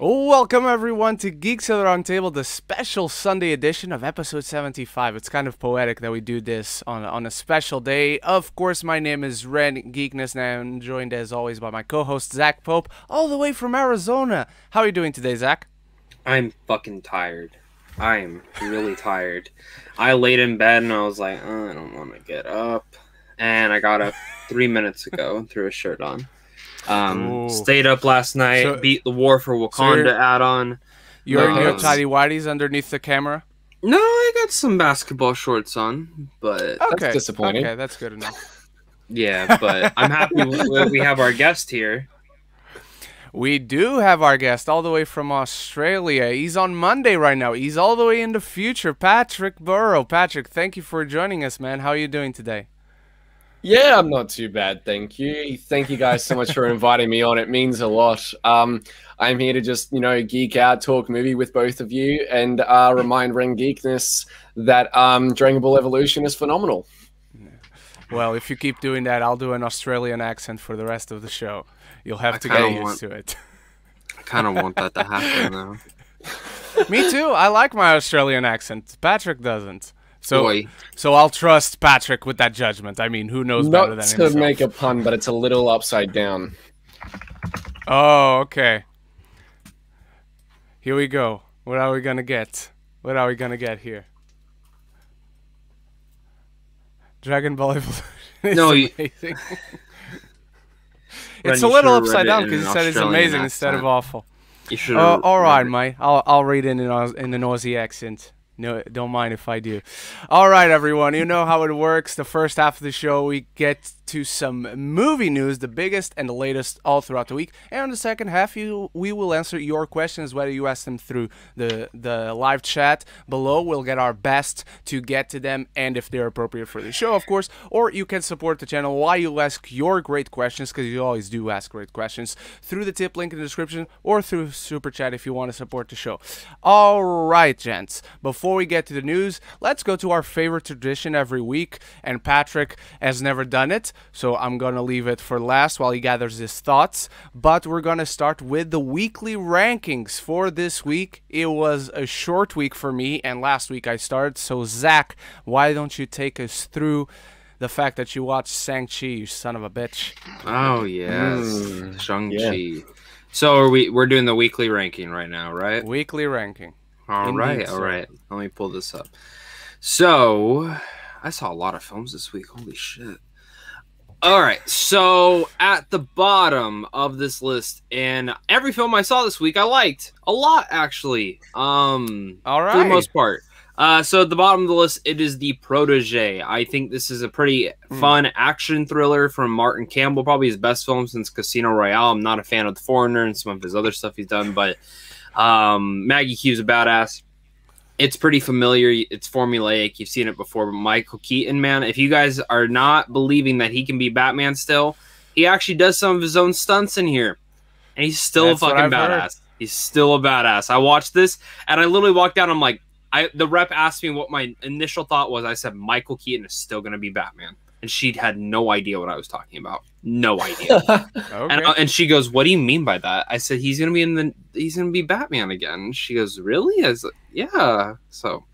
Welcome everyone to Geeks at the Roundtable, the special Sunday edition of episode 75. It's kind of poetic that we do this on a special day. Of course, my name is Ren Geekness, and I'm joined as always by my co-host Zach Pope, all the way from Arizona. How are you doing today, Zach? I'm fucking tired. I am really tired. I laid in bed and I was like, I don't want to get up. And I got up 3 minutes ago and threw a shirt on. Stayed up last night, beat the War for Wakanda add-on. You're in your tidy whities underneath the camera? No, I got some basketball shorts on, but that's disappointing. Okay, that's good enough. Yeah, but I'm happy we have our guest here. We do have our guest all the way from Australia. He's on Monday right now. He's all the way in the future, Patrick Burrow. Patrick, thank you for joining us, man. How are you doing today? Yeah, I'm not too bad, thank you. Thank you guys so much for inviting me on. It means a lot. I'm here to just, geek out, talk movie with both of you, and remind Ren Geekness that Dragon Ball Evolution is phenomenal. Well, if you keep doing that, I'll do an Australian accent for the rest of the show. You'll have to get used to it. I kind of want that to happen, though. Me too. I like my Australian accent. Patrick doesn't. So Boy. I'll trust Patrick with that judgment. I mean, who knows better than himself? Not to make a pun, but it's a little upside down. Oh, okay. Here we go. What are we gonna get? What are we gonna get here? Dragon Ball Evolution is amazing. It's a little upside down because he said it's amazing instead of awful. All right, mate. I'll read it in an Aussie accent. No, don't mind if I do. All right, everyone. You know how it works. The first half of the show, we get to some movie news, the biggest and the latest all throughout the week. And in the second half, we will answer your questions, whether you ask them through the live chat below. We'll get our best to get to them, and if they're appropriate for the show, of course. Or you can support the channel while you ask your great questions, because you always do ask great questions, through the tip link in the description or through Super Chat if you want to support the show. All right, gents. Before we get to the news, let's go to our favorite tradition every week, and Patrick has never done it, so I'm gonna leave it for last while he gathers his thoughts. But we're gonna start with the weekly rankings for this week. It was a short week for me, and last week I started, so Zach, why don't you take us through the fact that you watched Shang Chi, you son of a bitch? Oh yes, Shang Chi. So we're doing the weekly ranking right now, right? Weekly ranking. All right. Let me pull this up. So, I saw a lot of films this week. Holy shit. All right. So, at the bottom of this list, and every film I saw this week, I liked a lot, actually. All right. For the most part. So, at the bottom of the list, it is The Protege. I think this is a pretty fun action thriller from Martin Campbell. Probably his best film since Casino Royale. I'm not a fan of The Foreigner and some of his other stuff he's done, but Maggie Q's a badass. It's pretty familiar. It's formulaic. You've seen it before. But Michael Keaton, man, if you guys are not believing that he can be Batman still, he actually does some of his own stunts in here. And he's still a fucking badass. He's still a badass. I watched this, and I literally walked out. I'm like, the rep asked me what my initial thought was. I said, Michael Keaton is still going to be Batman. And she had no idea what I was talking about. No idea. Okay. And she goes, "What do you mean by that?" I said, "He's gonna be Batman again." And she goes, "Really?" I was like, "Yeah." So,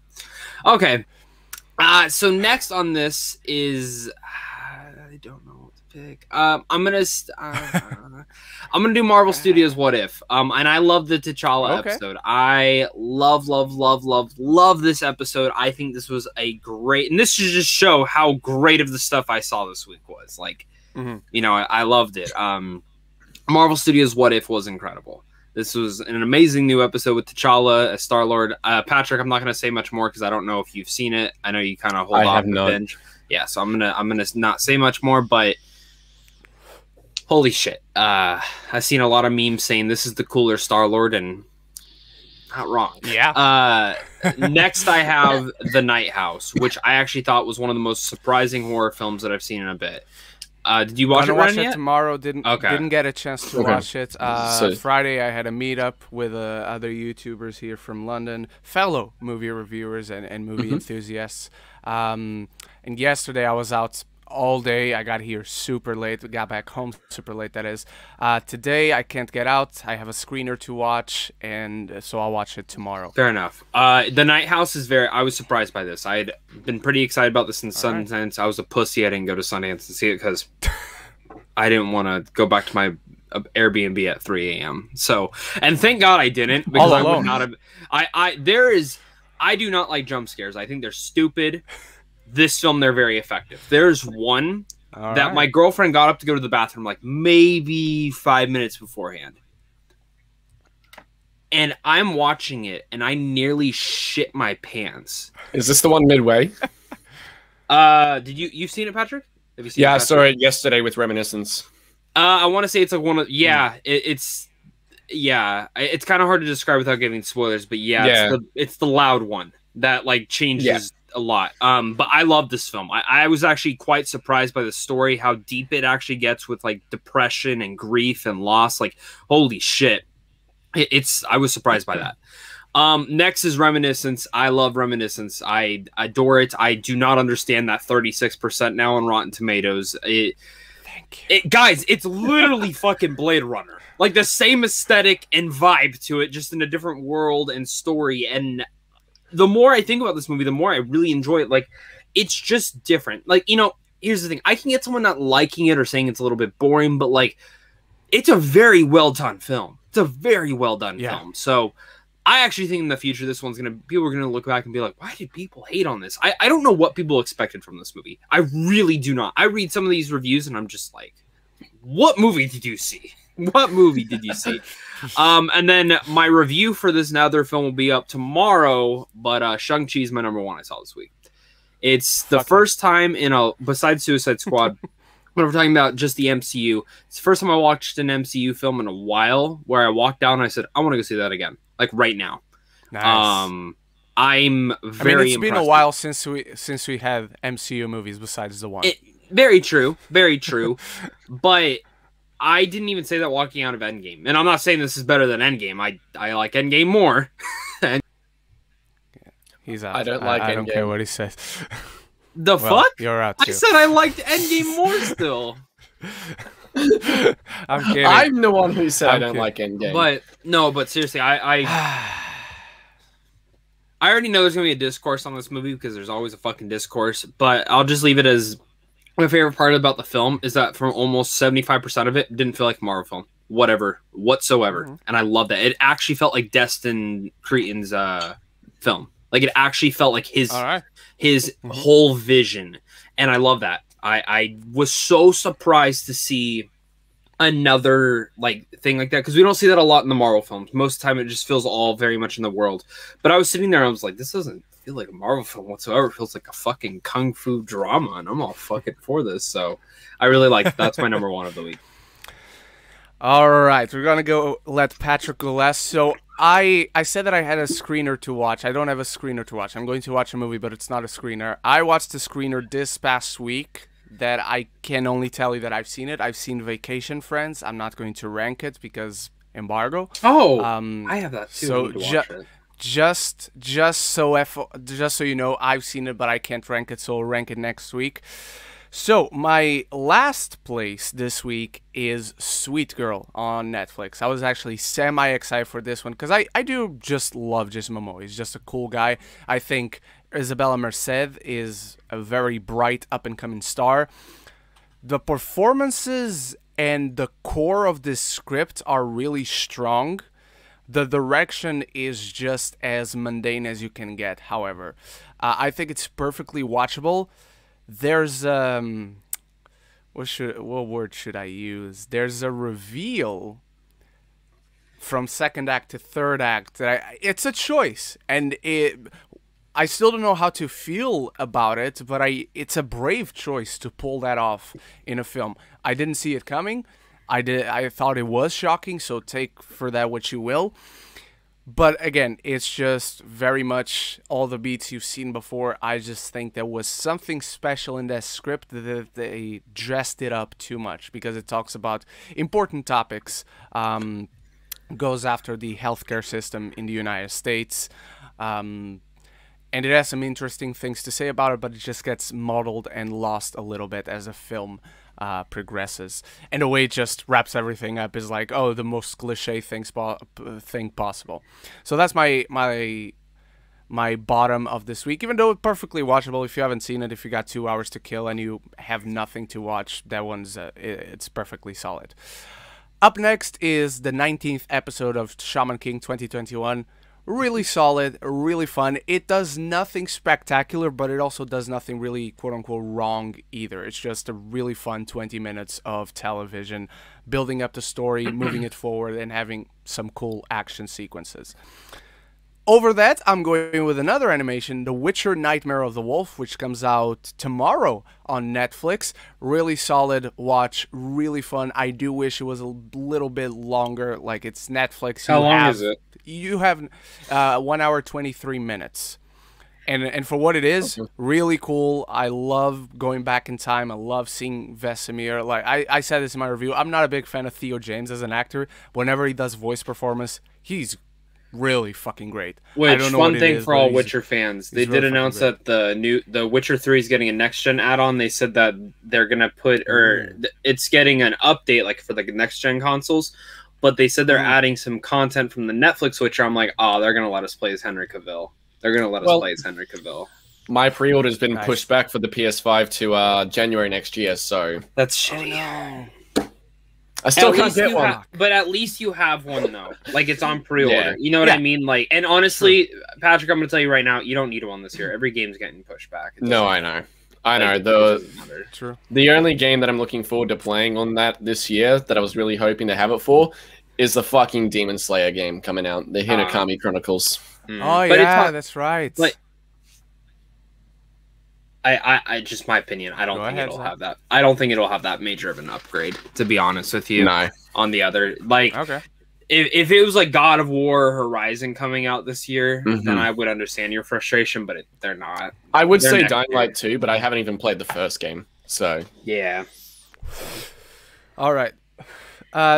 okay. So next on this is I don't know what to pick. I'm gonna do Marvel Studios What If. And I love the T'Challa episode. I love this episode. I think this was a great, and this should just show how great of the stuff I saw this week was. Like, I loved it. Marvel Studios What If was incredible. This was an amazing new episode with T'Challa as Star-Lord. Patrick, I'm not going to say much more because I don't know if you've seen it. I know you kind of hold off the binge. Yeah, so I'm gonna not say much more, but holy shit. I've seen a lot of memes saying this is the cooler Star-Lord, and not wrong. Yeah. Next, I have The Nighthouse, which I actually thought was one of the most surprising horror films that I've seen in a bit. Did you watch it? Watch it tomorrow. Didn't get a chance to watch it. So Friday I had a meetup with other YouTubers here from London, fellow movie reviewers and movie enthusiasts. And yesterday I was out all day. I got here super late. We got back home super late, that is. Today, I can't get out. I have a screener to watch, and so I'll watch it tomorrow. Fair enough. The Nighthouse is I was surprised by this. I had been pretty excited about this in Sundance. Right. I was a pussy. I didn't go to Sundance to see it because I didn't want to go back to my Airbnb at 3 a.m. So, and thank God I didn't, because I would not have. I do not like jump scares. I think they're stupid. This film, they're very effective. There's one that my girlfriend got up to go to the bathroom like maybe 5 minutes beforehand. And I'm watching it, and I nearly shit my pants. Is this the one midway? You've seen it, Patrick? Have you seen it, I saw it yesterday with Reminiscence. I want to say it's like one of it's kind of hard to describe without giving spoilers, but it's the loud one that like changes a lot. But I love this film. I was actually quite surprised by the story, how deep it actually gets with like depression and grief and loss. Like, holy shit. I was surprised by that. Next is Reminiscence. I love Reminiscence. I adore it. I do not understand that 36% now on Rotten Tomatoes. Guys, it's literally fucking Blade Runner. Like the same aesthetic and vibe to it, just in a different world and story. And the more I think about this movie, the more I really enjoy it. Like, it's just different. Like, you know, here's the thing. I can get someone not liking it or saying it's a little bit boring, but like, it's a very well done film. It's a very well done film. So I actually think in the future, people are gonna look back and be like, why did people hate on this? I don't know what people expected from this movie. I really do not. I read some of these reviews and I'm just like, what movie did you see? What movie did you see? And then my review for this other film will be up tomorrow, but Shang Chi is my #1 I saw this week. It's the first time besides Suicide Squad, when we're talking about just the MCU, it's the first time I watched an MCU film in a while where I walked down and I said, I want to go see that again. Like right now. Nice. I'm very it's been a while since we had MCU movies besides the one. Very true. Very true. But I didn't even say that walking out of Endgame. And I'm not saying this is better than Endgame. I like Endgame more. He's out. I don't like Endgame. I don't care what he says. Fuck? You're out too. I said I liked Endgame more still. I'm kidding. I'm the one who said I don't like Endgame. But seriously, I already know there's going to be a discourse on this movie because there's always a fucking discourse, but I'll just leave it as my favorite part about the film is that from almost 75% of it, didn't feel like a Marvel film. Whatsoever. And I love that. It actually felt like Destin Creighton's film. Like it actually felt like his whole vision. And I love that. I was so surprised to see another like thing like that because we don't see that a lot in the Marvel films. Most of the time it just feels all very much in the world. But I was sitting there and I was like, this doesn't feel like a Marvel film whatsoever. It feels like a fucking kung fu drama, and I'm all fucking for this. So I really like that's my #1 of the week. All right, we're gonna go let Patrick go last. So I said that I had a screener to watch. I don't have a screener to watch. I'm going to watch a movie, but it's not a screener. I watched a screener this past week that I can only tell you that I've seen it. I've seen Vacation Friends. I'm not going to rank it because embargo. Oh, I have that too. So just so you know, I've seen it, but I can't rank it, so I'll rank it next week. So my last place this week is Sweet Girl on Netflix. I was actually semi-excited for this one because I do just love Jason Momoa. He's just a cool guy. I think Isabella Merced is a very bright up-and-coming star. The performances and the core of this script are really strong. The direction is just as mundane as you can get, however. I think it's perfectly watchable. There's what word should I use? There's a reveal from second act to third act that it's a choice, and I still don't know how to feel about it, but it's a brave choice to pull that off in a film. I didn't see it coming. I thought it was shocking, so take for that what you will. But again, it's just very much all the beats you've seen before. I just think there was something special in that script that they dressed it up too much because it talks about important topics, goes after the healthcare system in the United States, and and it has some interesting things to say about it, but it just gets muddled and lost a little bit as the film progresses. And the way it just wraps everything up is like, oh, the most cliche thing possible. So that's my bottom of this week, even though it's perfectly watchable. If you haven't seen it, if you got 2 hours to kill and you have nothing to watch, that one's it's perfectly solid. Up next is the 19th episode of Shaman King 2021. Really solid, really fun. It does nothing spectacular, but it also does nothing really quote-unquote wrong either. It's just a really fun 20 minutes of television, building up the story, moving it forward, and having some cool action sequences. Over that, I'm going with another animation, The Witcher Nightmare of the Wolf, which comes out tomorrow on Netflix. Really solid watch, really fun. I do wish it was a little bit longer. Like, it's Netflix. How long is it? You have 1 hour, 23 minutes. And for what it is, really cool. I love going back in time. I love seeing Vesemir. Like, I said this in my review, I'm not a big fan of Theo James as an actor. Whenever he does voice performance, he's really fucking great. Which, one thing for all Witcher fans, they did announce that the Witcher 3 is getting a next gen add-on. They said that they're gonna put, or it's getting an update like for the next gen consoles, but they said they're adding some content from the Netflix Witcher. I'm like, oh, they're gonna let us play as Henry Cavill. They're gonna let us play as Henry Cavill. My pre-order's been pushed back for the PS5 to January next year, so that's shitty. Oh, no. I still can't get one. But at least you have one, though. Like, it's on pre-order. Yeah. You know what I mean? Like, and honestly, Patrick, I'm going to tell you right now, you don't need one this year. Every game's getting pushed back. No, I know. I know. The only game that I'm looking forward to playing on that this year that I was really hoping to have it for is the fucking Demon Slayer game coming out, the Hinokami Chronicles. Oh, but yeah, that's right. Like, I just my opinion. I don't think it'll have that. I don't think it'll have that major of an upgrade. To be honest with you, no. On the other, like, if it was like God of War Horizon coming out this year, then I would understand your frustration. But they're not. I would say Dying Light 2, but I haven't even played the first game. So yeah. All right.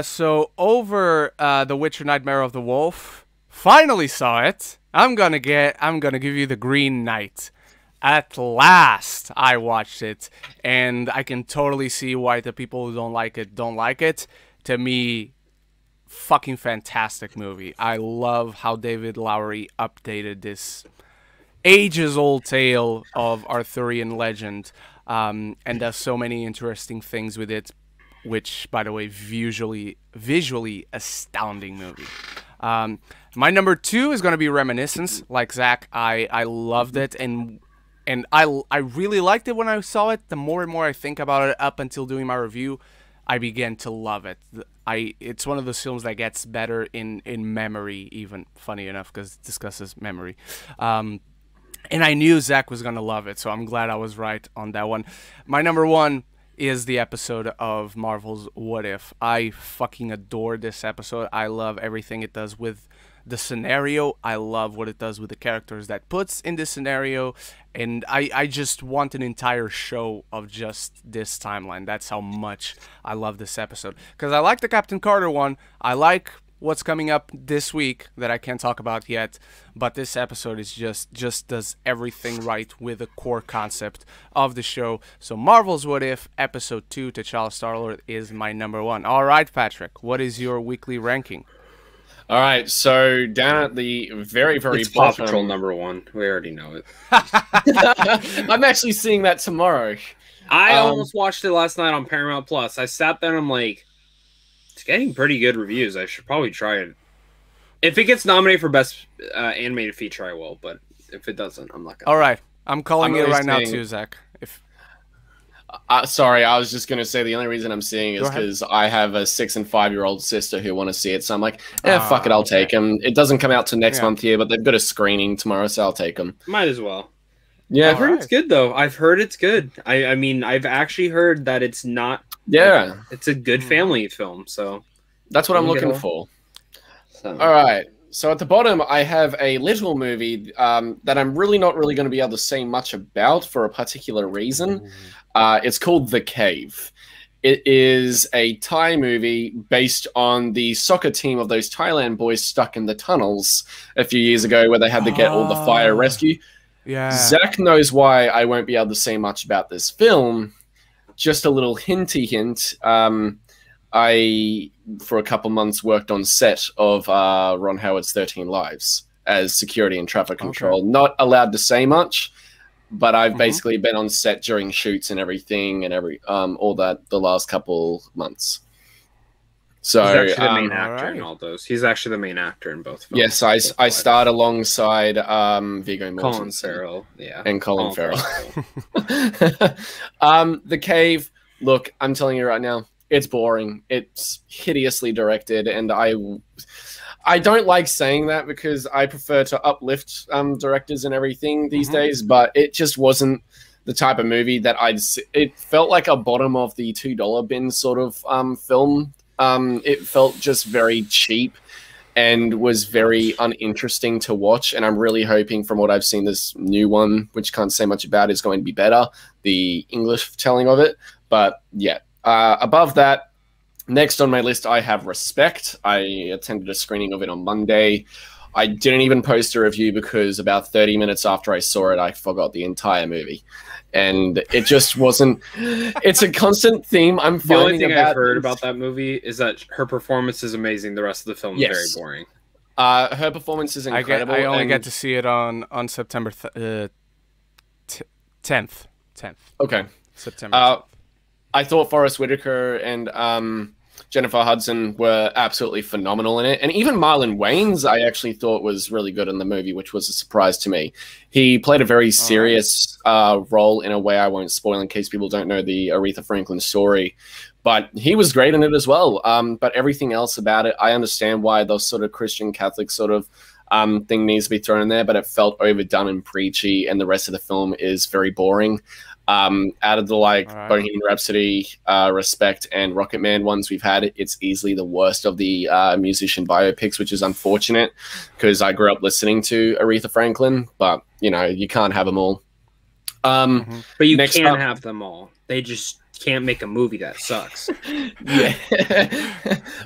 So over The Witcher Nightmare of the Wolf. Finally saw it. I'm gonna give you the Green Knight. At last, I watched it, and I can totally see why the people who don't like it. To me, fucking fantastic movie. I love how David Lowery updated this ages-old tale of Arthurian legend, and does so many interesting things with it, which, by the way, visually astounding movie. My number 2 is going to be Reminiscence. Like Zach, I loved it, and I really liked it when I saw it. The more and more I think about it up until doing my review, I began to love it. It's one of those films that gets better in memory, even, funny enough, because it discusses memory. And I knew Zach was going to love it, so I'm glad I was right on that one. My number 1 is the episode of Marvel's What If. I fucking adore this episode. I love everything it does with the scenario. I love what it does with the characters that puts in this scenario, and I just want an entire show of just this timeline. That's how much I love this episode, because I like the Captain Carter one. I like what's coming up this week that I can't talk about yet, but this episode is just does everything right with the core concept of the show. So Marvel's What If episode 2, T'Challa Star-Lord, is my number 1. All right, Patrick, what is your weekly ranking? All right, so down at the very, very it's bottom... Paw Patrol number 1. We already know it. I'm actually seeing that tomorrow. I almost watched it last night on Paramount Plus. I sat there and I'm like, it's getting pretty good reviews. I should probably try it. If it gets nominated for Best Animated Feature, I will. But if it doesn't, I'm not going to. All right. I'm calling it right now too, Zach. Sorry, I was just going to say the only reason I'm seeing is because I have a 6- and 5-year-old sister who want to see it. So I'm like, fuck it, I'll take them. It doesn't come out till next month here, but they've got a screening tomorrow, so I'll take them. Might as well. Yeah. I've heard it's good, though. I've heard it's good. I mean, I've actually heard that it's not... Yeah. It's a good family film, so... That's what I'm looking for. So. All right. So at the bottom, I have a little movie that I'm really not going to be able to say much about for a particular reason. It's called The Cave. It is a Thai movie based on the soccer team of those Thailand boys stuck in the tunnels a few years ago where they had to get all the fire rescue. Yeah. Zach knows why I won't be able to say much about this film. Just a little hinty hint. I, for a couple months, worked on set of Ron Howard's 13 Lives as security and traffic control. Okay. Not allowed to say much, but I've basically been on set during shoots and everything and all that the last couple months. So he's actually the main actor in all those. He's actually the main actor in both films. Yes, I starred alongside Viggo Mortensen. Colin Farrell, yeah. And Colin Farrell. The Cave, look, I'm telling you right now, it's boring. It's hideously directed, and I don't like saying that because I prefer to uplift directors and everything these days, but it just wasn't the type of movie that it felt like a bottom of the $2 bin sort of film. It felt just very cheap and was very uninteresting to watch, and I'm really hoping from what I've seen this new one, which can't say much about, is going to be better, the English telling of it. But yeah, above that, next on my list, I have Respect. I attended a screening of it on Monday. I didn't even post a review because about 30 minutes after I saw it, I forgot the entire movie. And it just wasn't... It's a constant theme I'm finding. The only thing I've heard about that movie is that her performance is amazing. The rest of the film is very boring. Her performance is incredible. I only get to see it on September 10th. Okay. September 10th. I thought Forrest Whitaker and Jennifer Hudson were absolutely phenomenal in it. And even Marlon Wayans, I actually thought was really good in the movie, which was a surprise to me. He played a very serious role in a way I won't spoil in case people don't know the Aretha Franklin story. But he was great in it as well. But everything else about it, I understand why the sort of Christian Catholic sort of thing needs to be thrown in there, but it felt overdone and preachy, and the rest of the film is very boring. Out of the Bohemian Rhapsody, Respect, and Rocketman ones we've had, it's easily the worst of the musician biopics, which is unfortunate because I grew up listening to Aretha Franklin, but you know, you can't have them all. But you can have them all. They just can't make a movie that sucks. Yeah.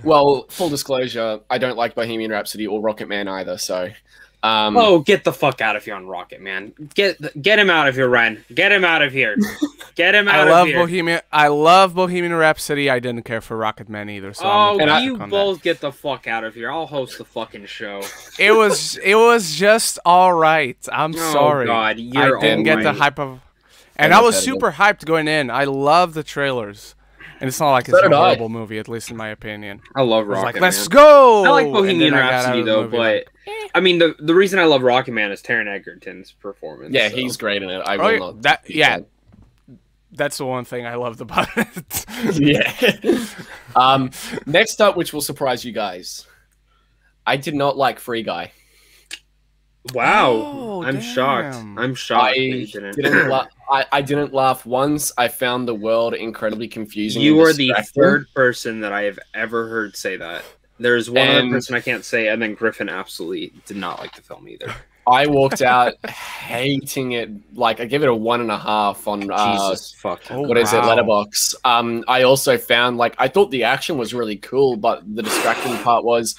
Well, full disclosure, I don't like Bohemian Rhapsody or Rocketman either, so... oh, get the fuck out of here on Rocket, man. Get him out of here, Ren. Get him out of here. Get him out of here. I love Bohemian Rhapsody. I didn't care for Rocket Man either. So you both get the fuck out of here. I'll host the fucking show. It was just all right. I'm sorry. God, I didn't get the hype of... And I was super hyped going in. I love the trailers. And it's not like it's a horrible movie, at least in my opinion. I love Rocket like, Man. Let's go! I like Bohemian Rhapsody, though, but... I mean, the reason I love Rocket Man is Taron Egerton's performance. Yeah, he's great in it. I will not... That's the one thing I loved about it. Yeah. Next up, which will surprise you guys. I did not like Free Guy. Wow. I'm shocked. I'm shocked. I didn't laugh once. I found the world incredibly confusing. You are the third person that I have ever heard say that. There's one other person I can't say, and then Griffin absolutely did not like the film either. I walked out hating it. Like, I gave it a 1.5 on Jesus fucking Letterboxd. I also found, like, I thought the action was really cool, but the distracting part was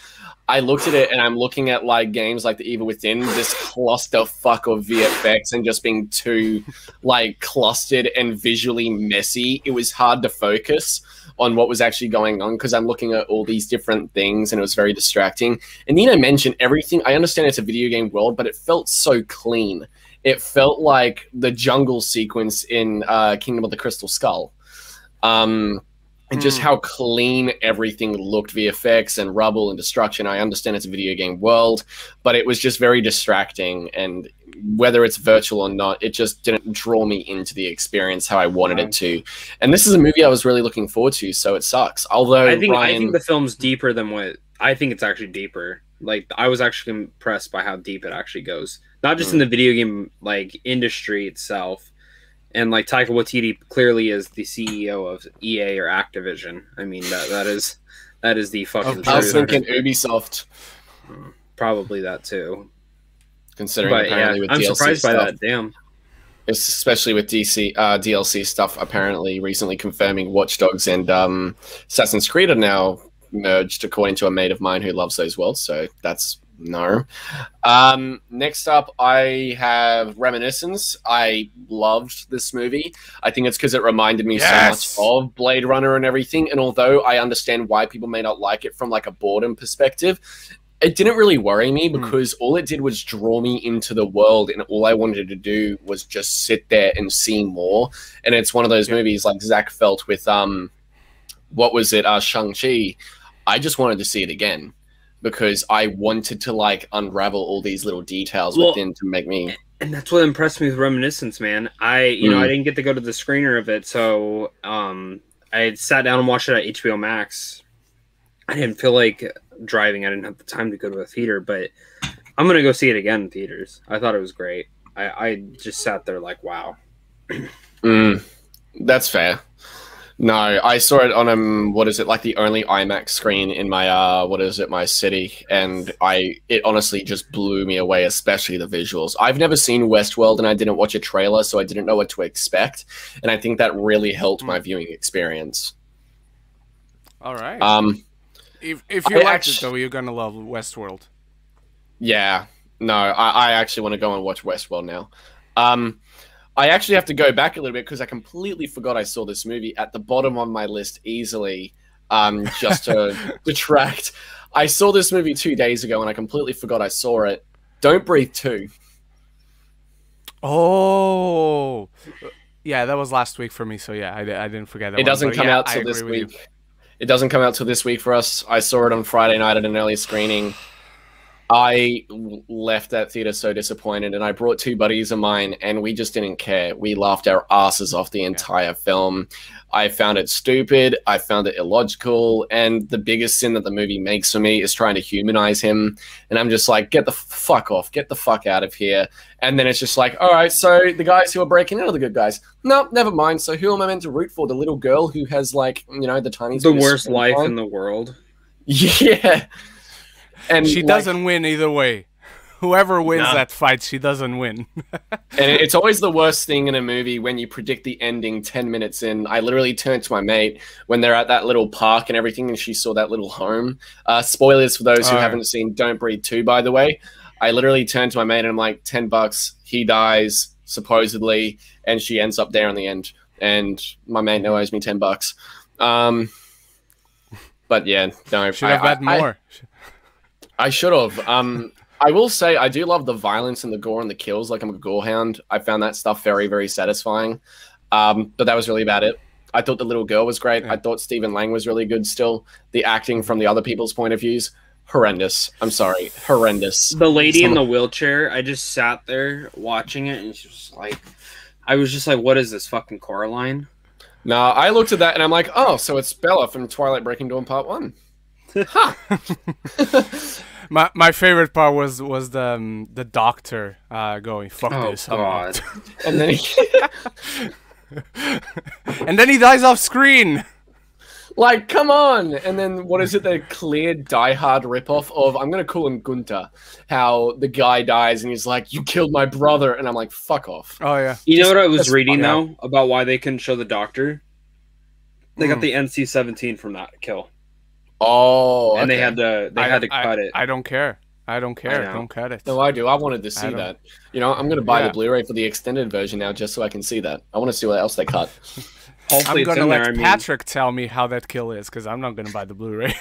I looked at it and I'm looking at like games like The Evil Within, this clusterfuck of VFX and just being too like clustered and visually messy. It was hard to focus on what was actually going on because I'm looking at all these different things and it was very distracting. And Nina mentioned everything. I understand it's a video game world, but it felt so clean. It felt like the jungle sequence in Kingdom of the Crystal Skull. And just how clean everything looked, VFX and rubble and destruction. I understand it's a video game world, but it was just very distracting. And whether it's virtual or not, it just didn't draw me into the experience how I wanted it to. And this is a movie I was really looking forward to, so it sucks. Although I think the film's deeper than what I think it's actually deeper. Like, I was actually impressed by how deep it actually goes, not just in the video game like industry itself. And like Taika Waititi clearly is the CEO of EA or Activision. I mean that is the fucking. I was thinking Ubisoft. Probably that too. Considering apparently with I'm DLC surprised stuff, by that. Damn. Especially with DLC stuff apparently recently confirming Watch Dogs and Assassin's Creed are now merged, according to a mate of mine who loves those worlds. So that's No. Next up, I have Reminiscence. I loved this movie. I think it's because it reminded me so much of Blade Runner and everything. And although I understand why people may not like it from like a boredom perspective, it didn't really worry me because all it did was draw me into the world, and all I wanted to do was just sit there and see more. And it's one of those movies like Zach felt with what was it, Shang Chi. I just wanted to see it again because I wanted to like unravel all these little details within to make me. And that's what impressed me with Reminiscence, man. You know, I didn't get to go to the screener of it, so I sat down and watched it at HBO Max. I didn't feel like driving. I didn't have the time to go to a theater, but I'm gonna go see it again in theaters. I thought it was great. I just sat there like, wow. That's fair. No, I saw it on what is it, like the only IMAX screen in my my city, and it honestly just blew me away, especially the visuals. I've never seen Westworld, and I didn't watch a trailer, so I didn't know what to expect, and I think that really helped my viewing experience. All right. If you like it though, you're gonna love Westworld. Yeah. No, I actually want to go and watch Westworld now. I actually have to go back a little bit because I completely forgot I saw this movie at the bottom on my list easily, just to detract. I saw this movie 2 days ago and I completely forgot I saw it. Don't Breathe 2. Oh, yeah, that was last week for me. So yeah, I didn't forget that. It doesn't come out till this week. It doesn't come out till this week for us. I saw it on Friday night at an early screening. I left that theater so disappointed, and I brought 2 buddies of mine, and we just didn't care. We laughed our asses off the entire film. I found it stupid. I found it illogical, and the biggest sin that the movie makes for me is trying to humanize him. And I'm just like, get the fuck off. Get the fuck out of here. And then it's just like, all right, so the guys who are breaking in are the good guys. No, never mind. So who am I meant to root for? The little girl who has, like, you know, the tiniest... The worst life in the world. Yeah. And she doesn't win either way. Whoever wins that fight, she doesn't win. And it's always the worst thing in a movie when you predict the ending 10 minutes in. I literally turned to my mate when they're at that little park and everything, and she saw that little home. Spoilers for those who haven't seen Don't Breathe 2, by the way. I literally turned to my mate and I'm like, $10, he dies, supposedly, and she ends up there in the end. And my mate now owes me $10. But yeah, no. Should have had more. I should have. I will say I do love the violence and the gore and the kills. Like, I'm a gore hound. I found that stuff very, very satisfying. But that was really about it. I thought the little girl was great. I thought Stephen Lang was really good still. The acting from the other people's point of views, horrendous. I'm sorry. Horrendous. The lady in the wheelchair, I just sat there watching it, and she was like, I was just like, what is this, fucking Coraline? No, I looked at that, and I'm like, oh, so it's Bella from Twilight Breaking Dawn Part 1. Huh. My favorite part was the doctor going, fuck this. God. And then and then he dies off screen. Like, come on. And then what is it, the clear Die Hard ripoff of, I'm gonna call him Gunther, how the guy dies and he's like, you killed my brother, and I'm like, fuck off. Oh yeah. You know what I was reading though about why they couldn't show the doctor? They got the NC-17 from that kill. Oh, okay. And they had to cut it. I don't care. I don't care. Don't cut it. No, I do. I wanted to see that. You know, I'm going to buy the Blu-ray for the extended version now just so I can see that. I want to see what else they cut. I'm going to let Patrick tell me how that kill is, because I'm not going to buy the Blu-ray.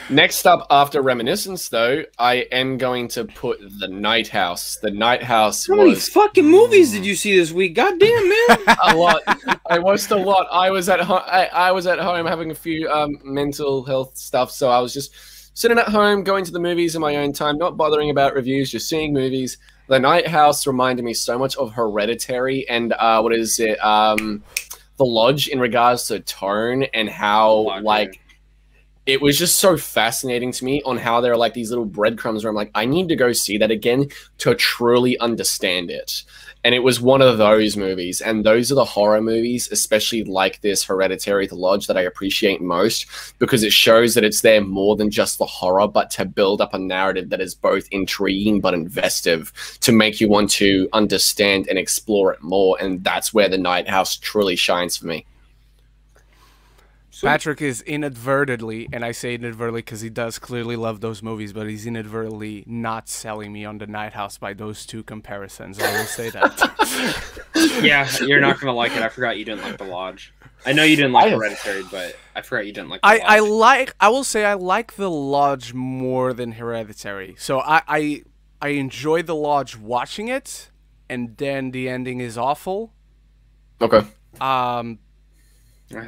Next up after Reminiscence, though, I am going to put The Nighthouse. The Nighthouse How many fucking movies did you see this week? Goddamn, man! A lot. I watched a lot. I was at home having a few mental health stuff, so I was just sitting at home, going to the movies in my own time, not bothering about reviews, just seeing movies. The Nighthouse reminded me so much of Hereditary and what is it? The Lodge in regards to tone and how it was just so fascinating to me on how there are like these little breadcrumbs where I'm like, I need to go see that again to truly understand it. And it was one of those movies. And those are the horror movies, especially like this Hereditary, The Lodge, that I appreciate most, because it shows that it's there more than just the horror, but to build up a narrative that is both intriguing but investive to make you want to understand and explore it more. And that's where The Nighthouse truly shines for me. Sweet. Patrick is inadvertently, and I say inadvertently because he does clearly love those movies, but he's inadvertently not selling me on the Nighthouse by those two comparisons. I will say that. Yeah, you're not gonna like it. I forgot you didn't like The Lodge. I know you didn't like Hereditary, but I forgot you didn't like The Lodge. I will say I like The Lodge more than Hereditary. So I enjoy The Lodge watching it, and then the ending is awful. Okay.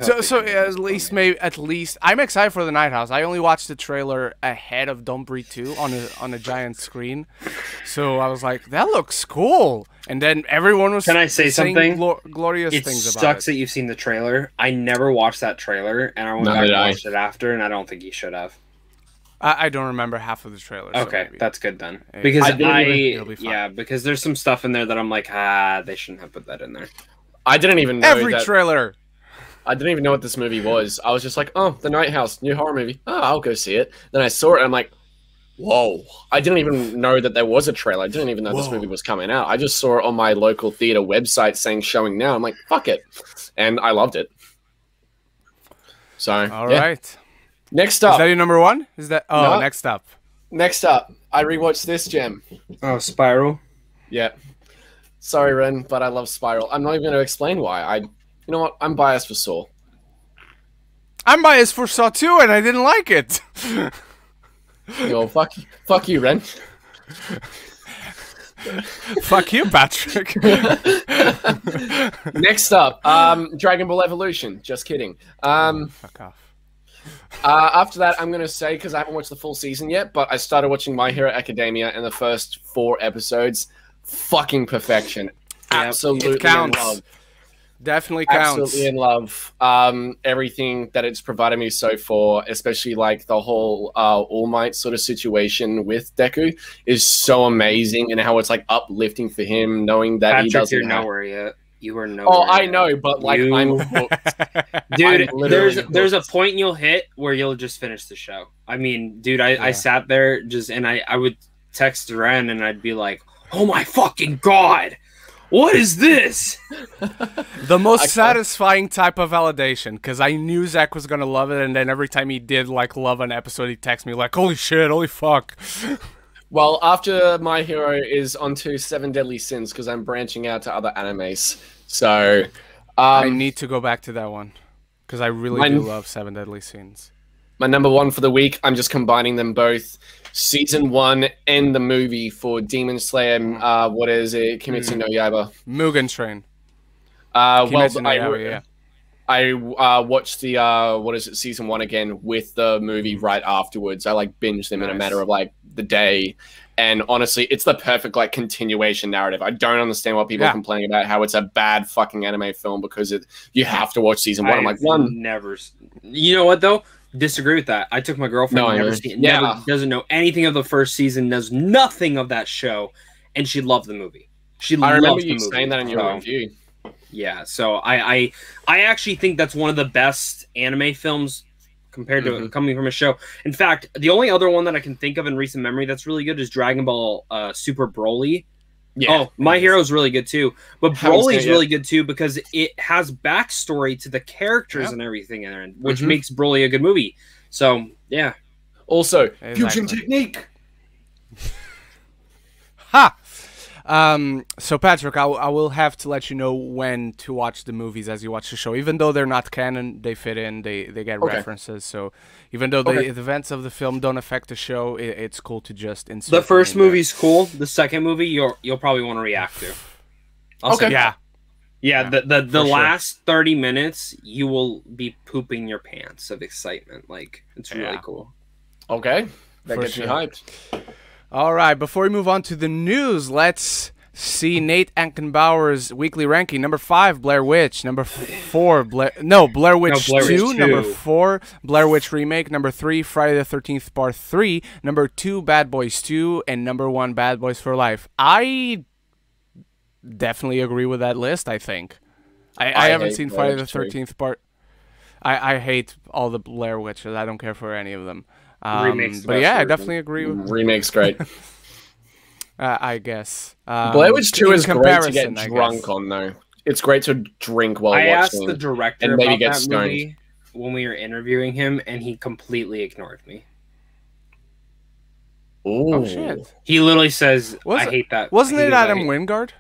So at least I'm excited for the Nighthouse. I only watched the trailer ahead of Don't Breathe 2 on a giant screen, so I was like, that looks cool. And then everyone was. Can I say something? Glorious things about it. It sucks that you've seen the trailer. I never watched that trailer, and I went back and watched it after, and I don't think you should have. I don't remember half of the trailer. Okay, so that's good then. Because it'll be fine. because there's some stuff in there that I'm like, they shouldn't have put that in there. I didn't even know every trailer. I didn't even know what this movie was. I was just like, oh, The Nighthouse, new horror movie. Oh, I'll go see it. Then I saw it, and I'm like, whoa. I didn't even know that there was a trailer. I didn't even know this movie was coming out. I just saw it on my local theater website saying showing now. I'm like, fuck it. And I loved it. So, all right. Next up. Is that your number one? Is that... Oh, no. Next up. Next up. I rewatched this gem. Oh, Spiral? Yeah. Sorry, Ren, but I love Spiral. I'm not even going to explain why. You know what? I'm biased for Saw. I'm biased for Saw too, and I didn't like it. Yo, fuck you, Ren. Fuck you, Patrick. Next up, Dragon Ball Evolution. Just kidding. Fuck off. After that, I'm going to say, because I haven't watched the full season yet, but I started watching My Hero Academia, and the first 4 episodes, fucking perfection. Absolutely it counts. In love. Definitely counts. Absolutely in love. Everything that it's provided me so far, especially like the whole All Might sort of situation with Deku, is so amazing, and how it's like uplifting for him, knowing that Patrick, he doesn't. You're nowhere yet. You are nowhere. Oh, I know, but like I'm hooked. Dude, there's a point you'll hit where you'll just finish the show. I mean, dude, I sat there and I would text Ren and I'd be like, oh my fucking god. What is this? The most satisfying type of validation, because I knew Zach was gonna love it, and then every time he did like love an episode, he'd text me like, "Holy shit, holy fuck!" Well, after My Hero is onto 7 Deadly Sins, because I'm branching out to other animes, so I need to go back to that one because I really do love 7 Deadly Sins. My number one for the week, I'm just combining them both. Season 1 and the movie for Demon Slayer, what is it? Kimetsu no Yaiba. Mugen Train. Kimetsu no Yaiba, I watched the, Season 1 again with the movie right afterwards. I like binged them in a matter of like the day. And honestly, it's the perfect like continuation narrative. I don't understand why people are complaining about how it's a bad fucking anime film because you have to watch Season 1. I'm like, never. You know what though? Disagree with that. I took my girlfriend, doesn't know anything of the first season, knows nothing of that show, and she loved the movie. I remember you saying that in your review. Yeah, so I actually think that's one of the best anime films compared to coming from a show. In fact, the only other one that I can think of in recent memory that's really good is Dragon Ball Super Broly. Yeah. Oh, My Hero is really good too. But Broly's really good too because it has backstory to the characters and everything in there, which makes Broly a good movie. So, yeah. Also, fusion technique. Ha! So Patrick, I will have to let you know when to watch the movies as you watch the show. Even though they're not canon, they fit in, they get references. So even though the events of the film don't affect the show, it's cool to just insert. The first movie's cool. The second movie, you'll probably want to react to. Yeah. The last 30 minutes, you will be pooping your pants of excitement. Like it's really cool. Okay, that gets me hyped. All right, before we move on to the news, let's see Nate Ankenbauer's weekly ranking. Number 5, Blair Witch. Number 4, Blair Witch 2. Number 4, Blair Witch Remake. Number 3, Friday the 13th Part 3. Number 2, Bad Boys 2. And number 1, Bad Boys for Life. I definitely agree with that list, I think. I haven't seen Friday the 13th Part. I hate all the Blair Witches. I don't care for any of them. But yeah, I definitely agree with Remake's great. I guess Blair Witch 2 is great to get drunk on though. It's great to drink while watching. I asked the director and maybe about get that stoned. movie. when we were interviewing him, and he completely ignored me. Ooh. Oh shit! He literally says, "I hate that." Wasn't it Adam Wingard?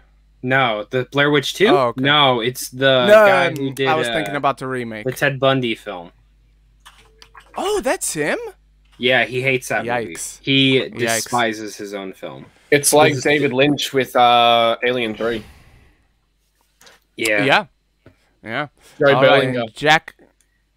No, the Blair Witch 2? Oh, okay. No, it's the guy who did. I was thinking about the remake, the Ted Bundy film. Oh, that's him. Yeah, he hates that movie. He despises his own film. It's like David Lynch with Alien 3. Yeah.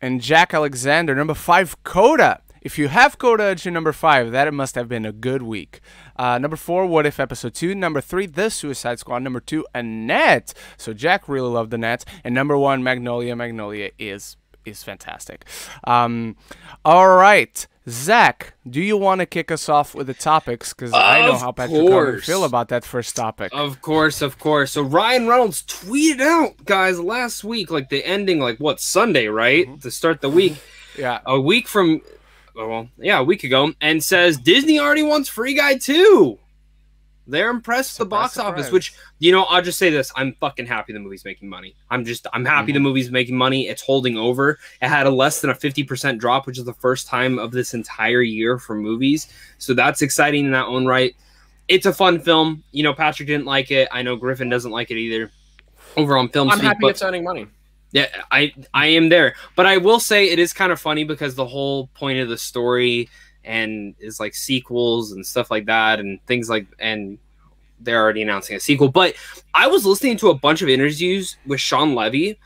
And Jack Alexander, number 5, Coda. If you have Coda at your number 5, that must have been a good week. Number 4, What If Episode 2. Number 3, The Suicide Squad. Number 2, Annette. So Jack really loved Annette. And number 1, Magnolia. Magnolia is fantastic. All right. Zach, do you want to kick us off with the topics? Because I know how Patrick would feel about that first topic. Of course. So Ryan Reynolds tweeted out, guys, last week, like the ending, like what, Sunday, right? To start the week. Yeah. A week from, well, yeah, a week ago, and says Disney already wants Free Guy 2. They're impressed with the box office, which, you know, I'll just say this. I'm fucking happy the movie's making money. I'm happy the movie's making money. It's holding over. It had a less than a 50% drop, which is the first time of this entire year for movies. So that's exciting in that own right. It's a fun film. You know, Patrick didn't like it. I know Griffin doesn't like it either. Over on Film I'm happy it's earning money. Yeah, I am there. But I will say it is kind of funny because the whole point of the story and is like sequels and stuff like that and things like, and they're already announcing a sequel. But I was listening to a bunch of interviews with Sean Levy.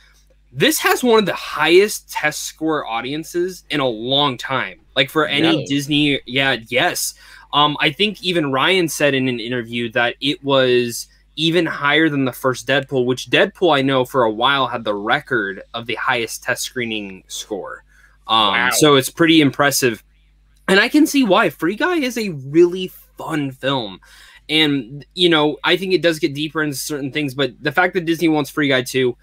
This has one of the highest test score audiences in a long time. Like for any Disney, yes. I think even Ryan said in an interview that it was even higher than the first Deadpool, which Deadpool I know for a while had the record of the highest test screening score. So it's pretty impressive. And I can see why. Free Guy is a really fun film. And, you know, I think it does get deeper into certain things, but the fact that Disney wants Free Guy 2,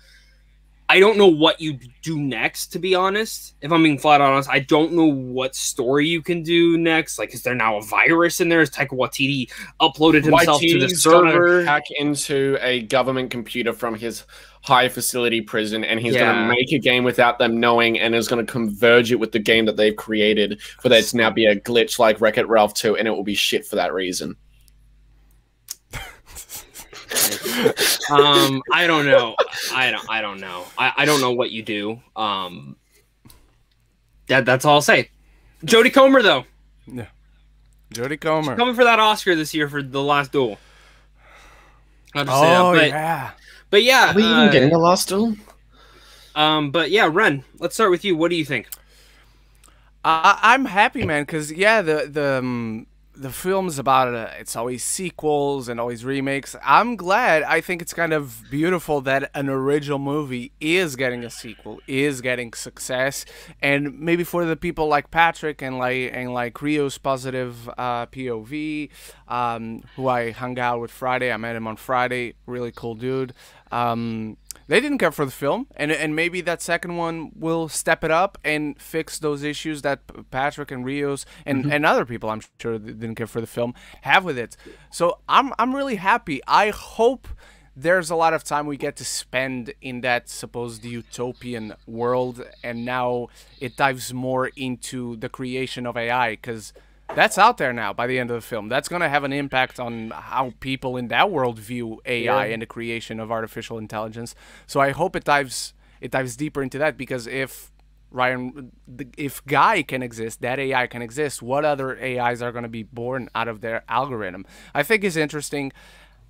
I don't know what you do next, to be honest. If I'm being flat honest, I don't know what story you can do next. Like, is there now a virus in there? Is Taika Waititi uploaded himself to the server? Hack into a government computer from his high facility prison, and he's going to make a game without them knowing, and is going to converge it with the game that they've created for there to now be a glitch like Wreck-It Ralph 2, and it will be shit for that reason. I don't know. I don't know. I don't know what you do. That's all I'll say. Jodie Comer, though. Yeah. Jodie Comer. She's coming for that Oscar this year for The Last Duel. I'll just say that. Yeah. But yeah. Are we even getting The Last Duel? But yeah, Ren, let's start with you. What do you think? I'm happy, man, because the film's about it's always sequels and always remakes. I'm glad. I think it's kind of beautiful that an original movie is getting a sequel, is getting success, and maybe for the people like Patrick and like Rio's positive POV, who I hung out with Friday. I met him on Friday. Really cool dude. They didn't care for the film, and maybe that second one will step it up and fix those issues that Patrick and Rios and other people, I'm sure, that didn't care for the film, have with it. So I'm really happy. I hope there's a lot of time we get to spend in that supposed utopian world, and now it dives more into the creation of AI, because that's out there now by the end of the film. That's going to have an impact on how people in that world view AI and the creation of artificial intelligence. So I hope it dives deeper into that, because if Guy can exist, that AI can exist, what other AIs are going to be born out of their algorithm? I think is interesting.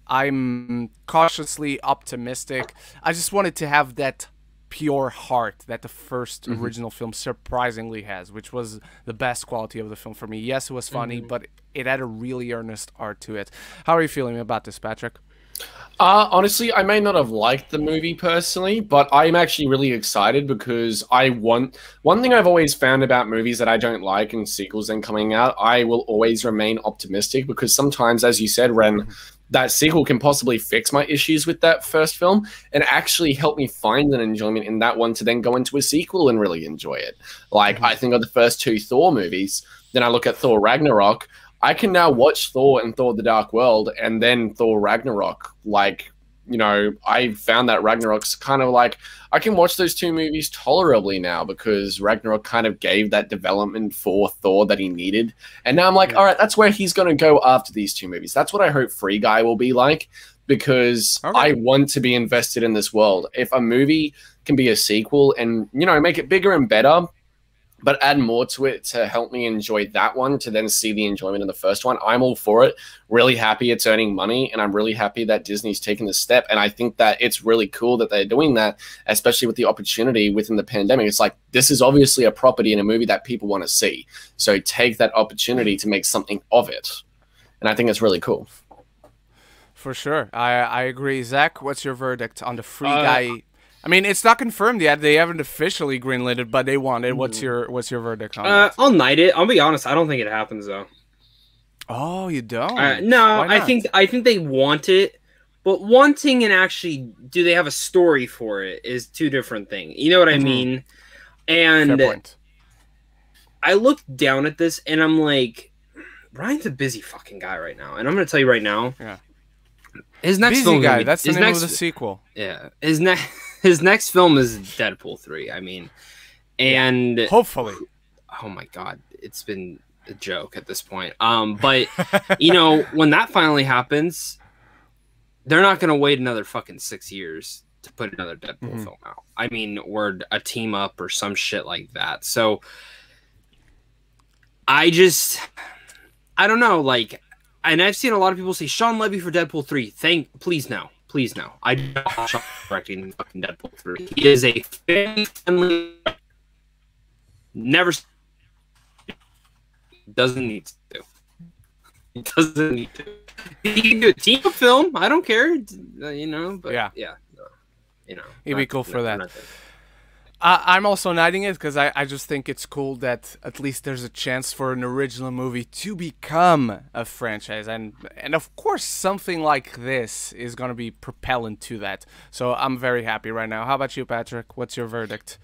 I'm cautiously optimistic. I just wanted to have that pure heart that the first original film surprisingly has, which was the best quality of the film for me. Yes, it was funny, but it had a really earnest art to it. How are you feeling about this, Patrick? Honestly, I may not have liked the movie personally, but I'm actually really excited because one thing I've always found about movies that I don't like and sequels then coming out, I will always remain optimistic, because sometimes, as you said, Ren, that sequel can possibly fix my issues with that first film and actually help me find an enjoyment in that one to then go into a sequel and really enjoy it. Like, I think of the first two Thor movies, then I look at Thor Ragnarok. I can now watch Thor and Thor the Dark World and then Thor Ragnarok, like, you know, I found that Ragnarok's kind of like, I can watch those two movies tolerably now because Ragnarok kind of gave that development for Thor that he needed. And now I'm like, all right, that's where he's going to go after these two movies. That's what I hope Free Guy will be like, because I want to be invested in this world. If a movie can be a sequel and, you know, make it bigger and better, but add more to it to help me enjoy that one, to then see the enjoyment in the first one, I'm all for it. Really happy it's earning money, and I'm really happy that Disney's taken this step. And I think that it's really cool that they're doing that, especially with the opportunity within the pandemic. It's like, this is obviously a property in a movie that people want to see. So take that opportunity to make something of it. And I think it's really cool. For sure. I agree. Zach, what's your verdict on the Free Guy? I mean, it's not confirmed yet. They haven't officially greenlit it, but they want it. What's your verdict on it? I'll night it. I'll be honest. I don't think it happens though. Oh, you don't? No, I think they want it, but wanting and actually do they have a story for it is two different things. You know what I mean? And fair point. I look down at this and I'm like, Ryan's a busy fucking guy right now, and I'm gonna tell you right now. Yeah. His next busy film guy. That's the name of the sequel. Yeah. His next film is Deadpool 3. I mean, and hopefully. Oh my god, it's been a joke at this point. But you know, when that finally happens, they're not gonna wait another fucking 6 years to put another Deadpool film out. I mean, or a team up or some shit like that. So I don't know, like, and I've seen a lot of people say Sean Levy for Deadpool 3. Please no. Please no. I don't want Sean directing fucking Deadpool 3. He is a family-friendly. Never. Doesn't need to. He doesn't need to. He can do a team film. I don't care. You know, but yeah. No, you know. He'd be cool for that. I'm also knighting it because I just think it's cool that at least there's a chance for an original movie to become a franchise. And of course, something like this is going to be propellant to that. So I'm very happy right now. How about you, Patrick? What's your verdict?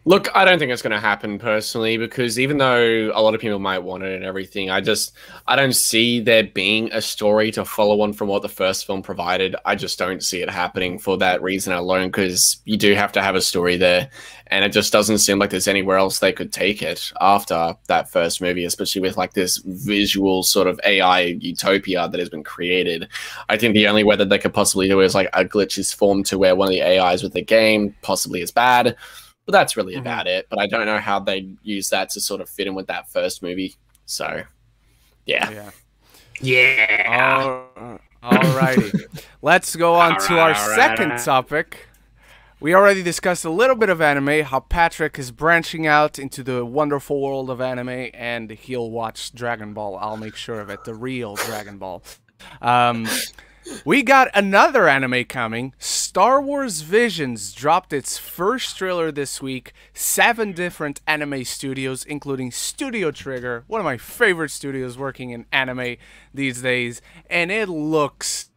Look, I don't think it's going to happen personally, because even though a lot of people might want it and everything, I don't see there being a story to follow on from what the first film provided. I just don't see it happening for that reason alone, because you do have to have a story there, and it just doesn't seem like there's anywhere else they could take it after that first movie, especially with like this visual sort of AI utopia that has been created. I think the only way that they could possibly do is like a glitch is formed to where one of the AIs with the game possibly is bad. But that's really about it. But I don't know how they use that to sort of fit in with that first movie. So, yeah. Alrighty. Let's go on to our second topic. We already discussed a little bit of anime, how Patrick is branching out into the wonderful world of anime, and he'll watch Dragon Ball. I'll make sure of it, the real Dragon Ball. We got another anime coming. Star Wars Visions dropped its first trailer this week. 7 different anime studios, including Studio Trigger, one of my favorite studios working in anime these days. And it looks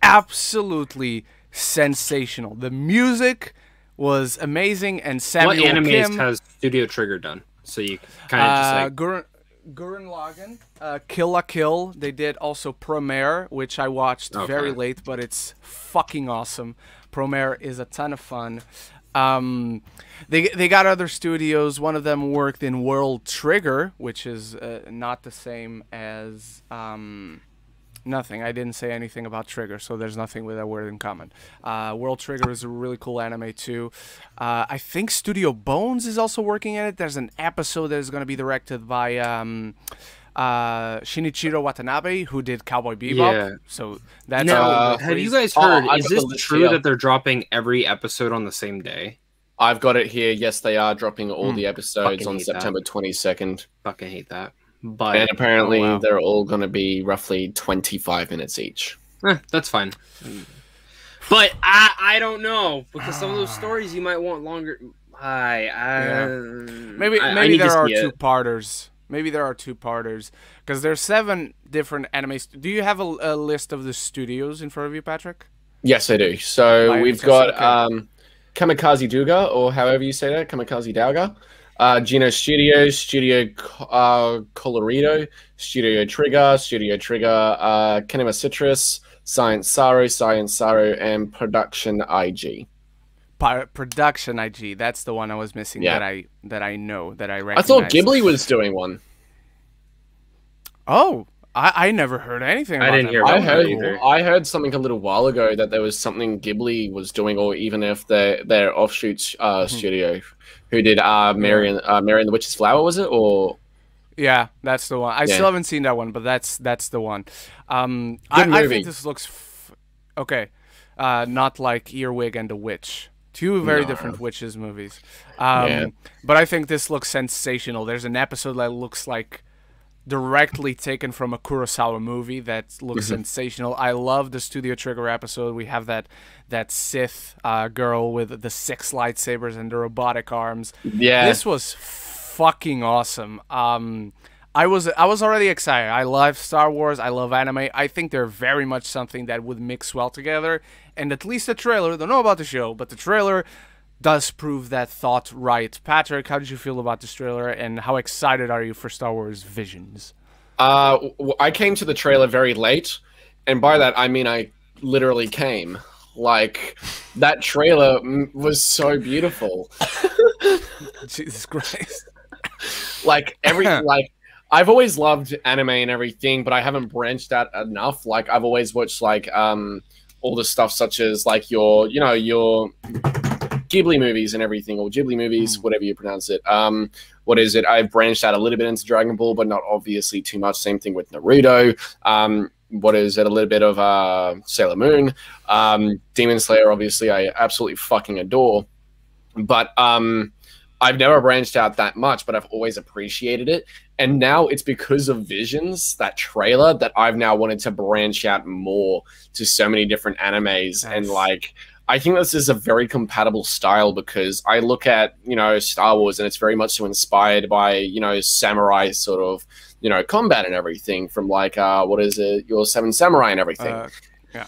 absolutely sensational. The music was amazing, and Samuel Kim... What animes Kim, has Studio Trigger done? So you kind of just like... Gurren Lagann, Kill la Kill. They did also Promare, which I watched very late, but it's fucking awesome. Promare is a ton of fun. They got other studios. One of them worked in World Trigger, which is not the same as nothing. I didn't say anything about Trigger, so there's nothing with that word in common. World Trigger is a really cool anime too. I think Studio Bones is also working in it. There's an episode that is going to be directed by Shinichiro Watanabe, who did Cowboy Bebop. Yeah. So that's have you guys heard? Is this true that they're dropping every episode on the same day? I've got it here. Yes, they are dropping all the episodes on September 22nd. Fucking hate that. But and apparently they're all going to be roughly 25 minutes each. That's fine. But I don't know, because some of those stories you might want longer. Maybe there are two-parters. Maybe there are two-parters, because there's 7 different animes. Do you have a list of the studios in front of you, Patrick? Yes, I do. So we've got Kamikaze Douga, or however you say that, Kamikaze Douga. Geno Studios, Studio Colorido, Studio Trigger, Kinema Citrus, Science Saru, and Production IG. Production IG. That's the one I was missing. Yeah. that I know that I recognize. I thought Ghibli was doing one. Oh, I never heard anything about I didn't hear about that either. I heard something a little while ago that there was something Ghibli was doing, or even if their offshoot studio who did Mary and the Witch's Flower, was it? Or yeah, that's the one. I still haven't seen that one, but that's the one. I think this looks okay. Not like Earwig and the Witch. Two very different Witches movies. But I think this looks sensational. There's an episode that looks like directly taken from a Kurosawa movie that looks sensational. I love the Studio Trigger episode. We have that Sith girl with the 6 lightsabers and the robotic arms. Yeah, this was fucking awesome. I was already excited. I love Star Wars. I love anime. I think they're very much something that would mix well together. And at least the trailer, don't know about the show, but the trailer does prove that thought right. Patrick, how did you feel about this trailer, and how excited are you for Star Wars Visions? I came to the trailer very late, and by that I mean I literally came. Like, that trailer was so beautiful. Jesus Christ. Like, I've always loved anime and everything, but I haven't branched out enough. Like, I've always watched like all the stuff such as like your Ghibli movies and everything, or Ghibli movies, whatever you pronounce it. What is it? I've branched out a little bit into Dragon Ball, but not obviously too much. Same thing with Naruto. What is it? A little bit of Sailor Moon. Demon Slayer, obviously, I absolutely fucking adore. But I've never branched out that much, but I've always appreciated it. And now it's because of Visions, that trailer, that I've now wanted to branch out more to so many different animes. Nice. And like, I think this is a very compatible style, because I look at, Star Wars, and it's very much so inspired by, samurai sort of, combat and everything, from like, what is it? Your Seven Samurai and everything. Yeah.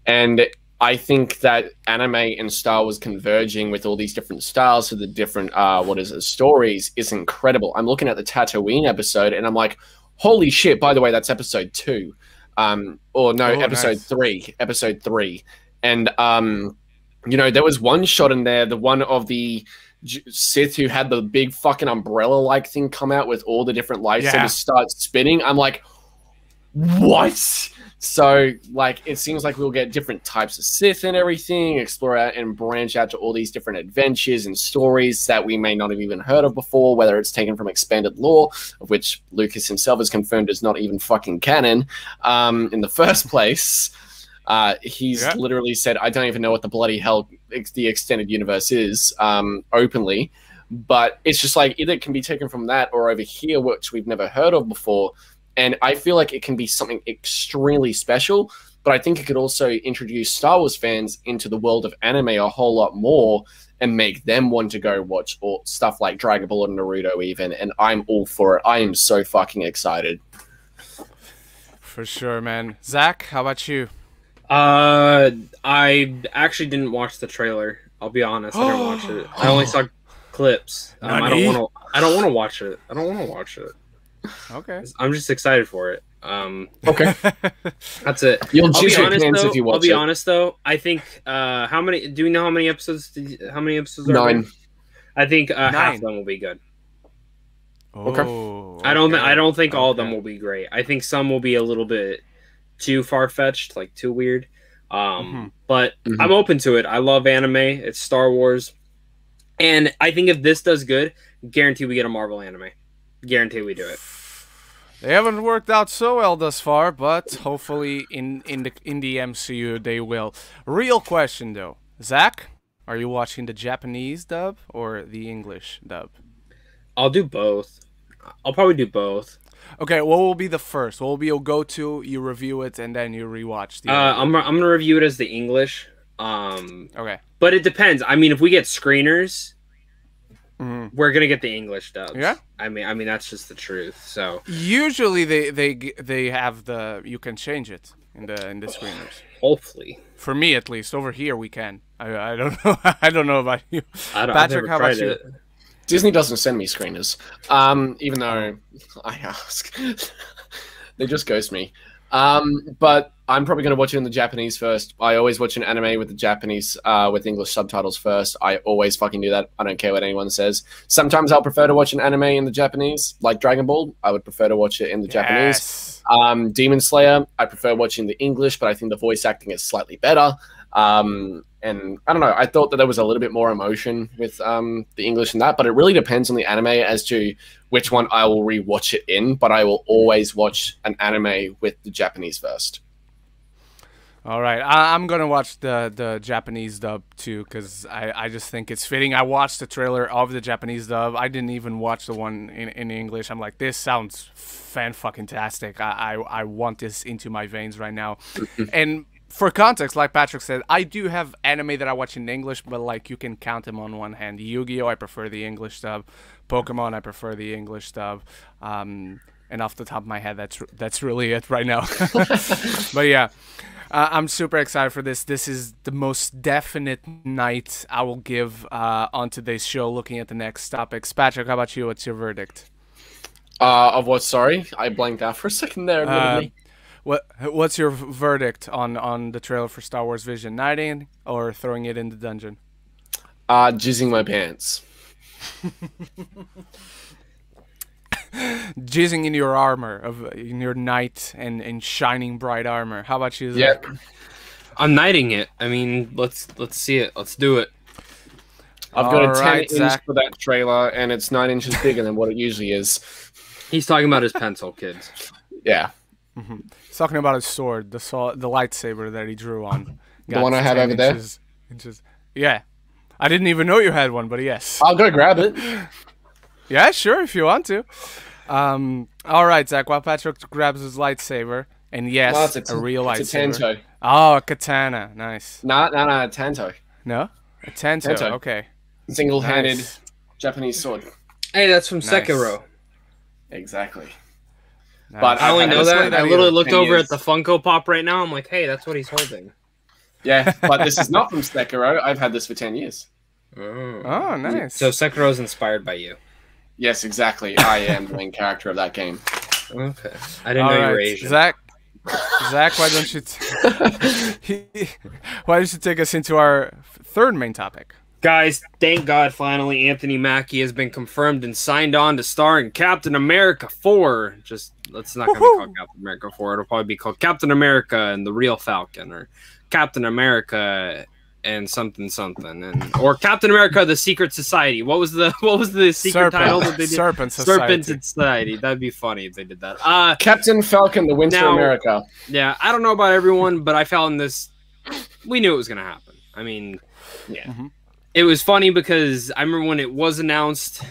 And I think that anime and Star Wars converging with all these different styles of the different, stories is incredible. I'm looking at the Tatooine episode, and I'm like, holy shit, by the way, that's episode 2. Episode 3. Episode 3. And, there was one shot in there, the one of the Sith who had the big fucking umbrella-like thing come out with all the different lightsabers start spinning. I'm like, what? So, like, it seems like we'll get different types of Sith and everything, explore out and branch out to all these different adventures and stories that we may not have even heard of before, whether it's taken from expanded lore, of which Lucas himself has confirmed is not even fucking canon in the first place. He's literally said, I don't even know what the bloody hell the extended universe is, openly. But it's just like, either it can be taken from that or over here, which we've never heard of before. And I feel like it can be something extremely special, but I think it could also introduce Star Wars fans into the world of anime a whole lot more and make them want to go watch stuff like Dragon Ball and Naruto even. And I'm all for it. I am so fucking excited. For sure, man. Zach, how about you? I actually didn't watch the trailer. I'll be honest, I didn't watch it. I only saw clips. I don't want to watch it. I don't want to watch it. Okay. I'm just excited for it. Okay. That's it. You'll choose your hands if you watch it. I'll be honest though. I think do we know how many episodes? How many episodes are 9? there? I think half of them will be good. Okay. I don't think all of them will be great. I think some will be a little bit too far-fetched, like too weird. But I'm open to it. I love anime. It's Star Wars. And I think if this does good, guarantee we get a Marvel anime. Guarantee we do it. They haven't worked out so well thus far, but hopefully in the MCU they will. Real question though, Zach, are you watching the Japanese dub or the English dub? I'll do both. I'll probably do both. Okay, what will be the first? What will be your go-to? You review it and then you rewatch the. I'm gonna review it as the English. Okay. But it depends. I mean, if we get screeners, we're gonna get the English dubs. Yeah. I mean that's just the truth. So usually they have the, you can change it in the screeners. Hopefully. For me at least, over here we can. I don't know. I don't know about you. Patrick, how about you? Disney doesn't send me screeners, even though I ask. They just ghost me. But I'm probably going to watch it in the Japanese first. I always watch an anime with the Japanese, with English subtitles first. I always fucking do that. I don't care what anyone says. Sometimes I'll prefer to watch an anime in the Japanese, like Dragon Ball. I would prefer to watch it in the Japanese. Demon Slayer, I prefer watching the English, but I think the voice acting is slightly better. And I don't know, I thought that there was a little bit more emotion with the English and that, but it really depends on the anime as to which one I will rewatch it in, but I will always watch an anime with the Japanese first. All right, I'm going to watch the Japanese dub too, because I just think it's fitting. I watched the trailer of the Japanese dub. I didn't even watch the one in English. I'm like, this sounds fan-fucking-tastic. I want this into my veins right now. And for context, like Patrick said, I do have anime that I watch in English, but like you can count them on one hand. Yu-Gi-Oh! I prefer the English dub. Pokemon, I prefer the English dub. And off the top of my head, that's really it right now. But yeah, I'm super excited for this. This is the most definite night I will give on today's show, looking at the next topics. Patrick, how about you? What's your verdict? Of what? Sorry, I blanked out for a second there. What's your verdict on the trailer for Star Wars Vision? Knighting or throwing it in the dungeon? Jizzing my pants. Jizzing in your armor, in your knight and shining bright armor. How about you, Zach? Yeah, I'm knighting it. I mean, let's see it. Let's do it. I've got a 10-inch for that trailer, and it's 9 inches bigger than what it usually is. He's talking about his pencil, kids. Yeah. Mm-hmm. He's talking about his sword, the lightsaber that he drew on. The one I have over there? Yeah. I didn't even know you had one, but yes. I'll go grab it. Yeah, sure, if you want to. All right, Zach, while Patrick grabs his lightsaber, and yes, a real lightsaber. It's a Tanto. Oh, a katana. Nice. No, a Tanto. No? A Tanto, okay. Single-handed Japanese sword. Hey, that's from Sekiro. Exactly. Nice. But I only know that. I literally looked over at the Funko Pop right now. I'm like, hey, that's what he's holding. Yeah, but this is not from Sekiro. I've had this for 10 years. Oh, nice. So Sekiro is inspired by you. Yes, exactly. I am the main character of that game. Okay. I didn't know you were Asian. Zach, why don't you take us into our third main topic? Guys, thank God finally Anthony Mackie has been confirmed and signed on to star in Captain America 4. Just, it's not going to be called Captain America 4. It'll probably be called Captain America and the Real Falcon, or Captain America and something, or Captain America: The Secret Society. What was the secret title that they did? Serpent Society. That'd be funny if they did that. Captain Falcon: The Winter America. Yeah, I don't know about everyone, but I found this. We knew it was gonna happen. I mean, yeah. Mm-hmm. It was funny because I remember when it was announced,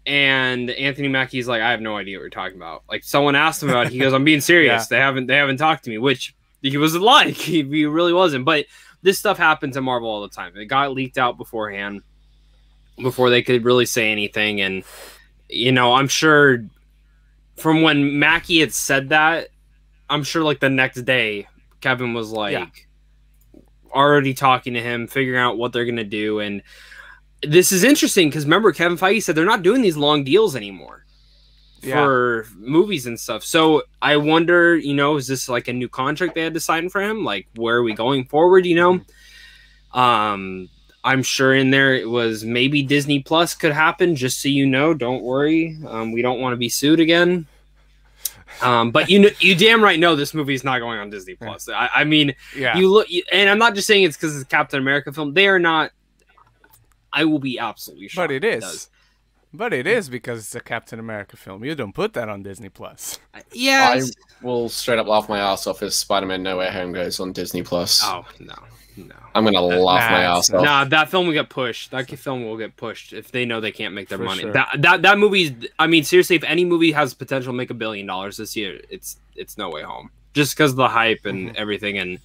and Anthony Mackie's like, I have no idea what you're talking about. Like, someone asked him about it. He goes, I'm being serious. Yeah. They haven't talked to me, which he wasn't like. He really wasn't. But this stuff happens in Marvel all the time. It got leaked out beforehand, before they could really say anything. And, you know, I'm sure from when Mackie had said that, I'm sure like the next day, Kevin was like already talking to him, figuring out what they're going to do. And this is interesting because remember, Kevin Feige said they're not doing these long deals anymore for movies and stuff. So I wonder, you know, is this like a new contract they had to sign for him? Like, where are we going forward, you know? I'm sure in there it was maybe Disney Plus could happen, just so you know. Don't worry. We don't want to be sued again. But you damn right know this movie is not going on Disney Plus. I mean, you look, and I'm not just saying it's because it's a Captain America film. They are not. I will be absolutely shocked. But it is. But it is because it's a Captain America film. You don't put that on Disney Plus. Yes. I will straight up laugh my ass off if Spider-Man No Way Home goes on Disney Plus. Oh no. I'm gonna laugh my ass off. Nah, that film will get pushed. That film will get pushed if they know they can't make their money. Sure. That movie's. I mean, seriously, if any movie has potential to make $1 billion this year, it's No Way Home. Just because of the hype and everything, and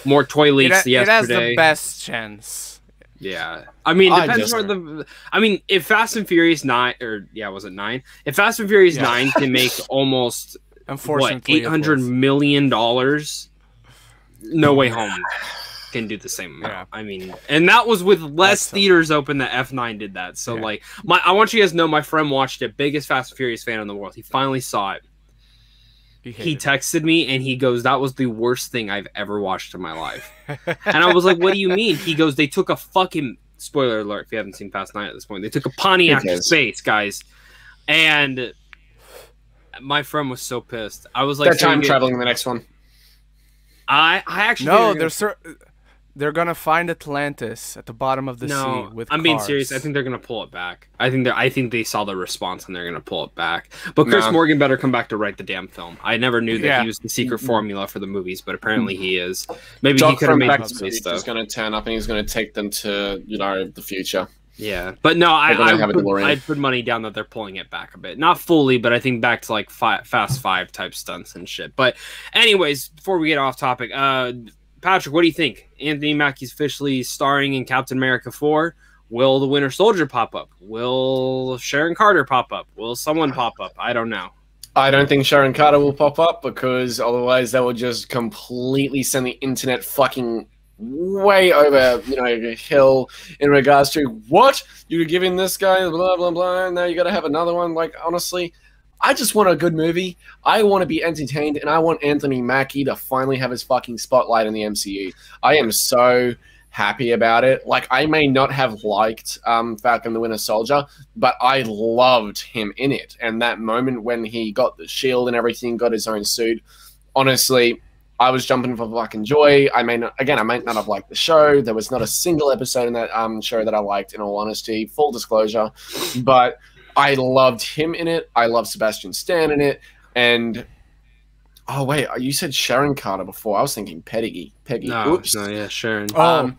more toy leaks yesterday. It has the best chance. Yeah, I mean, depends on the. I mean, if Fast and Furious 9, or was it 9? If Fast and Furious 9 can make almost unfortunately $800 million, No Way Home. can do the same amount. Yeah. I mean, and that was with less theaters open that F9 did that. So like, I want you guys to know my friend watched it. Biggest Fast and Furious fan in the world. He finally saw it. He texted me and he goes, "That was the worst thing I've ever watched in my life." And I was like, "What do you mean?" He goes, "They took a fucking spoiler alert if you haven't seen Fast 9 at this point. They took a Pontiac to space, guys." And my friend was so pissed. I was like, "They're time traveling in the next one." I actually they're gonna find Atlantis at the bottom of the sea with I'm being serious. I think they're gonna pull it back. I think they saw the response and they're gonna pull it back. But Chris Morgan better come back to write the damn film. I never knew that he was the secret formula for the movies, but apparently he is. Maybe he could have made some stuff. He's gonna turn up and he's gonna take them to the future. Yeah, but no, I'd put money down that they're pulling it back a bit. Not fully, but I think back to like Fast 5 type stunts and shit. But anyways, before we get off topic, Patrick, what do you think? Anthony Mackie's officially starring in Captain America 4. Will the Winter Soldier pop up? Will Sharon Carter pop up? Will someone pop up? I don't know. I don't think Sharon Carter will pop up because otherwise that would just completely send the internet fucking way over, a hill in regards to what you're giving this guy, blah, blah, blah. Now you got to have another one. Like, honestly, I just want a good movie. I want to be entertained, and I want Anthony Mackie to finally have his fucking spotlight in the MCU. I am so happy about it. Like, I may not have liked Falcon the Winter Soldier, but I loved him in it. And that moment when he got the shield and everything, got his own suit, honestly, I was jumping for fucking joy. I might not have liked the show. There was not a single episode in that show that I liked, in all honesty, full disclosure. But I loved him in it. I love Sebastian Stan in it. And oh wait, you said Sharon Carter before. I was thinking Peggy. No, oops. No, yeah, Sharon. I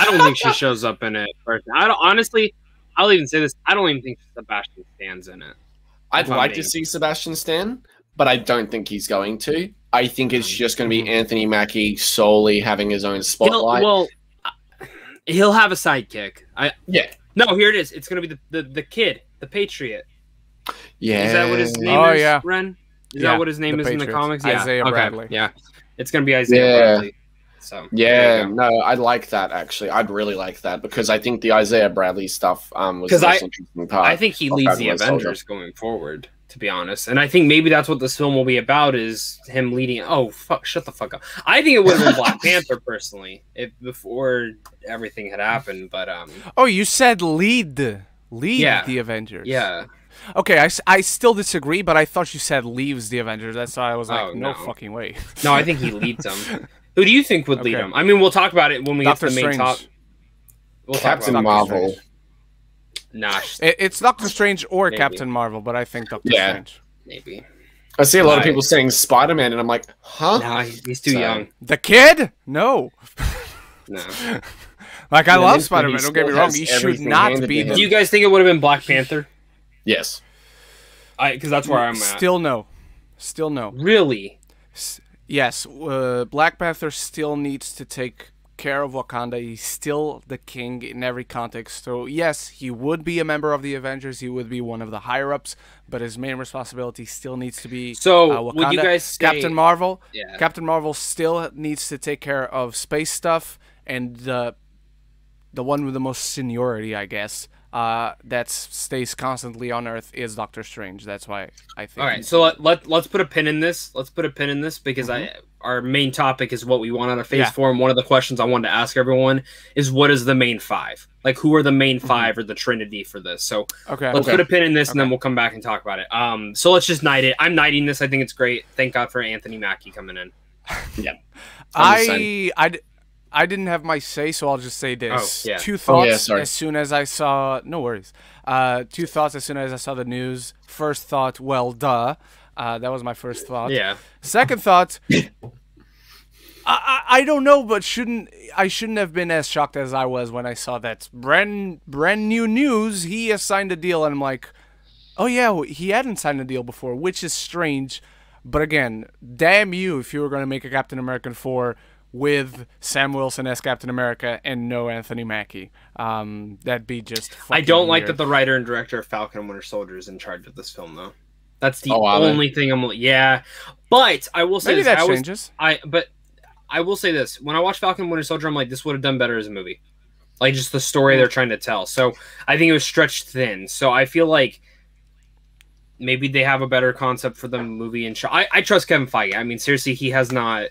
don't think she shows up in it. I'll even say this. I don't even think Sebastian Stan's in it. I'd like to see Sebastian Stan, but I don't think he's going to. I think it's just going to be Anthony Mackie solely having his own spotlight. He'll have a sidekick. Yeah. No, here it is. It's going to be the kid, the Patriot. Yeah. Is that what his name is, yeah. Ren? Is that what his name is Patriots. In the comics? Yeah. Isaiah Bradley. Yeah. It's going to be Isaiah Bradley. So yeah, no, I like that actually. I'd really like that because I think the Isaiah Bradley stuff was the most interesting part. I think he leads the Avengers going forward, to be honest. And I think maybe that's what this film will be about, is him leading. Oh fuck! Shut the fuck up. I think it would have been Black Panther personally, before everything had happened. But oh, you said lead the Avengers. Yeah. Okay, I still disagree, but I thought you said leaves the Avengers. That's why I was like, no fucking way. No, I think he leads them. Who do you think would lead him? I mean, we'll talk about it when we get to the main topic. Captain Marvel. Nah. It's Doctor Strange or Captain Marvel, but I think Doctor Strange. Maybe. I see a lot of people saying Spider-Man, and I'm like, huh? Nah, he's too young. The kid? No. No. Like, I love Spider-Man, don't get me wrong. He should not be. Do you guys think it would have been Black Panther? Yes. Because that's where I'm at. Still no. Still no. Really? Yes, Black Panther still needs to take care of Wakanda. He's still the king in every context. So yes, he would be a member of the Avengers. He would be one of the higher ups, but his main responsibility still needs to be Wakanda. Would you guys say Captain Marvel? Yeah. Captain Marvel still needs to take care of space stuff, and the one with the most seniority, I guess, that stays constantly on Earth is Doctor Strange. That's why I think. All right, so let's put a pin in this. Let's put a pin in this because our main topic is what we want out of Phase 4. And one of the questions I wanted to ask everyone is, what is the main 5? Like, who are the main 5 or the Trinity for this? So let's put a pin in this, and then we'll come back and talk about it. So let's just night it. I'm nighting this. I think it's great. Thank God for Anthony Mackie coming in. Yeah. I didn't have my say, so I'll just say this. Oh, yeah. Two thoughts as soon as I saw... No worries. 2 thoughts as soon as I saw the news. First thought, well, duh. That was my first thought. Yeah. Second thought, I don't know, but I shouldn't have been as shocked as I was when I saw that brand new news. He has signed a deal, and I'm like, oh yeah, he hadn't signed a deal before, which is strange. But again, damn you if you were going to make a Captain America 4 with Sam Wilson as Captain America and no Anthony Mackie. That'd be just I don't like that the writer and director of Falcon and Winter Soldier is in charge of this film, though. That's the only thing I'm... Yeah. But I will say maybe that changes. But I will say this: when I watched Falcon and Winter Soldier, I'm like, this would have done better as a movie, like just the story they're trying to tell. So I think it was stretched thin. So I feel like maybe they have a better concept for the movie and show. I trust Kevin Feige. I mean, seriously, he has not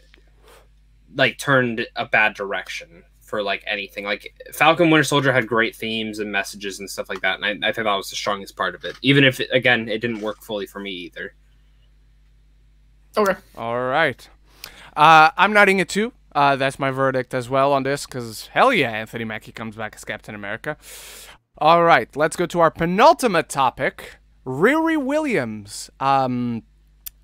like turned a bad direction for like anything. Like Falcon Winter Soldier had great themes and messages and stuff like that, and I think that was the strongest part of it. Even if again it didn't work fully for me either. Okay. All right. I'm nodding it too. That's my verdict as well on this, because hell yeah, Anthony Mackie comes back as Captain America. All right, let's go to our penultimate topic. Riri Williams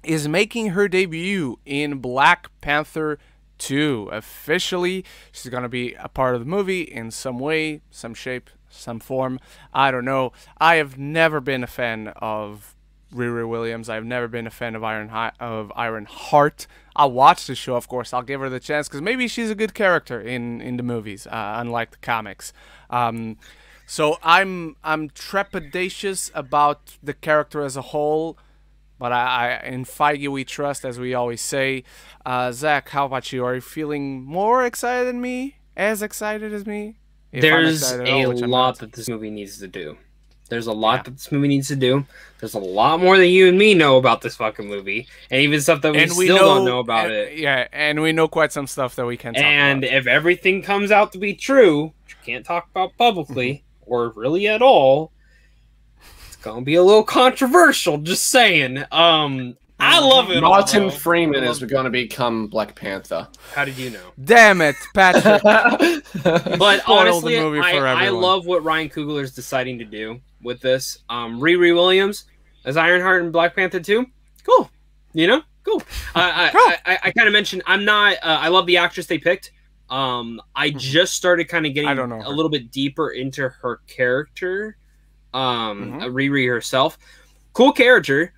is making her debut in Black Panther 2. Officially, she's going to be a part of the movie in some way, some shape, some form. I don't know. I have never been a fan of Riri Williams. I've never been a fan of Ironheart. I'll watch the show, of course. I'll give her the chance because maybe she's a good character in the movies, unlike the comics. So I'm trepidatious about the character as a whole, but in Feige we trust, as we always say. Zach, how about you? Are you feeling more excited than me? As excited as me? There's a lot that this movie needs to do. There's a lot that this movie needs to do. There's a lot more than you and me know about this fucking movie, and even stuff that we still don't know about it. Yeah, and we know quite some stuff that we can't talk about. And if everything comes out to be true, which you can't talk about publicly, or really at all, it's gonna be a little controversial, just saying. I love it. Martin Freeman is going to become Black Panther. How did you know? Damn it, Patrick. But honestly, I love what Ryan Coogler's deciding to do with this. Riri Williams as Ironheart in Black Panther 2. Cool. You know? Cool. I kind of mentioned I'm not I love the actress they picked. I just started kind of getting a little bit deeper into her character. Riri herself. Cool character.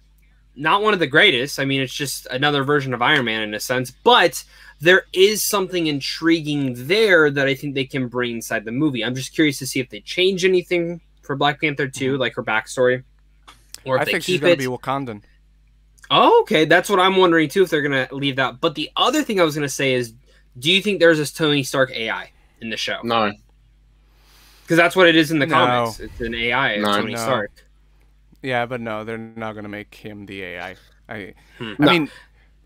Not one of the greatest. I mean, it's just another version of Iron Man in a sense, but there is something intriguing there that I think they can bring inside the movie. I'm just curious to see if they change anything for Black Panther 2, like her backstory, or if I they think keep she's going it. to be Wakandan. Oh, okay. That's what I'm wondering too, if they're going to leave that. But the other thing I was going to say is, do you think there's this Tony Stark AI in the show? No. Because that's what it is in the comics. It's an AI, Tony Stark. Yeah, but no, they're not going to make him the AI. I mean,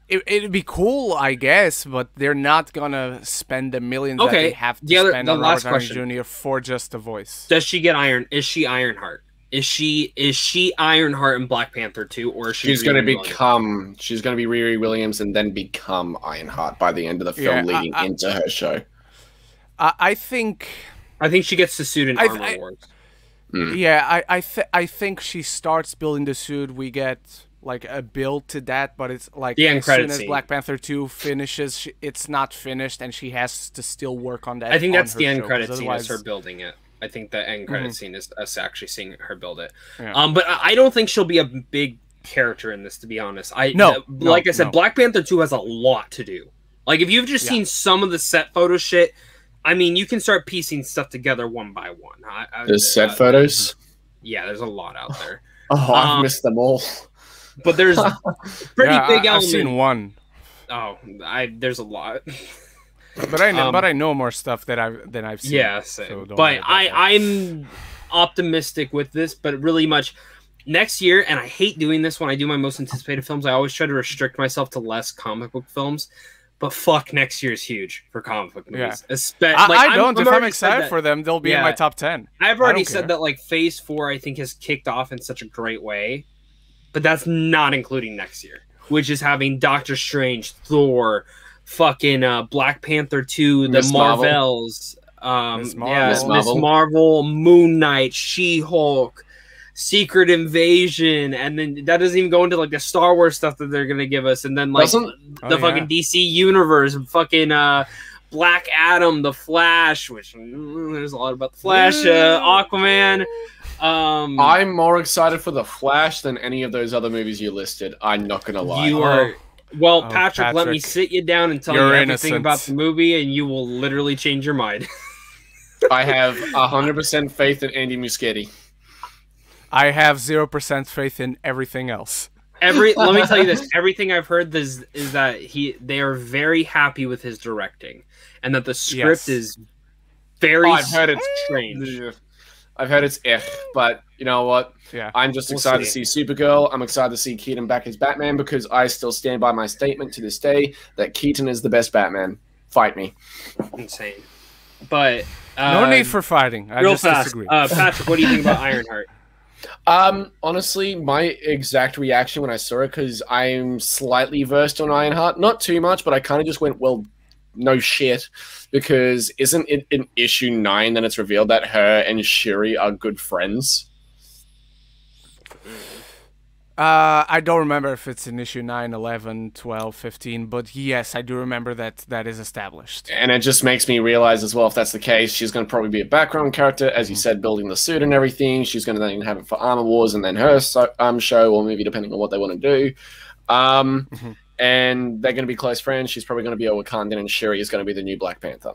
it'd be cool, I guess, but they're not going to spend the millions that they have to spend on Robert Downey Jr. for just the voice. Does she get Is she Ironheart? Is she Ironheart in Black Panther 2, or is she's going to become? She's going to be Riri Williams and then become Ironheart by the end of the film, leading into her show. I think she gets the suit in Armor Wars. Yeah, I think she starts building the suit. We get like a build to that, but it's like as soon as Black Panther 2 finishes, it's not finished, and she has to still work on that. I think that's the end credit scene, is her building it. I think the end credit scene is us actually seeing her build it. Yeah. But I don't think she'll be a big character in this, to be honest. Like I said, Black Panther 2 has a lot to do. Like, if you've just seen some of the set photo shit, I mean, you can start piecing stuff together one by one. There's set photos? Yeah, there's a lot out there. I've missed them all. But there's pretty big elements. I've seen one. Oh, there's a lot. But I know more stuff than I've seen. Yeah, so but I'm optimistic with this, but really much next year. And I hate doing this when I do my most anticipated films. I always try to restrict myself to less comic book films. But fuck, next year is huge for comic book movies. Yeah. I don't. If I'm excited for them, they'll be in my top 10. I've already said that like Phase 4, I think, has kicked off in such a great way. But that's not including next year, which is having Doctor Strange, Thor, fucking Black Panther 2, the Marvels, Miss Marvel, Moon Knight, She-Hulk, Secret Invasion, and then that doesn't even go into like the Star Wars stuff that they're gonna give us, and then like fucking DC Universe, fucking Black Adam, The Flash, which there's a lot about The Flash, Aquaman. I'm more excited for The Flash than any of those other movies you listed. I'm not gonna lie. You are. Well, Patrick, let me sit you down and tell you everything about the movie, and you will literally change your mind. I have 100% faith in Andy Muschietti. I have 0% faith in everything else. Let me tell you this. Everything I've heard is that they are very happy with his directing, and that the script is very I've heard it's strange. I've heard it's but you know what? Yeah, I'm just excited to see Supergirl. I'm excited to see Keaton back as Batman because I still stand by my statement to this day that Keaton is the best Batman. Fight me. Insane. But no need for fighting. I just disagree. Patrick, what do you think about Ironheart? Honestly, my exact reaction when I saw it, because I'm slightly versed on Ironheart, not too much, but I kind of just went, well, no shit, because isn't it in issue 9 that it's revealed that her and Shuri are good friends? I don't remember if it's in issue 9, 11, 12, 15, but yes, I do remember that is established. And it just makes me realize as well, if that's the case, she's going to probably be a background character, as you said, building the suit and everything. She's going to then have it for Armor Wars and then her show or movie, depending on what they want to do. And they're going to be close friends. She's probably going to be a Wakandan, and Shuri is going to be the new Black Panther.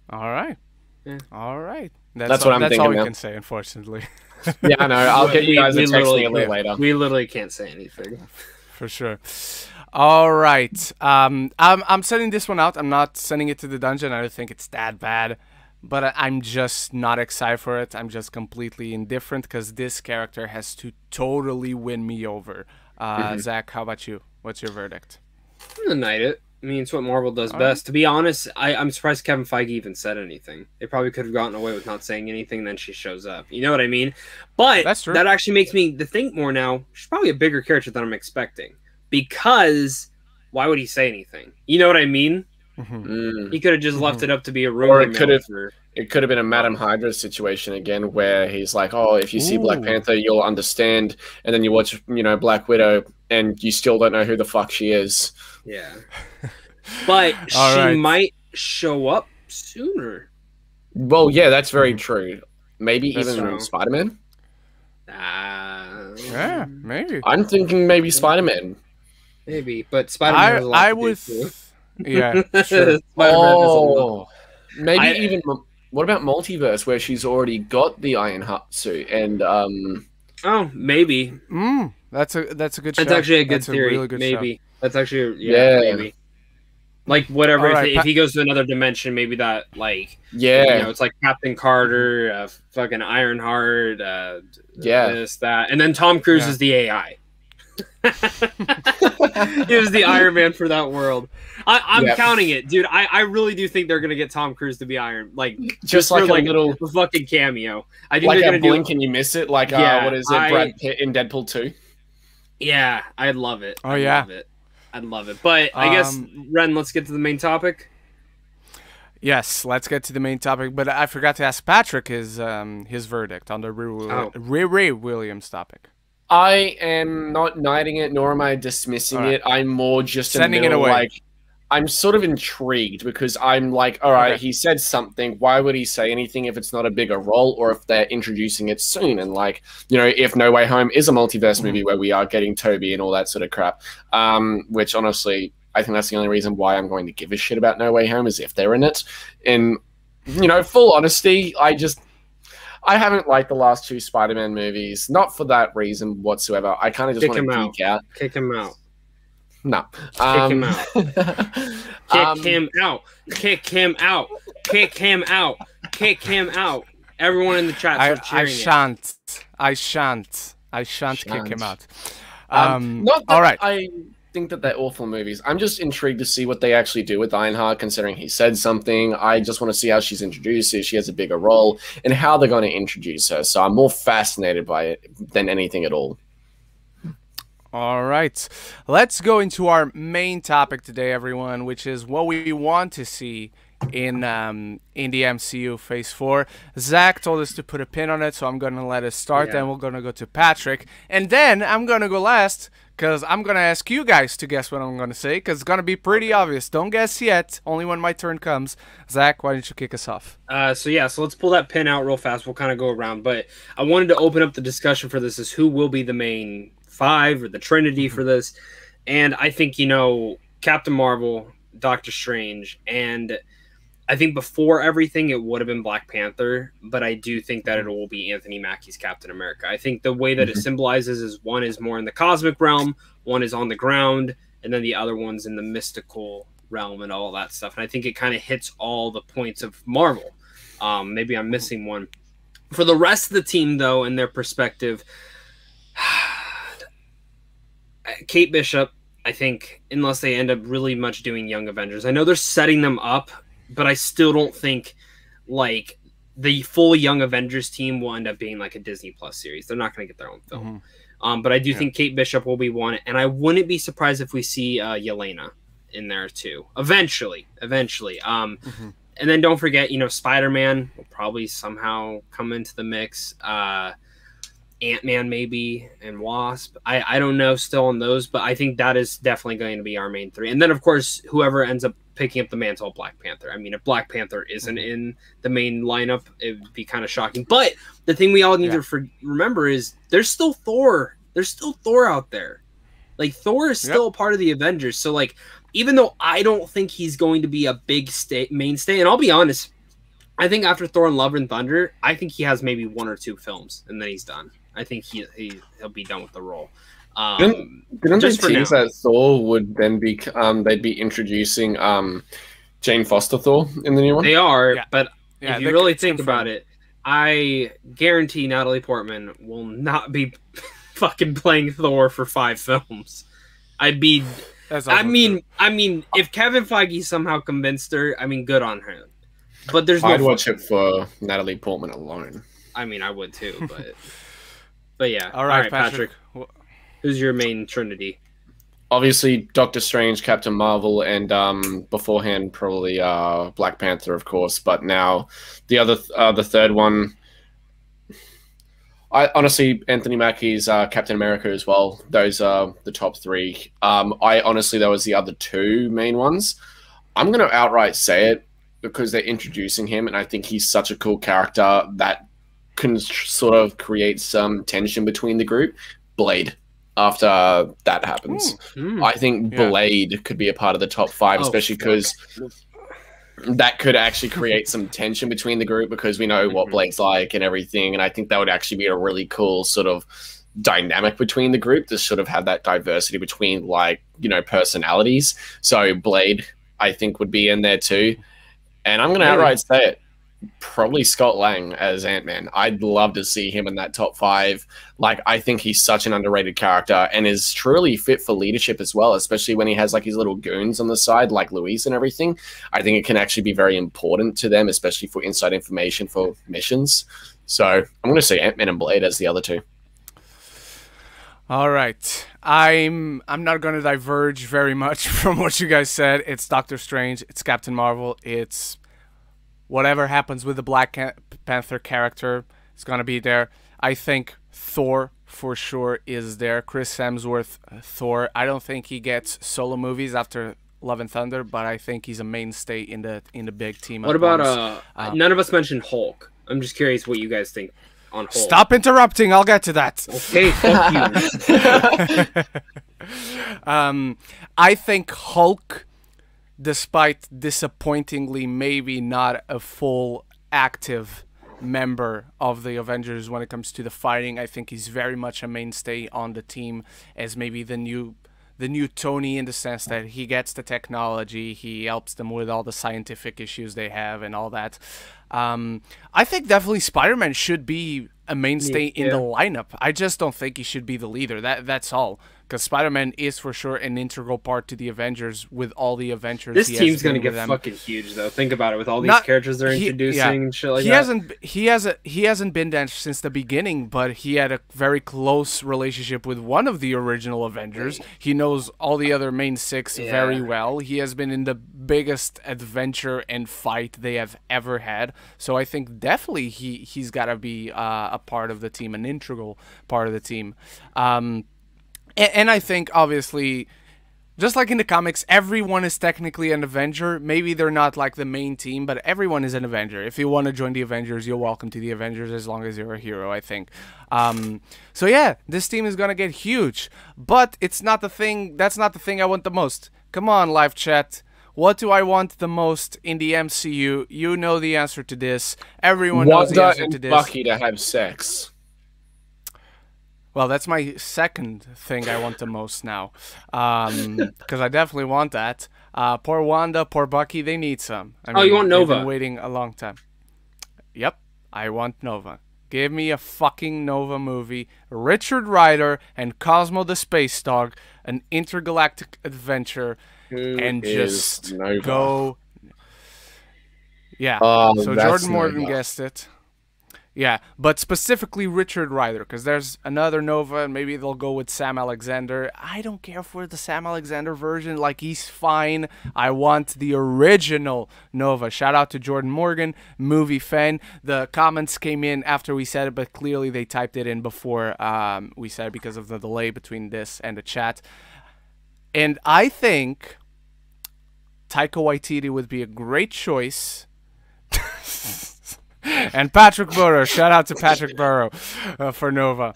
All right. Yeah. All right. That's what I'm thinking That's all we now. can say, unfortunately. Yeah, I know. I'll get you guys a text me a little later. We literally can't say anything. For sure. All right. I'm sending this one out. I'm not sending it to the dungeon. I don't think it's that bad. But I'm just not excited for it. I'm just completely indifferent because this character has to totally win me over. Zach, how about you? What's your verdict? I'm gonna knight it. I mean, it's what Marvel does best. To be honest, I'm surprised Kevin Feige even said anything. They probably could have gotten away with not saying anything, then she shows up. You know what I mean? But that's true. That actually makes me to think more now. She's probably a bigger character than I'm expecting. Because why would he say anything? You know what I mean? He could have just left it up to be a rumor. Or it could have been a Madam Hydra situation again, where he's like, "Oh, if you see Black Panther, you'll understand," and then you watch, Black Widow, and you still don't know who the fuck she is. Yeah, but she might show up sooner. Well, yeah, that's very true. Maybe even Spider-Man. Yeah, maybe. I'm thinking maybe Spider-Man. Maybe, but Spider-Man has a lot to do too. Yeah, sure. Maybe even. What about Multiverse, where she's already got the Ironheart suit and Oh, maybe. That's a good show. That's actually a good theory. A really good maybe. Show. That's actually maybe. Like whatever, if he goes to another dimension, maybe that it's like Captain Carter, fucking Ironheart, this, that, and then Tom Cruise is the AI. He was the Iron Man for that world. I'm counting it, dude. I really do think they're gonna get Tom Cruise to be Iron, just like a little fucking cameo. I think they're gonna blink and you miss it. What is it? Brad Pitt in Deadpool 2. Yeah, I'd love it. Oh yeah, I'd love it. But I guess Ren, let's get to the main topic. Yes, let's get to the main topic. But I forgot to ask Patrick his verdict on the Riri Williams topic. I am not knighting it, nor am I dismissing it. I'm more just sending it away. I'm sort of intrigued because I'm like, all right, he said something. Why would he say anything if it's not a bigger role or if they're introducing it soon? And if No Way Home is a multiverse movie where we are getting Toby and all that sort of crap, which honestly, I think that's the only reason why I'm going to give a shit about No Way Home is if they're in it. In, full honesty, I haven't liked the last 2 Spider-Man movies, not for that reason whatsoever. I kind of just want to geek out. Kick him out. No. Kick him out. Kick him out. Kick him out. Kick him out. Kick him out. Everyone in the chat starts cheering I shan't kick him out. All right. I think that they're awful movies. I'm just intrigued to see what they actually do with Ironheart, considering he said something. I just want to see how she's introduced, if she has a bigger role, and how they're going to introduce her. So I'm more fascinated by it than anything at all. All right. Let's go into our main topic today, everyone, which is what we want to see in the MCU Phase 4. Zach told us to put a pin on it, so I'm going to let us start. Then we're going to go to Patrick. And then I'm going to go last because I'm going to ask you guys to guess what I'm going to say because it's going to be pretty obvious. Don't guess yet. Only when my turn comes. Zach, why don't you kick us off? So let's pull that pin out real fast. We'll kind of go around. But I wanted to open up the discussion for this is who will be the main 5 or the Trinity for this. And I think, Captain Marvel, Doctor Strange, and I think before everything, it would have been Black Panther, but I do think that it will be Anthony Mackie's Captain America. I think the way that it symbolizes is one is more in the cosmic realm, one is on the ground, and then the other one's in the mystical realm and all that stuff. And I think it kind of hits all the points of Marvel. Maybe I'm missing one. For the rest of the team, though, and their perspective, Kate Bishop, I think, unless they end up really much doing Young Avengers, I know they're setting them up, but I still don't think like the full Young Avengers team will end up being like a Disney Plus series. They're not going to get their own film. But I do think Kate Bishop will be one, and I wouldn't be surprised if we see Yelena in there too. Eventually. And then don't forget, you know, Spider-Man will probably somehow come into the mix. Ant-Man maybe, and Wasp. I don't know still on those, but I think that is definitely going to be our main three. And then, of course, whoever ends up picking up the mantle of Black Panther. I mean, if Black Panther isn't in the main lineup, it would be kind of shocking. But the thing we all need to remember is there's still Thor. There's still Thor out there. Like, Thor is still a part of the Avengers. So, like, even though I don't think he's going to be a big mainstay, and I'll be honest, I think after Thor and Love and Thunder, I think he has maybe 1 or 2 films, and then he's done. I think he'll be done with the role. Didn't they tease that Thor would then be they'd be introducing Jane Foster Thor in the new one? They are, but if you really think about it, I guarantee Natalie Portman will not be fucking playing Thor for 5 films. I mean, if Kevin Feige somehow convinced her, I mean, good on her. But there's I'd watch it for Natalie Portman alone. I mean, I would too, but. But yeah. All right, Patrick. Who's your main Trinity? Obviously, Doctor Strange, Captain Marvel, and beforehand probably Black Panther, of course. But now the third one, I honestly Anthony Mackie's Captain America as well. Those are the top 3. I honestly that was the other 2 main ones. I'm gonna outright say it because they're introducing him, and I think he's such a cool character that can sort of create some tension between the group. Blade, after that happens. I think Blade could be a part of the top 5, especially because that could actually create some tension between the group because we know what Blade's like and everything, and I think that would actually be a really cool sort of dynamic between the group to sort of have that diversity between, like, you know, personalities. So Blade, I think, would be in there too. And I'm going to outright say it. Probably Scott Lang as Ant-Man. I'd love to see him in that top 5. Like, I think he's such an underrated character and is truly fit for leadership as well, especially when he has like his little goons on the side, like Luis and everything. I think it can actually be very important to them, especially for inside information for missions. So I'm going to say Ant-Man and Blade as the other 2. All right. I'm not going to diverge very much from what you guys said. It's Doctor Strange. It's Captain Marvel. It's whatever happens with the Black Panther character is going to be there. I think Thor, for sure, is there. Chris Hemsworth, Thor. I don't think he gets solo movies after Love and Thunder, but I think he's a mainstay in the big team. What about, none of us mentioned Hulk. I'm just curious what you guys think on Hulk. Stop interrupting. I'll get to that. Okay, fuck you. I think Hulk, despite disappointingly maybe not a full active member of the Avengers when it comes to the fighting, I think he's very much a mainstay on the team as maybe the new Tony, in the sense that he gets the technology, he helps them with all the scientific issues they have and all that. I think definitely Spider-Man should be a mainstay in the lineup. I just don't think he should be the leader. That's all. Because Spider-Man is for sure an integral part to the Avengers with all the Avengers. This team's going to get fucking huge, though. Think about it, with all these characters they're introducing and shit like that. He hasn't been there since the beginning, but he had a very close relationship with one of the original Avengers. He knows all the other main 6 very well. He has been in the biggest adventure and fight they have ever had. So I think definitely he's got to be a part of the team, an integral part of the team. And I think, obviously, just like in the comics, everyone is technically an Avenger. Maybe they're not like the main team, but everyone is an Avenger. If you want to join the Avengers, you're welcome to the Avengers as long as you're a hero, I think. So yeah, this team is going to get huge. But it's not the thing. That's not the thing I want the most. Come on, live chat. what do I want the most in the MCU? You know the answer to this. Everyone knows the answer to this. Bucky to have sex. Well, that's my second thing I want the most now, because I definitely want that. Poor Wanda, poor Bucky, they need some. I mean, you want Nova? They've been waiting a long time. Yep, I want Nova. Give me a fucking Nova movie. Richard Rider and Cosmo the Space Dog, an intergalactic adventure, and just go. Yeah. So Jordan Morgan guessed it. Yeah, but specifically Richard Rider, because there's another Nova, and maybe they'll go with Sam Alexander. I don't care for the Sam Alexander version. Like, he's fine. I want the original Nova. Shout out to Jordan Morgan, movie fan. The comments came in after we said it, but clearly they typed it in before we said it because of the delay between this and the chat. And I think Taika Waititi would be a great choice. And Patrick Burrow, shout out to Patrick Burrow for Nova.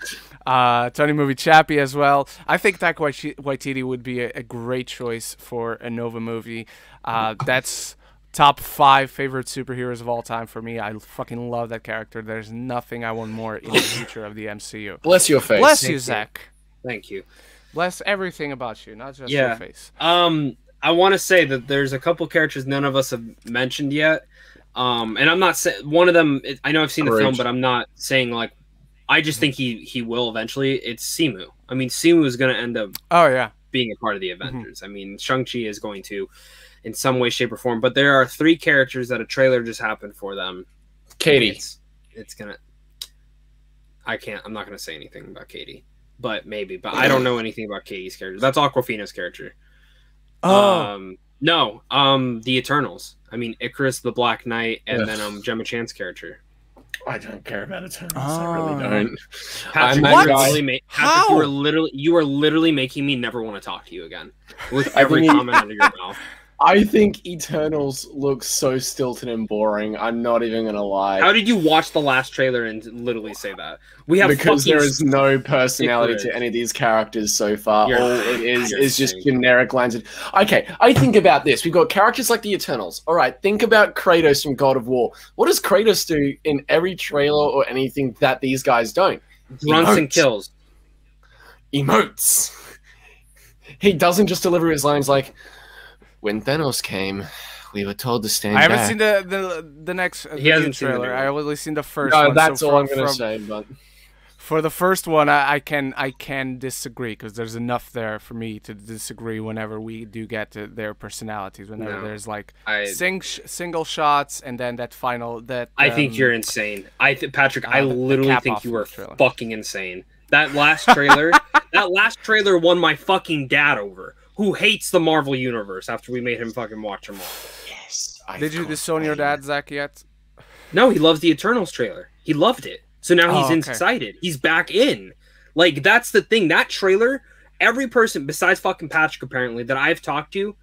Tony Movie Chappie as well. I think Taika Waititi would be a great choice for a Nova movie. That's top 5 favorite superheroes of all time for me. I fucking love that character. There's nothing I want more in the future of the MCU. Bless your face. Bless you, Zach. Thank you. Bless everything about you, not just your face. I want to say that there's a couple characters none of us have mentioned yet. And I'm not saying one of them. I know I've seen the film, but I'm not saying like. I just think he will eventually. It's Simu. I mean, Simu is going to end up. Being a part of the Avengers. I mean, Shang Chi is going to, in some way, shape, or form. But there are 3 characters that a trailer just happened for them. Katie. It's gonna. I'm not gonna say anything about Katie, but maybe. But I don't know anything about Katie's character. That's Awkwafina's character. No, the Eternals. I mean, Icarus, the Black Knight, and then Gemma Chan's character. I don't care about Eternals. I really don't. Patrick, Patrick, you are literally making me never want to talk to you again with every comment out of your mouth. I think Eternals looks so stilted and boring. I'm not even gonna lie. How did you watch the last trailer and literally say that? Because there is no personality to any of these characters so far. All it is just generic lines. Okay, I think about this. We've got characters like the Eternals. All right, think about Kratos from God of War. What does Kratos do in every trailer or anything that these guys don't? Grunts and kills. Emotes. He doesn't just deliver his lines like, when Thanos came, we were told to stand back. I haven't seen the next trailer. I only seen the first one. That's all I'm gonna say. But for the first one, I can disagree because there's enough there for me to disagree whenever we do get to their personalities. Whenever there's like single shots and then that final I think you're insane. Patrick, I literally think you are fucking insane. That last trailer, won my fucking dad over. Who hates the Marvel Universe after we made him fucking watch them all. Yes. Did you disown your dad, Zach, yet? No, he loves the Eternals trailer. He loved it. So now he's excited. He's back in. Like, that's the thing. That trailer, every person, besides fucking Patrick, apparently, that I've talked to,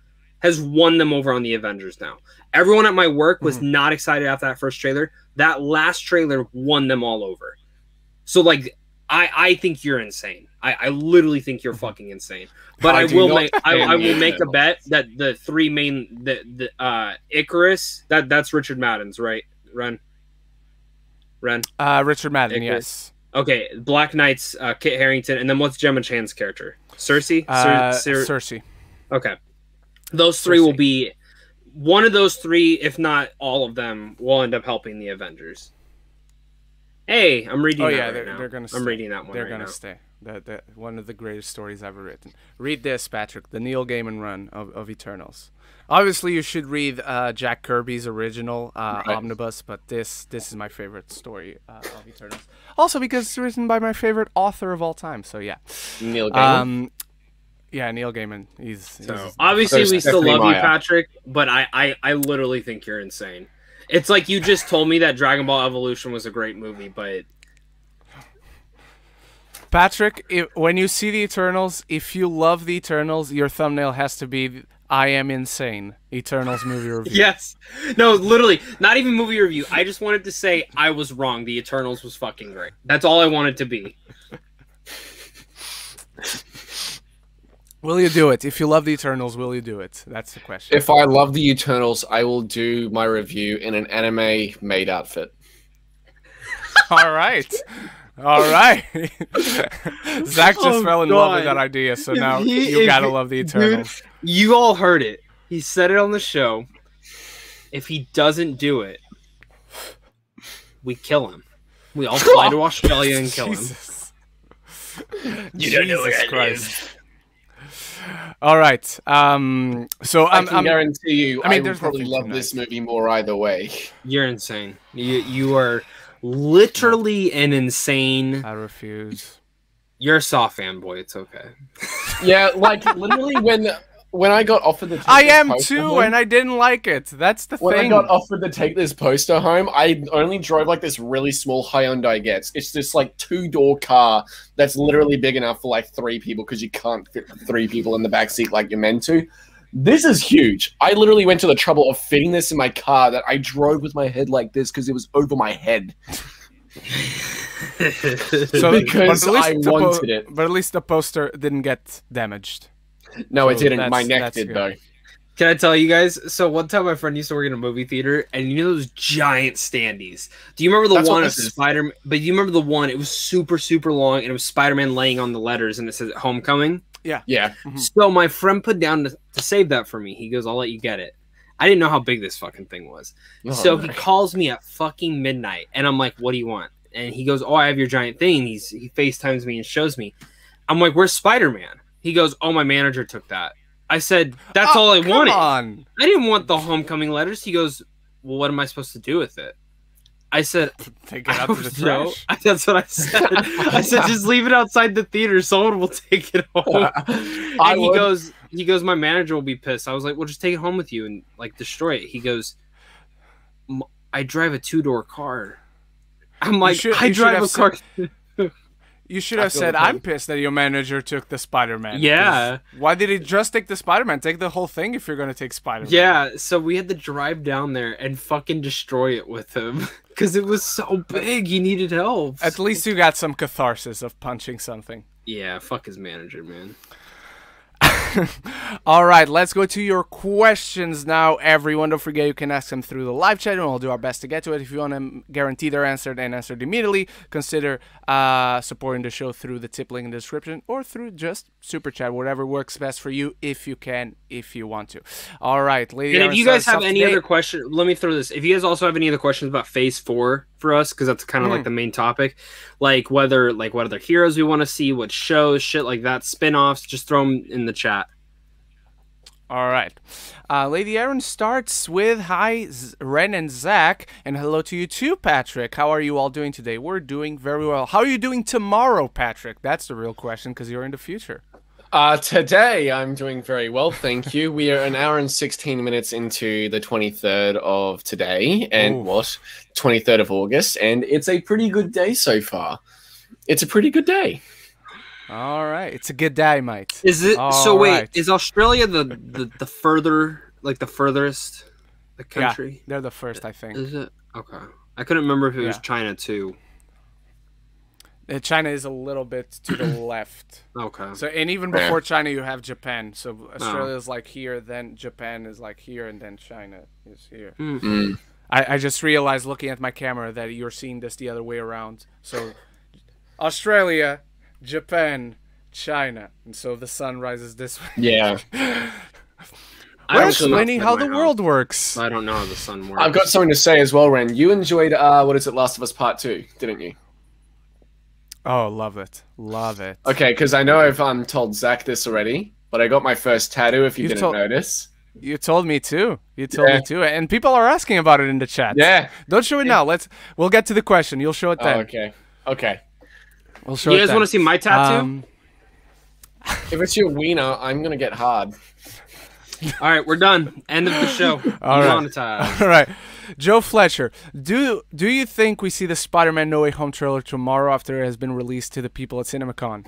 has won them over on the Avengers now. Everyone at my work was not excited after that first trailer. That last trailer won them all over. So, like, I think you're insane. I literally think you're fucking insane. But I will make a bet that the 3 main Icarus, that's Richard Madden's, right? Ren? Richard Madden, Icarus. Yes. Okay, Black Knight's Kit Harington, and then what's Gemma Chan's character? Cersei? Cersei. Okay. Those 3 will be one of those 3, if not all of them, will end up helping the Avengers. Hey, I'm reading that right now. They're gonna stay. I'm reading that one They're gonna stay. That one of the greatest stories ever written. Read this, Patrick, the Neil Gaiman run of Eternals. Obviously, you should read Jack Kirby's original omnibus, but this is my favorite story of Eternals. Also because it's written by my favorite author of all time. So yeah, Neil Gaiman. Neil Gaiman. He's obviously we still love you, Patrick, but I literally think you're insane. It's like you just told me that Dragon Ball Evolution was a great movie, but Patrick, when you see the Eternals, if you love the Eternals, your thumbnail has to be "I am insane." Eternals movie review. Yes. No, literally, not even movie review. I just wanted to say I was wrong. The Eternals was fucking great. That's all I wanted to be. Will you do it? If you love the Eternals, will you do it? That's the question. If I love the Eternals, I will do my review in an anime maid outfit. All right. All right. Zach just fell in love with that idea, so now you gotta love the Eternals. Dude, you all heard it. He said it on the show. If he doesn't do it, we kill him. We all fly to Australia and kill him. You don't know what Christ. All right. So I can guarantee you, I there's probably love this movie more either way. You're insane. You are literally an insane. I refuse. You're a Saw fanboy. It's okay. Yeah, like literally when I got offered to take I this am poster too, home, and I didn't like it. That's the when thing. I got offered to take this poster home, I only drove like this really small Hyundai Getz. It's this like 2-door car that's literally big enough for like 3 people because you can't fit 3 people in the back seat like you're meant to. This is huge. I literally went to the trouble of fitting this in my car that I drove with my head like this because it was over my head. So because I wanted it. But at least the poster didn't get damaged. No, it didn't. My neck did, though. Can I tell you guys? So one time my friend used to work in a movie theater, and you know those giant standees? Do you remember the one of Spider-Man? But you remember the one? It was super, super long, and it was Spider-Man laying on the letters, and it says Homecoming. Yeah. Yeah. Mm-hmm. So my friend put down to save that for me. He goes, I'll let you get it. I didn't know how big this fucking thing was. Oh, so he calls me at fucking midnight, and I'm like, what do you want? And he goes, oh, I have your giant thing. He FaceTimes me and shows me. I'm like, where's Spider-Man? He goes, oh, my manager took that. I said, that's all I wanted. On. I didn't want the Homecoming letters. He goes, well, what am I supposed to do with it? I said, take it out to the trash. That's what I said. I said, just leave it outside the theater. Someone will take it home. And he goes, my manager will be pissed. I was like, well, just take it home with you and like destroy it. He goes, I drive a 2-door car. I'm like, I drive a car. You should have said, I'm pissed that your manager took the Spider-Man. Yeah. Why did he just take the Spider-Man? Take the whole thing if you're going to take Spider-Man. Yeah, so we had to drive down there and fucking destroy it with him. Because it was so big, he needed help. At least you got some catharsis of punching something. Yeah, fuck his manager, man. All right, let's go to your questions now, everyone. Don't forget you can ask them through the live chat, and we'll do our best to get to it. If you want to guarantee they're answered and answered immediately, consider supporting the show through the tip link in the description or through just super chat, whatever works best for you, if you can, if you want to. All right, lady. And if you guys have any other questions, let me throw this. If you guys also have any other questions about Phase 4 for us, because that's kind of like the main topic, like what other heroes we want to see, what shows, shit like that, spin-offs, just throw them in the chat. All right. Lady Aaron starts with, hi, Ren and Zach, and hello to you too, Patrick. How are you all doing today? We're doing very well. How are you doing tomorrow, Patrick? That's the real question, because you're in the future. Today, I'm doing very well, thank you. We are an hour and 16 minutes into the 23rd of today, and 23rd of August, and it's a pretty good day so far. It's a pretty good day. All right, it's a good day, mate. Is it so? Wait, is Australia the further, like the furthest, the country? Yeah, they're the first, I think. Is it? Okay, I couldn't remember if it was China too. China is a little bit to the left. Okay. So, and even before China, you have Japan. So Australia is like here, then Japan is like here, and then China is here. Mm. I just realized looking at my camera that you're seeing this the other way around. So Australia, Japan, China, and so the sun rises this way. Yeah. We're explaining how the world works. I don't know how the sun works. I've got something to say as well, Ren. You enjoyed what is it, Last of Us Part 2, didn't you? Oh, love it. Love it. Okay, because I know I've told Zach this already, but I got my first tattoo, if you didn't notice. You told me too. You told me too. And people are asking about it in the chat. Yeah. Don't show it now. We'll get to the question. You'll show it then. Oh, okay. Okay. We'll show you guys want to see my tattoo? If it's your wiener, I'm going to get hard. All right, we're done. End of the show. All right. Joe Fletcher, do you think we see the Spider-Man No Way Home trailer tomorrow after it has been released to the people at CinemaCon?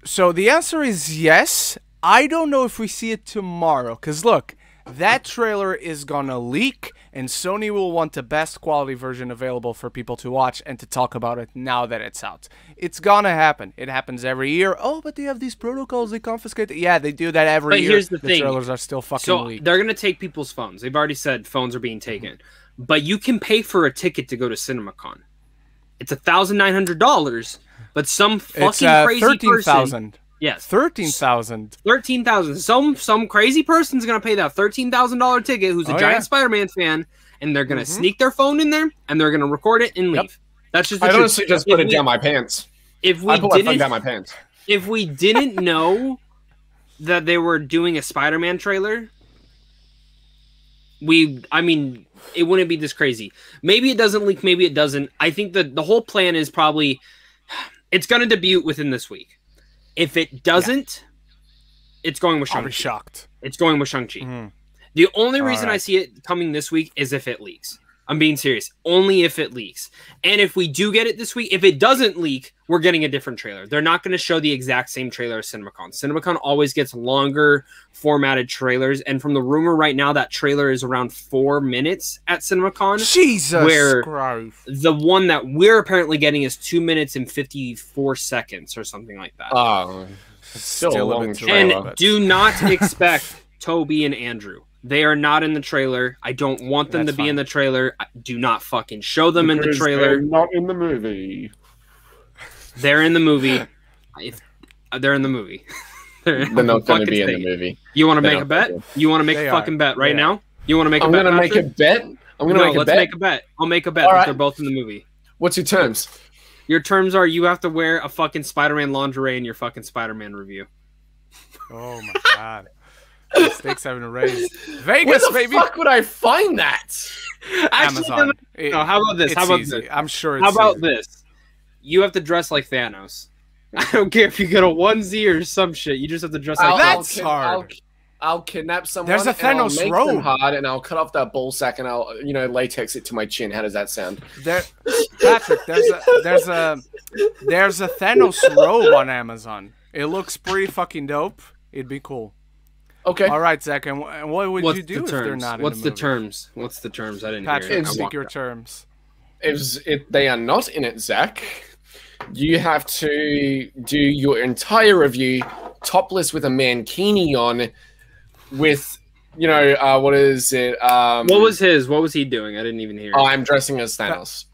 So the answer is yes. I don't know if we see it tomorrow, because look, that trailer is gonna leak and Sony will want the best quality version available for people to watch and to talk about it now that it's out. It's gonna happen. It happens every year. Oh, but they have these protocols, they confiscate it. Yeah, they do that every year. Here's the thing. Trailers are still fucking so leaked. They're gonna take people's phones. They've already said phones are being taken. But you can pay for a ticket to go to CinemaCon. It's $1,900, but some fucking crazy 13,000. Yes. 13,000. 13,000. Some crazy person's gonna pay that $13,000 ticket who's a giant Spider-Man fan, and they're gonna sneak their phone in there and they're gonna record it and leave. Yep. That's just the I truth. honestly just put it down my pants. If we didn't know that they were doing a Spider-Man trailer, I mean, it wouldn't be this crazy. Maybe it doesn't leak, maybe it doesn't. I think that the whole plan is probably it's gonna debut within this week. If it doesn't, it's going with Shang Chi. I'll be shocked. It's going with Shang Chi. The only reason I see it coming this week is if it leaks. I'm being serious. Only if it leaks. And if we do get it this week, if it doesn't leak, we're getting a different trailer. They're not going to show the exact same trailer as CinemaCon. CinemaCon always gets longer formatted trailers. And from the rumor right now, that trailer is around 4 minutes at CinemaCon. Jesus Christ. The one that we're apparently getting is 2 minutes and 54 seconds or something like that. Oh, still a long trailer. And do not expect Toby and Andrew. They are not in the trailer. I don't want them to be in the trailer. Do not fucking show them in the trailer. They're not in the movie. They're in the movie. They're in the movie. They're not going to be in the movie. You want to make a bet? You want to make a fucking bet right now? You want to make a bet? I'm going to make a bet? I'm going to make a bet? Let's make a bet. I'll make a bet that they're both in the movie. What's your terms? Your terms are you have to wear a fucking Spider-Man lingerie in your fucking Spider-Man review. Oh my god. The stakes have been raised. Vegas, Where the fuck would I find that? Amazon. No, how about this? How about easy. this? I'm sure it's How about this? You have to dress like Thanos. I don't care if you get a onesie or some shit. You just have to dress like That's hard. I'll kidnap someone. There's a Thanos and I'll make robe. them hard, and I'll cut off that ball sack, and I'll latex it to my chin. How does that sound? Patrick, there's a Thanos robe on Amazon. It looks pretty fucking dope. It'd be cool. Okay. All right, Zach. And what would you do if they're not in the movie? What's the terms? What's the terms? I didn't hear Patrick, it. speak your terms. If they are not in it, Zach, you have to do your entire review topless with a mankini on, with what is it? What was his? What was he doing? I didn't even hear. I'm dressing as Thanos.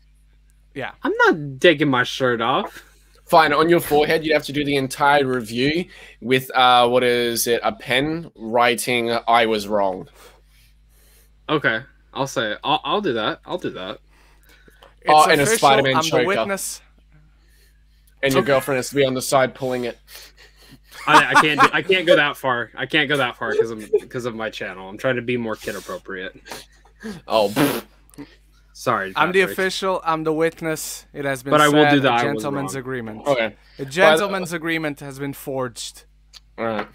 Yeah. I'm not taking my shirt off. Fine, on your forehead, you'd have to do the entire review with, a pen writing, "I was wrong." Okay, I'll say it. I'll do that. I'll do that. It's and official. a Spider-Man I'm choker. the witness. And your girlfriend has to be on the side pulling it. I can't go that far. I can't go that far because of my channel. I'm trying to be more kid appropriate. Oh. Sorry, I'm the official. I'm the witness. It has been but said, I will do that. A gentleman's agreement. Okay. A gentleman's agreement has been forged. All right.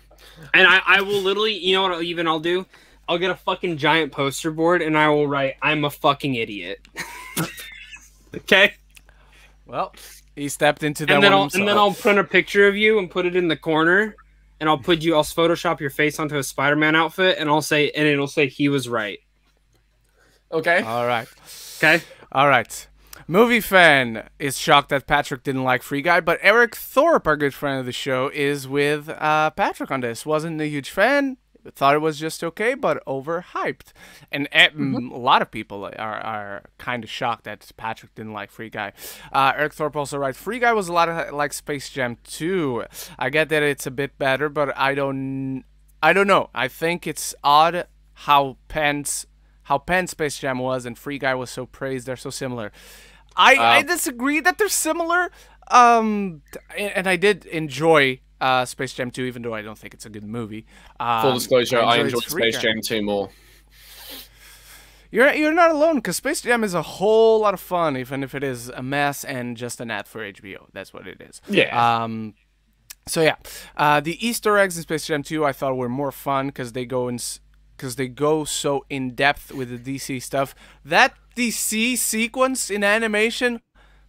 And I will literally, you know what I'll do? I'll get a fucking giant poster board and I will write, "I'm a fucking idiot." Okay? Well, he stepped into that and then one and then I'll print a picture of you and put it in the corner, and I'll Photoshop your face onto a Spider-Man outfit, and it'll say he was right. Okay. All right. Okay. All right. Movie Fan is shocked that Patrick didn't like Free Guy, but Eric Thorpe, our good friend of the show, is with Patrick on this. Wasn't a huge fan. Thought it was just okay, but overhyped. And a lot of people are kind of shocked that Patrick didn't like Free Guy. Eric Thorpe also writes, Free Guy was a lot like Space Jam 2. I get that it's a bit better, but I don't know. I think it's odd how Penn Space Jam was and Free Guy was so praised. They're so similar. I disagree that they're similar. And I did enjoy Space Jam 2, even though I don't think it's a good movie. Full disclosure, I enjoyed Space Jam 2 more. You're not alone, because Space Jam is a whole lot of fun, even if it is a mess and just an ad for HBO. That's what it is. Yeah. So yeah, the Easter eggs in Space Jam 2 I thought were more fun because they go so in depth with the DC stuff. That DC sequence in animation,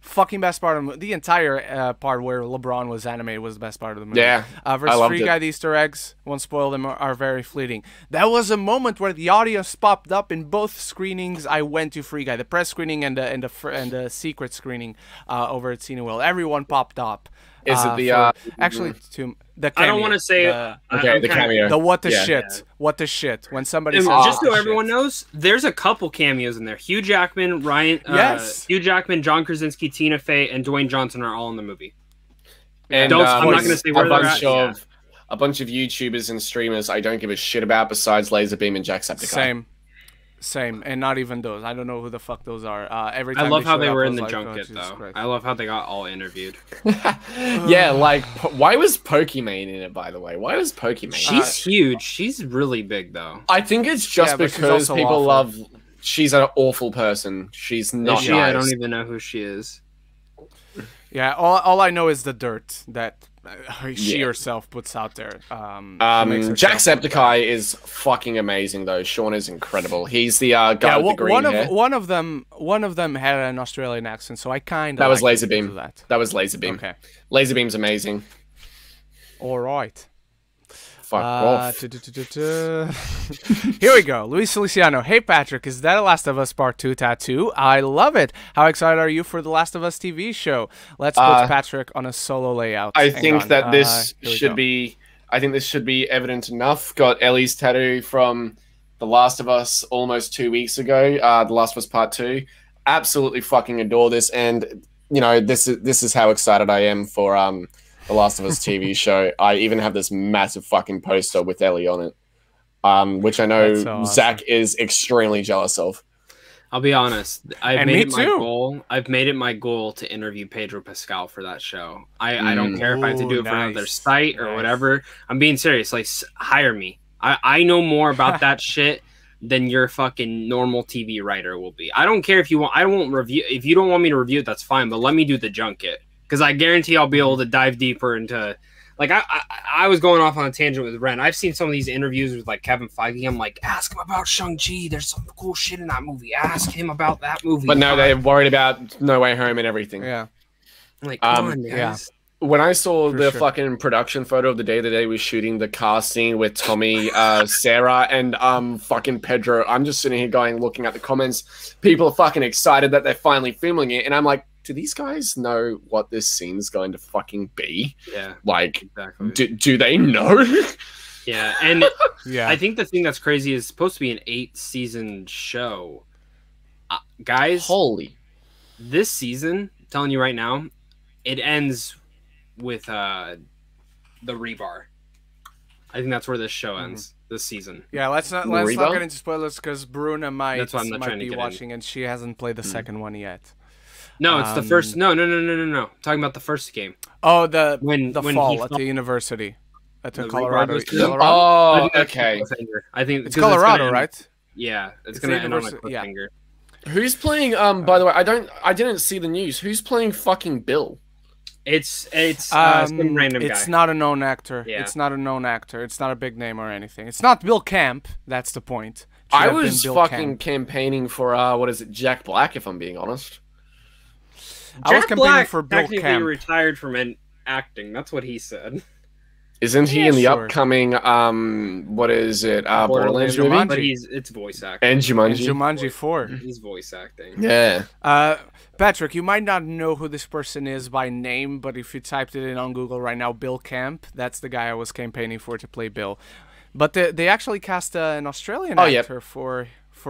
fucking best part of the entire part where LeBron was animated was the best part of the movie. Yeah, versus Free Guy, the Easter eggs, won't spoil them, are very fleeting. That was a moment where the audience popped up in both screenings. I went to Free Guy, the press screening and the secret screening over at Cineworld. Everyone popped up. Is it the actually the cameo, I don't want to say the cameo. The what the shit when somebody says just so everyone knows, there's a couple cameos in there. Hugh Jackman, Hugh Jackman, John Krasinski, Tina Fey, and Dwayne Johnson are all in the movie. And I'm not going to say where they're at. A bunch of YouTubers and streamers I don't give a shit about besides Laserbeam and Jacksepticeye. Same, and not even those. I don't know who the fuck those are. Every time I love how they were in the like, junket, though. I love how they got all interviewed. Yeah, like, why was Pokimane in it, by the way? Why was Pokimane? She's huge. She's really big, though. I think it's just because people love... She's an awful person. She's not nice. I don't even know who she is. Yeah, all I know is the dirt that... she herself puts out there. Jacksepticeye is fucking amazing, though. Sean is incredible. He's the guy with the green hair. One of them had an Australian accent, so I kind of. That was Laserbeam. That was Laserbeam. Okay, Laserbeam's amazing. All right. Fuck off. Here we go. Luis Feliciano. Hey, Patrick, is that a Last of Us Part 2 tattoo? I love it. How excited are you for the Last of Us TV show? Let's put Patrick on a solo layout. I think that this should be... I think this should be evident enough. Got Ellie's tattoo from The Last of Us almost 2 weeks ago. The Last of Us Part 2. Absolutely fucking adore this. And, you know, this is how excited I am for... The Last of Us TV show. I even have this massive fucking poster with Ellie on it, which I know so awesome. Zach is extremely jealous of. I'll be honest. I've made it my goal to interview Pedro Pascal for that show. I don't care if I have to do it for another site or whatever. I'm being serious. Like, hire me. I know more about that shit than your fucking normal TV writer will be. I don't care if you want. I won't review. If you don't want me to review it, that's fine. But let me do the junket. Because I guarantee I'll be able to dive deeper into, like, I was going off on a tangent with Ren. I've seen some of these interviews with, like, Kevin Feige. I'm like, ask him about Shang Chi. There's some cool shit in that movie. Ask him about that movie. But no, they're worried about No Way Home and everything. Yeah. I'm like, come on, guys. Yeah. When I saw the fucking production photo of the day that they were shooting the car scene with Tommy, Sarah, and fucking Pedro, I'm just sitting here looking at the comments. People are fucking excited that they're finally filming it, and I'm like, do these guys know what this scene's going to fucking be? Yeah. Like, exactly. do they know? Yeah, and I think the thing that's crazy is supposed to be an 8-season show. Guys, this season, I'm telling you right now, it ends with the rebar. I think that's where this show ends. This season. Yeah, let's not get into spoilers because Bruna might be watching and she hasn't played the second one yet. No, it's the first. No. I'm talking about the first game. Oh, the fall at the university, at the Colorado. Oh, okay. I think it's Colorado, right? Yeah, it's gonna end on a cliffhanger. Who's playing? By the way, I didn't see the news. Who's playing fucking Bill? It's some random guy. It's not a known actor. Yeah. It's not a known actor. It's not a big name or anything. It's not Bill Camp. That's the point. I was fucking campaigning for what is it, Jack Black? If I'm being honest. I was campaigning for Bill Camp. Retired from acting. That's what he said. Isn't he in the upcoming what is it? Borderlands movie? But it's voice acting. And Jumanji. Jumanji 4. He's voice acting. Yeah. Patrick, you might not know who this person is by name, but if you typed it in on Google right now, Bill Camp, that's the guy I was campaigning for to play Bill. But they actually cast an Australian actor for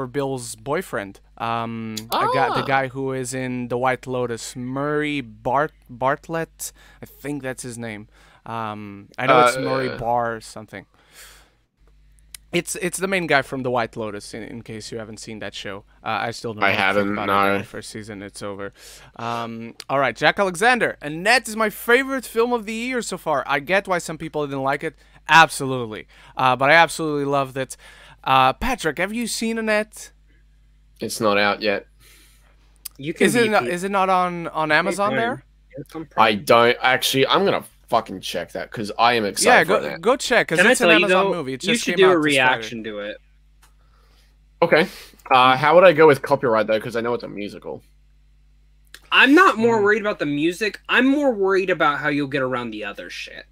Bill's boyfriend. The guy who is in The White Lotus, Murray Bartlett. I think that's his name. I know it's Murray Barr or something. It's the main guy from The White Lotus. In case you haven't seen that show, I still don't. I haven't. No. The first season, it's over. All right, Jack Alexander. Annette is my favorite film of the year so far. I get why some people didn't like it. Absolutely, but I absolutely loved it. Patrick, have you seen Annette? It's not out yet. Is it not on Amazon there? I don't actually. I'm gonna fucking check that because I am excited. Yeah, go check because it's an Amazon movie. It just you should do a reaction to it. Okay. How would I go with copyright though? Because I know it's a musical. I'm not more worried about the music. I'm more worried about how you'll get around the other shit.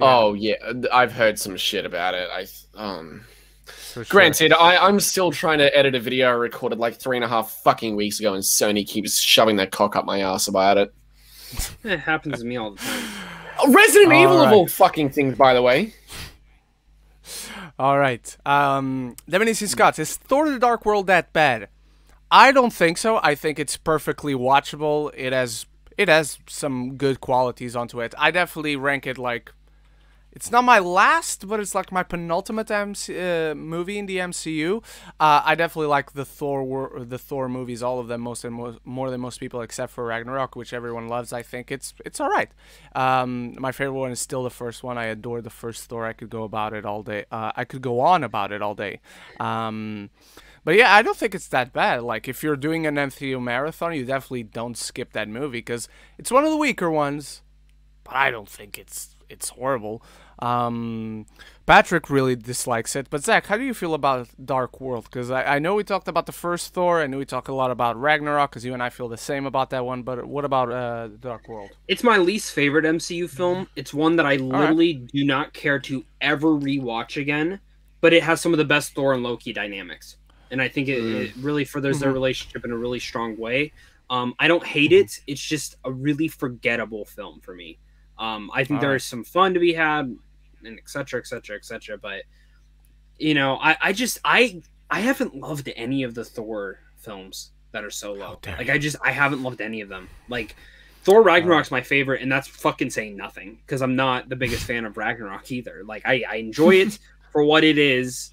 Oh yeah, I've heard some shit about it. Sure. Granted, I'm still trying to edit a video I recorded like 3.5 fucking weeks ago, and Sony keeps shoving their cock up my ass about it. It happens to me all the time. Resident Evil of all fucking things, by the way. All right. Reminiscence Scott, is Thor: The Dark World that bad? I don't think so. I think it's perfectly watchable. It has some good qualities onto it. I definitely rank it like, it's not my last, but it's like my penultimate movie in the MCU. I definitely like the Thor movies, all of them, more than most people, except for Ragnarok, which everyone loves. I think it's all right. My favorite one is still the first one. I adore the first Thor. I could go about it all day. I could go on about it all day. But yeah, I don't think it's that bad. Like, if you're doing an MCU marathon, you definitely don't skip that movie, because it's one of the weaker ones. But I don't think it's horrible. Patrick really dislikes it. But Zach, how do you feel about Dark World? Because I know we talked about the first Thor. I know we talked a lot about Ragnarok, because you and I feel the same about that one. But what about Dark World? It's my least favorite MCU film. It's one that I literally do not care to ever rewatch again. But it has some of the best Thor and Loki dynamics. And I think it really furthers their relationship in a really strong way. I don't hate it. It's just a really forgettable film for me. I think there is some fun to be had, and et cetera, et cetera, et cetera. But, you know, I haven't loved any of the Thor films that are solo. Like, I haven't loved any of them. Like, Thor Ragnarok's my favorite, and that's fucking saying nothing, because I'm not the biggest fan of Ragnarok either. Like, I enjoy it for what it is,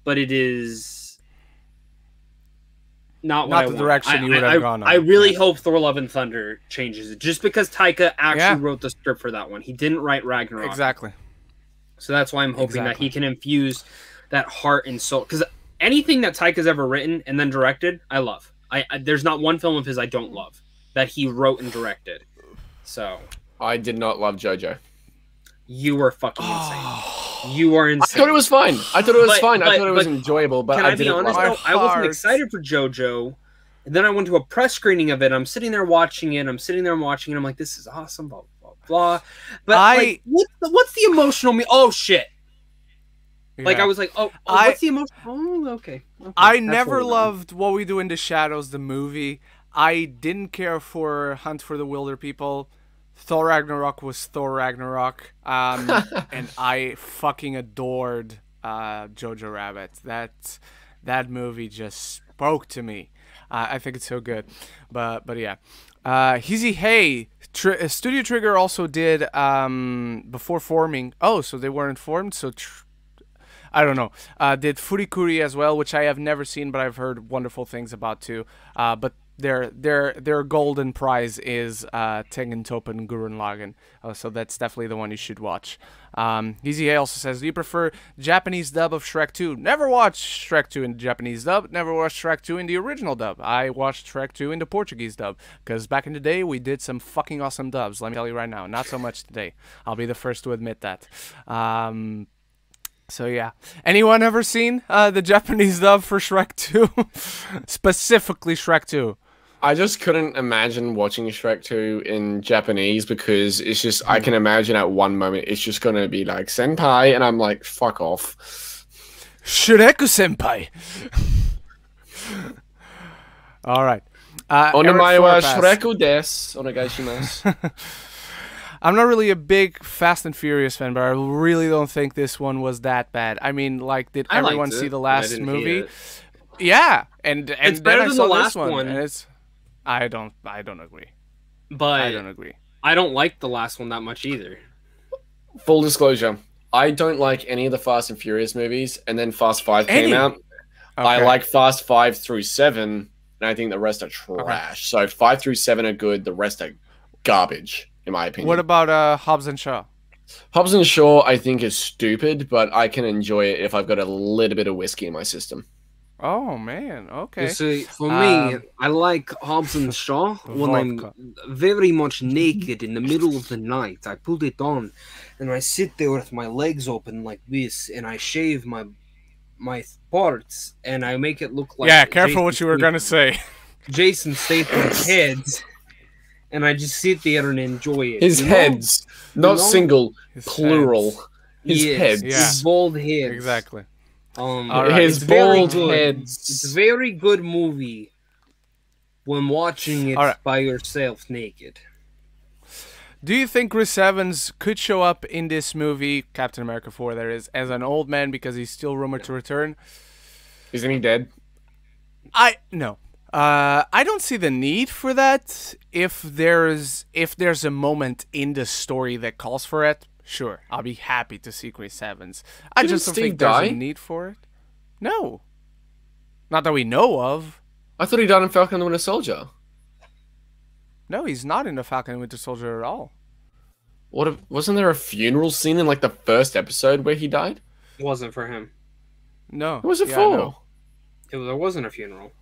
but it is not what I want. the direction you would have gone on. I really hope Thor Love and Thunder changes it, just because Taika actually wrote the script for that one. He didn't write Ragnarok. Exactly. So that's why I'm hoping that he can infuse that heart and soul. Because anything that Taika's ever written and then directed, I love. There's not one film of his I don't love that he wrote and directed. So I did not love JoJo. You were fucking insane. You are insane. I thought it was fine. I thought it was enjoyable, but I didn't love it. I wasn't excited for JoJo. And then I went to a press screening of it. I'm sitting there watching it. I'm like, this is awesome, blah, blah, blah. But like, what's the emotional... Oh, shit. Yeah. Like, I was like, what's the emotional... Oh, okay. I never loved What We Do in the Shadows, the movie. I didn't care for Hunt for the Wilder People. Thor Ragnarok was Thor Ragnarok, and I fucking adored Jojo Rabbit. That movie just spoke to me. I think it's so good, but yeah. Hizzy Hey, Studio Trigger also did before forming. Oh, so they weren't formed. So I don't know. Did Furikuri as well, which I have never seen, but I've heard wonderful things about too. But their golden prize is Tengen Toppa Gurren Lagann, so that's definitely the one you should watch. Easy also says, do you prefer Japanese dub of Shrek 2? Never watched Shrek 2 in the Japanese dub, never watched Shrek 2 in the original dub. I watched Shrek 2 in the Portuguese dub, because back in the day we did some fucking awesome dubs, let me tell you right now. Not so much today, I'll be the first to admit that. So yeah, anyone ever seen the Japanese dub for Shrek 2? Specifically Shrek 2. I just couldn't imagine watching Shrek 2 in Japanese, because it's just, I can imagine at one moment it's just going to be like, senpai, and I'm like, fuck off. Shreku senpai. Alright. Onamae wa Shreku desu. Onegaishimasu. I'm not really a big Fast and Furious fan, but I really don't think this one was that bad. I mean, like, did everyone see the last movie? Yeah, and it's then better I than saw the this last one. one. And it's, I don't agree. But I don't agree. I don't like the last one that much either. Full disclosure, I don't like any of the Fast and Furious movies, and then Fast 5 came out. Okay. I like Fast 5 through 7, and I think the rest are trash. So 5 through 7 are good, the rest are garbage, in my opinion. What about Hobbs and Shaw? Hobbs and Shaw, I think, is stupid, but I can enjoy it if I've got a little bit of whiskey in my system. Oh man, okay. You see, for me, I like Hobbs and Shaw when I'm very much naked in the middle of the night. I put it on, and I sit there with my legs open like this, and I shave my parts, and I make it look like... Yeah, careful what you were gonna say. Jason Statham's heads, and I just sit there and enjoy it. His heads, not single, his plural. heads. His heads. Yeah. His bald heads. Exactly. His bald heads. It's a very good movie when watching it by yourself naked. Do you think Chris Evans could show up in this movie, Captain America 4, that is, as an old man because he's still rumored to return? Isn't he dead? No. I don't see the need for that. If there's a moment in the story that calls for it, sure, I'll be happy to see Chris Evans. I just don't think there's a need for it. No. Not that we know of. I thought he died in Falcon and the Winter Soldier. No, he's not in the Falcon and Winter Soldier at all. Wasn't there a funeral scene in like the first episode where he died? It wasn't for him. No. What was it for? No. There wasn't a funeral.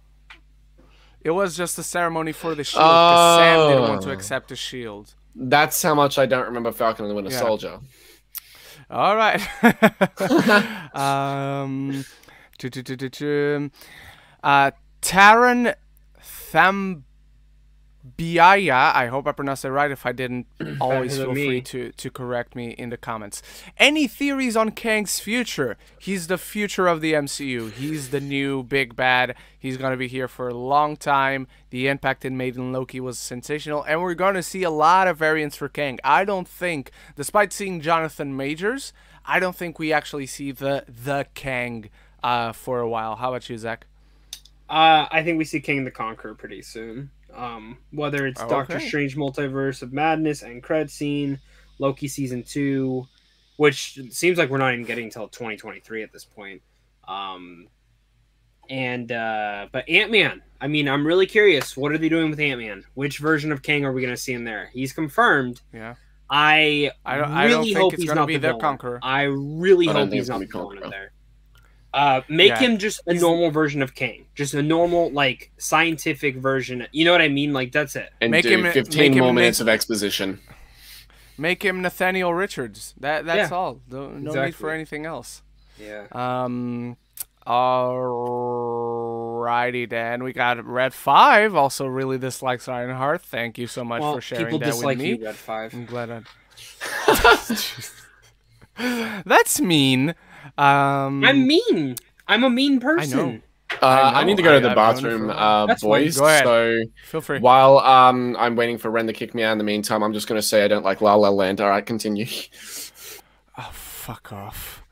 It was just a ceremony for the shield because Sam didn't want to accept the shield. That's how much I don't remember Falcon and the Winter Soldier. All right. Taran Thambiaya, I hope I pronounced it right. If I didn't, always feel free to correct me in the comments. Any theories on Kang's future? He's the future of the MCU. He's the new big bad. He's going to be here for a long time. The impact it made in Loki was sensational, and we're going to see a lot of variants for Kang. I don't think, despite seeing Jonathan Majors, I don't think we actually see the Kang for a while. How about you, Zach? I think we see King the Conqueror pretty soon. Whether it's Doctor Strange Multiverse of Madness and cred scene, Loki season 2, which seems like we're not even getting until 2023 at this point. But Ant-Man, I mean, I'm really curious. What are they doing with Ant-Man? Which version of Kang are we going to see in there? He's confirmed. Yeah. I really hope he's not the villain. Conqueror. I really hope he's not the villain in there. Make him just a normal version of Kang. Just a normal, like, scientific version. You know what I mean? Like, that's it. And make him 15 more minutes of exposition. Make him Nathaniel Richards. That's all. No need for anything else. Yeah. Alrighty then. We got Red 5. Also really dislikes Ironheart. Thank you so much for sharing that with me. Red 5. I'm glad That's mean. I'm mean. I'm a mean person. I need to go to the bathroom, boys. Go ahead. So feel free. While I'm waiting for Ren to kick me out in the meantime, I'm just going to say I don't like La La Land. All right, continue. Oh, fuck off.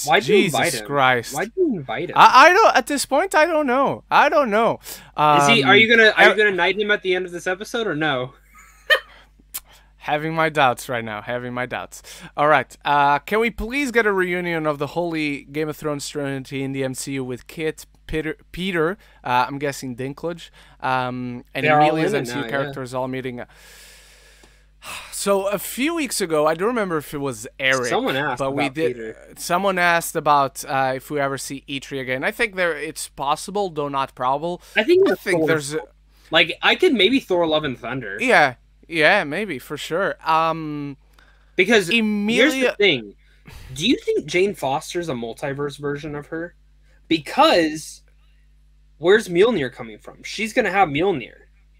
Why'd you invite him? Jesus Christ. Why'd you invite him? I don't. At this point, I don't know. Are you gonna knight him at the end of this episode or no? Having my doubts right now. Having my doubts. All right. Can we please get a reunion of the holy Game of Thrones Trinity in the MCU with Kit, Peter, I'm guessing Dinklage, and Emilia's MCU characters all meeting. So a few weeks ago, I don't remember if it was Eric. Someone asked about Peter. Someone asked about if we ever see E3 again. I think it's possible, though not probable. I think there's like I could maybe Thor: Love and Thunder. Yeah, maybe for sure. Because here's the thing: do you think Jane Foster's a multiverse version of her? Because where's Mjolnir coming from? She's gonna have Mjolnir.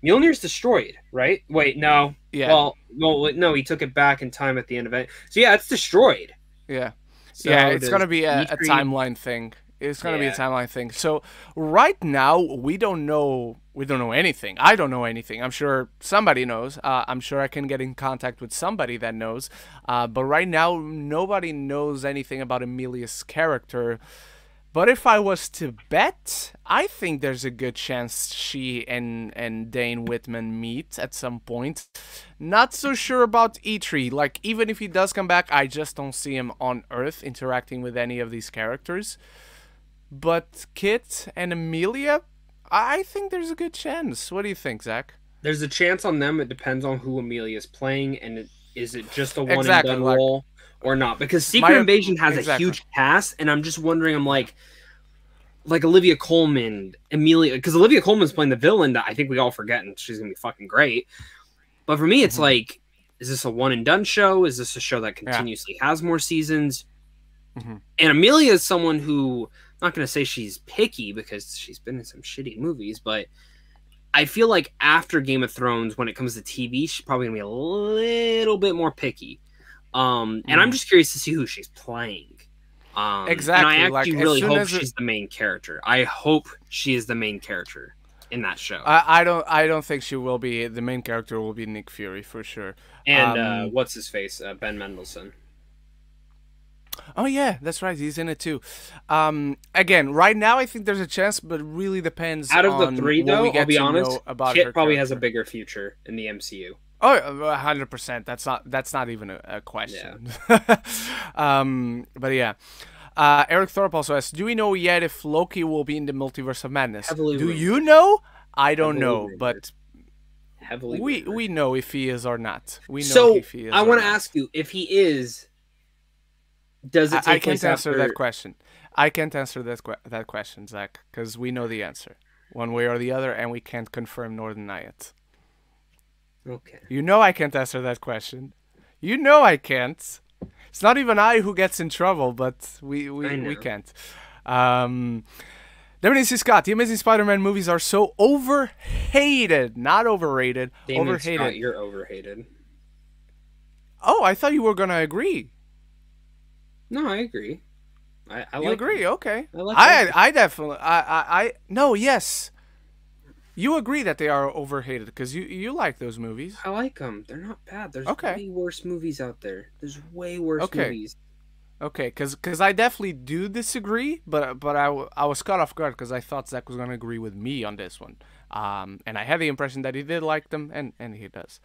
Mjolnir's destroyed, right? Wait, no. Yeah. Well, no, he took it back in time at the end of it. So yeah, it's destroyed. Yeah. So yeah, it's gonna be a timeline thing. It's gonna be a timeline thing. So right now we don't know anything. I don't know anything. I'm sure somebody knows. I'm sure I can get in contact with somebody that knows. But right now nobody knows anything about Emilia's character. But if I was to bet, I think there's a good chance she and Dane Whitman meet at some point. Not so sure about E3. Like, even if he does come back, I just don't see him on Earth interacting with any of these characters. But Kit and Emilia, I think there's a good chance. What do you think, Zach? There's a chance on them. It depends on who Emilia's playing, and is it just a one-and-done role or not? Because Secret Invasion has a huge cast, and I'm just wondering, I'm like Olivia Colman, Emilia, because Olivia Colman's playing the villain that I think we all forget, and she's going to be fucking great. But for me, it's like, is this a one-and-done show? Is this a show that continuously has more seasons? And Emilia is someone who, I'm not going to say she's picky because she's been in some shitty movies, but I feel like after Game of Thrones, when it comes to TV, she's probably gonna be a little bit more picky. And I'm just curious to see who she's playing. Exactly. And I actually really hope she's the main character. I hope she is the main character in that show. I don't think she will be. The main character will be Nick Fury for sure. And what's his face? Ben Mendelsohn. Oh yeah, that's right. He's in it too. Again, right now I think there's a chance, but it really depends. Out of the on three, though, we get I'll be honest, about Kit probably has a bigger future in the MCU. Oh, 100%. That's not even a question. Yeah. But yeah. Eric Thorpe also asks, do we know yet if Loki will be in the Multiverse of Madness? Do you know? I don't know, but we know if he is or not. We know if he is. I want to ask you, if he is, does it take place answer after... that question. I can't answer that question, Zach, because we know the answer one way or the other, and we can't confirm nor deny it. Okay. You know I can't answer that question. You know I can't. It's not even I who gets in trouble, but we can't. Reminiscence Scott, the Amazing Spider-Man movies are so overhated, not overrated. Overhated. Scott, you're overhated. Oh, I thought you were gonna agree. No, I agree. I you agree? Them. Okay. I definitely. No. Yes. You agree that they are overhated because you like those movies. I like them. They're not bad. There's way worse movies out there. There's way worse movies. Okay, because I definitely do disagree, but I was caught off guard because I thought Zach was going to agree with me on this one. And I had the impression that he did like them, and he does.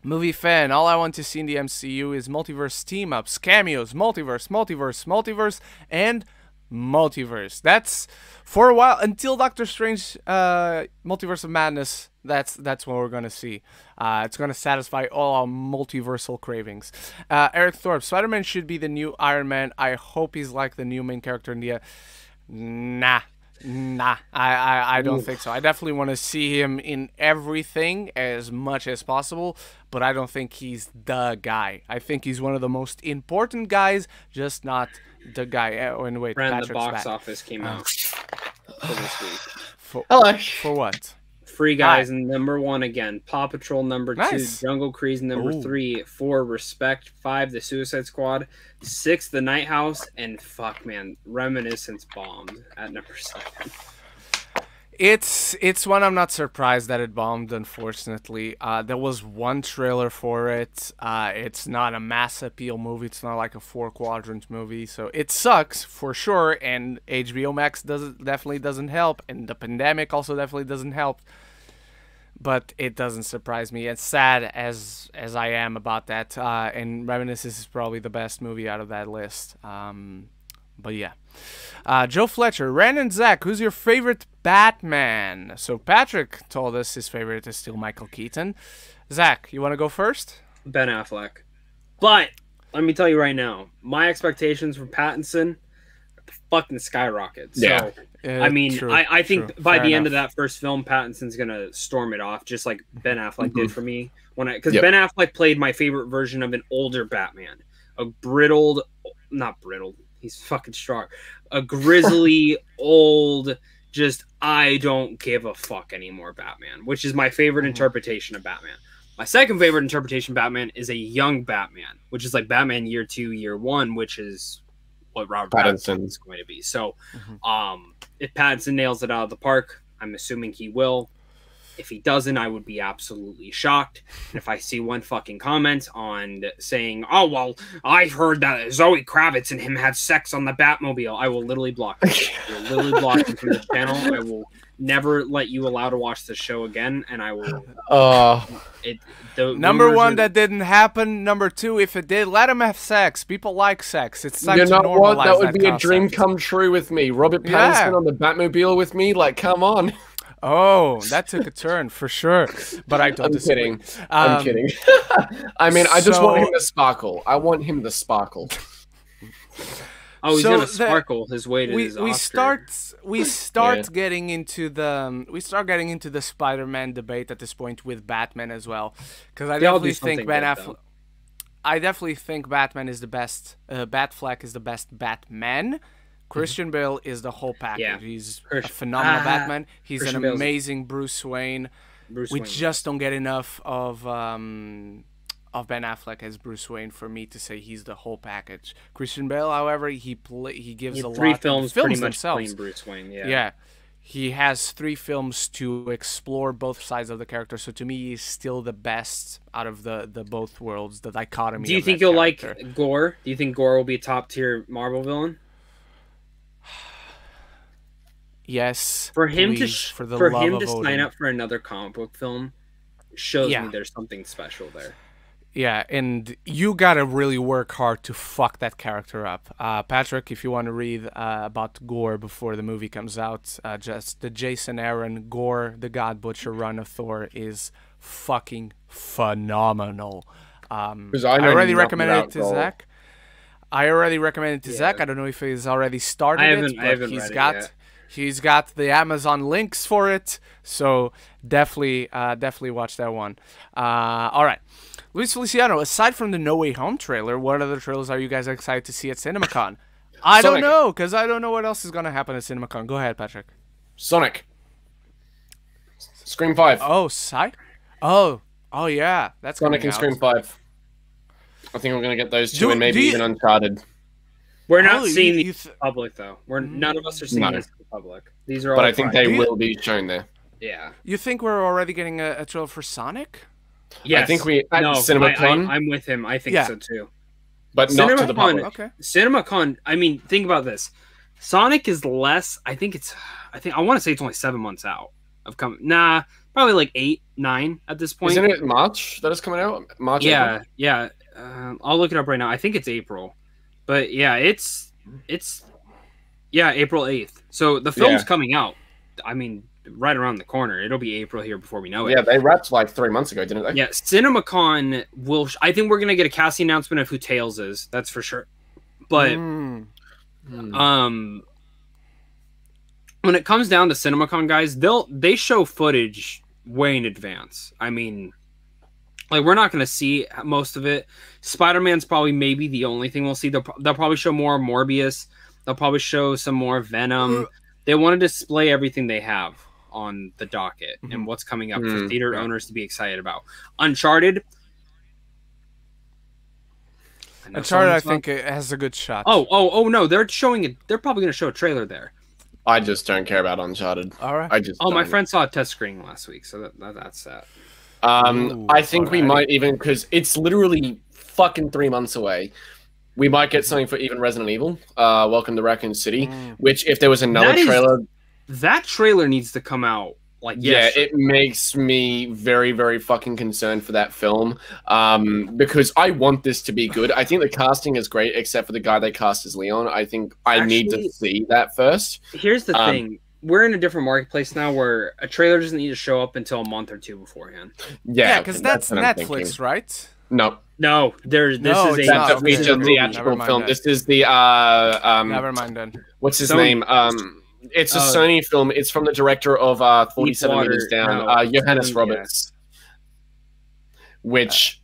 Movie fan, all I want to see in the MCU is multiverse team-ups, cameos, multiverse, and multiverse. That's for a while until Doctor Strange Multiverse of Madness. That's what we're gonna see. It's gonna satisfy all our multiversal cravings. Eric Thorpe, Spider-Man should be the new Iron Man. I hope he's like the new main character in the Nah, I don't think so. I definitely want to see him in everything as much as possible, but I don't think he's the guy. I think he's one of the most important guys, just not the guy. Oh, and wait, the box office came out for this week. For what? Free Guys #1 again. Paw Patrol #2. Jungle Cruise #3. 4. Respect. 5. The Suicide Squad. 6. The Nighthouse. And fuck, man, Reminiscence bombed at #7. It's one I'm not surprised that it bombed, unfortunately. There was one trailer for it. It's not a mass appeal movie. It's not like a 4-quadrant movie. So it sucks for sure. And HBO Max definitely doesn't help. And the pandemic also definitely doesn't help. But it doesn't surprise me. As sad as I am about that. And Reminiscence is probably the best movie out of that list. But yeah. Joe Fletcher, Ren and Zach, who's your favorite Batman? So Patrick told us his favorite is still Michael Keaton. Zach, you want to go first? Ben Affleck. But let me tell you right now, my expectations for Pattinson fucking skyrocket. So, I mean, I think by the end of that first film, Pattinson's going to storm it off, just like Ben Affleck did for me. Because Ben Affleck played my favorite version of an older Batman. A not brittled, he's fucking strong. A grizzly, old, just I don't give a fuck anymore Batman, which is my favorite interpretation of Batman. My second favorite interpretation of Batman is a young Batman, which is like Batman Year 2, Year 1, which is what Robert Pattinson is going to be. So if Pattinson nails it out of the park, I'm assuming he will. If he doesn't, I would be absolutely shocked. And if I see one fucking comment on saying, oh, well, I heard that Zoe Kravitz and him had sex on the Batmobile, I will literally block him. I will literally block him from the channel. I will never let you allow to watch the show again, and I will... #1, that didn't happen. #2, if it did, let him have sex. People like sex. It's time to normalize what? That would be concept. a dream come true with me. Robert Pattinson on the Batmobile with me? Like, come on. Oh, that took a turn for sure. But I don't disagree. I'm kidding. I mean, I just want him to sparkle. I want him to sparkle. Oh, he's gonna sparkle his way to his Oscar. We start getting into the Spider-Man debate at this point with Batman as well, because I definitely think I definitely think Batman is the best. Batfleck is the best Batman, #, Christian Bale is the whole package. Yeah. He's a phenomenal Batman. He's Christian an Bale's amazing Bruce Wayne. We just don't get enough of Ben Affleck as Bruce Wayne for me to say he's the whole package. Christian Bale, however, he gives a lot. 3 films, pretty much themselves. playing Bruce Wayne. Yeah. Yeah. He has 3 films to explore both sides of the character, so to me, he's still the best out of the both worlds, the dichotomy. Do you think you'll like Gore? Do you think Gore will be a top tier Marvel villain? Yes. For him please, to sign up for another comic book film shows me there's something special there. Yeah, and you gotta really work hard to fuck that character up. Patrick, if you want to read about Gore before the movie comes out, just the Jason Aaron Gore, the God Butcher run of Thor is fucking phenomenal. I already recommended it to Zach. I don't know if he's already started but he's got he's got the Amazon links for it, so definitely watch that one. All right. Luis Feliciano, aside from the No Way Home trailer, what other trailers are you guys excited to see at CinemaCon? I don't know, because I don't know what else is going to happen at CinemaCon. Go ahead, Patrick. Sonic. Scream 5. Oh, Oh, yeah. That's Sonic and Scream 5. I think we're going to get those two and maybe even Uncharted. We're not seeing these in public, though. None of us are seeing these in public. These are all But I think they will be shown there. Yeah. You think we're already getting a trailer for Sonic? Yes. I think we at CinemaCon. I'm with him. I think so too. But not to the public. Okay. CinemaCon. I mean, think about this. Sonic is less. I want to say it's only 7 months out of coming. Nah, probably like 8, 9 at this point. Isn't it March that is coming out? March. Yeah, April? Yeah. I'll look it up right now. I think it's April, but yeah, it's April 8th. So the film's coming out. I mean, right around the corner. It'll be April here before we know it. Yeah, they wrapped like 3 months ago, didn't they? Yeah, CinemaCon will. I think we're gonna get a casting announcement of who Tails is. That's for sure. But when it comes down to CinemaCon, guys, they show footage way in advance. I mean, like we're not gonna see most of it. Spider-Man's probably maybe the only thing we'll see. They'll probably show more Morbius. They'll probably show some more Venom. They want to display everything they have on the docket and what's coming up for theater owners to be excited about. Uncharted, I think it has a good shot. Oh no, they're showing it. They're probably going to show a trailer there. I just don't care about Uncharted. All right. My friend saw a test screening last week, so that's that. I think we might even, because it's literally fucking 3 months away. We might get something for even Resident Evil, Welcome to Raccoon City, which if there was another trailer... That trailer needs to come out. It makes me very, very fucking concerned for that film, because I want this to be good. I think the casting is great, except for the guy they cast as Leon. I think I need to see that first. Here's the thing. We're in a different marketplace now where a trailer doesn't need to show up until a month or two beforehand. Yeah, because that's Netflix, right? No. This is a feature theatrical film. This is the never mind then. What's his name? It's a Sony film. It's from the director of 47 Meters Down, Johannes Roberts. Which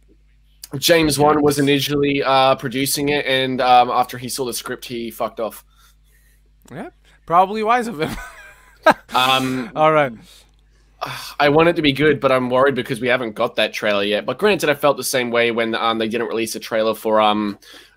James Wan was initially producing it, and after he saw the script, he fucked off. Yeah, probably wise of him. All right. I want it to be good, but I'm worried because we haven't got that trailer yet. But granted, I felt the same way when they didn't release a trailer for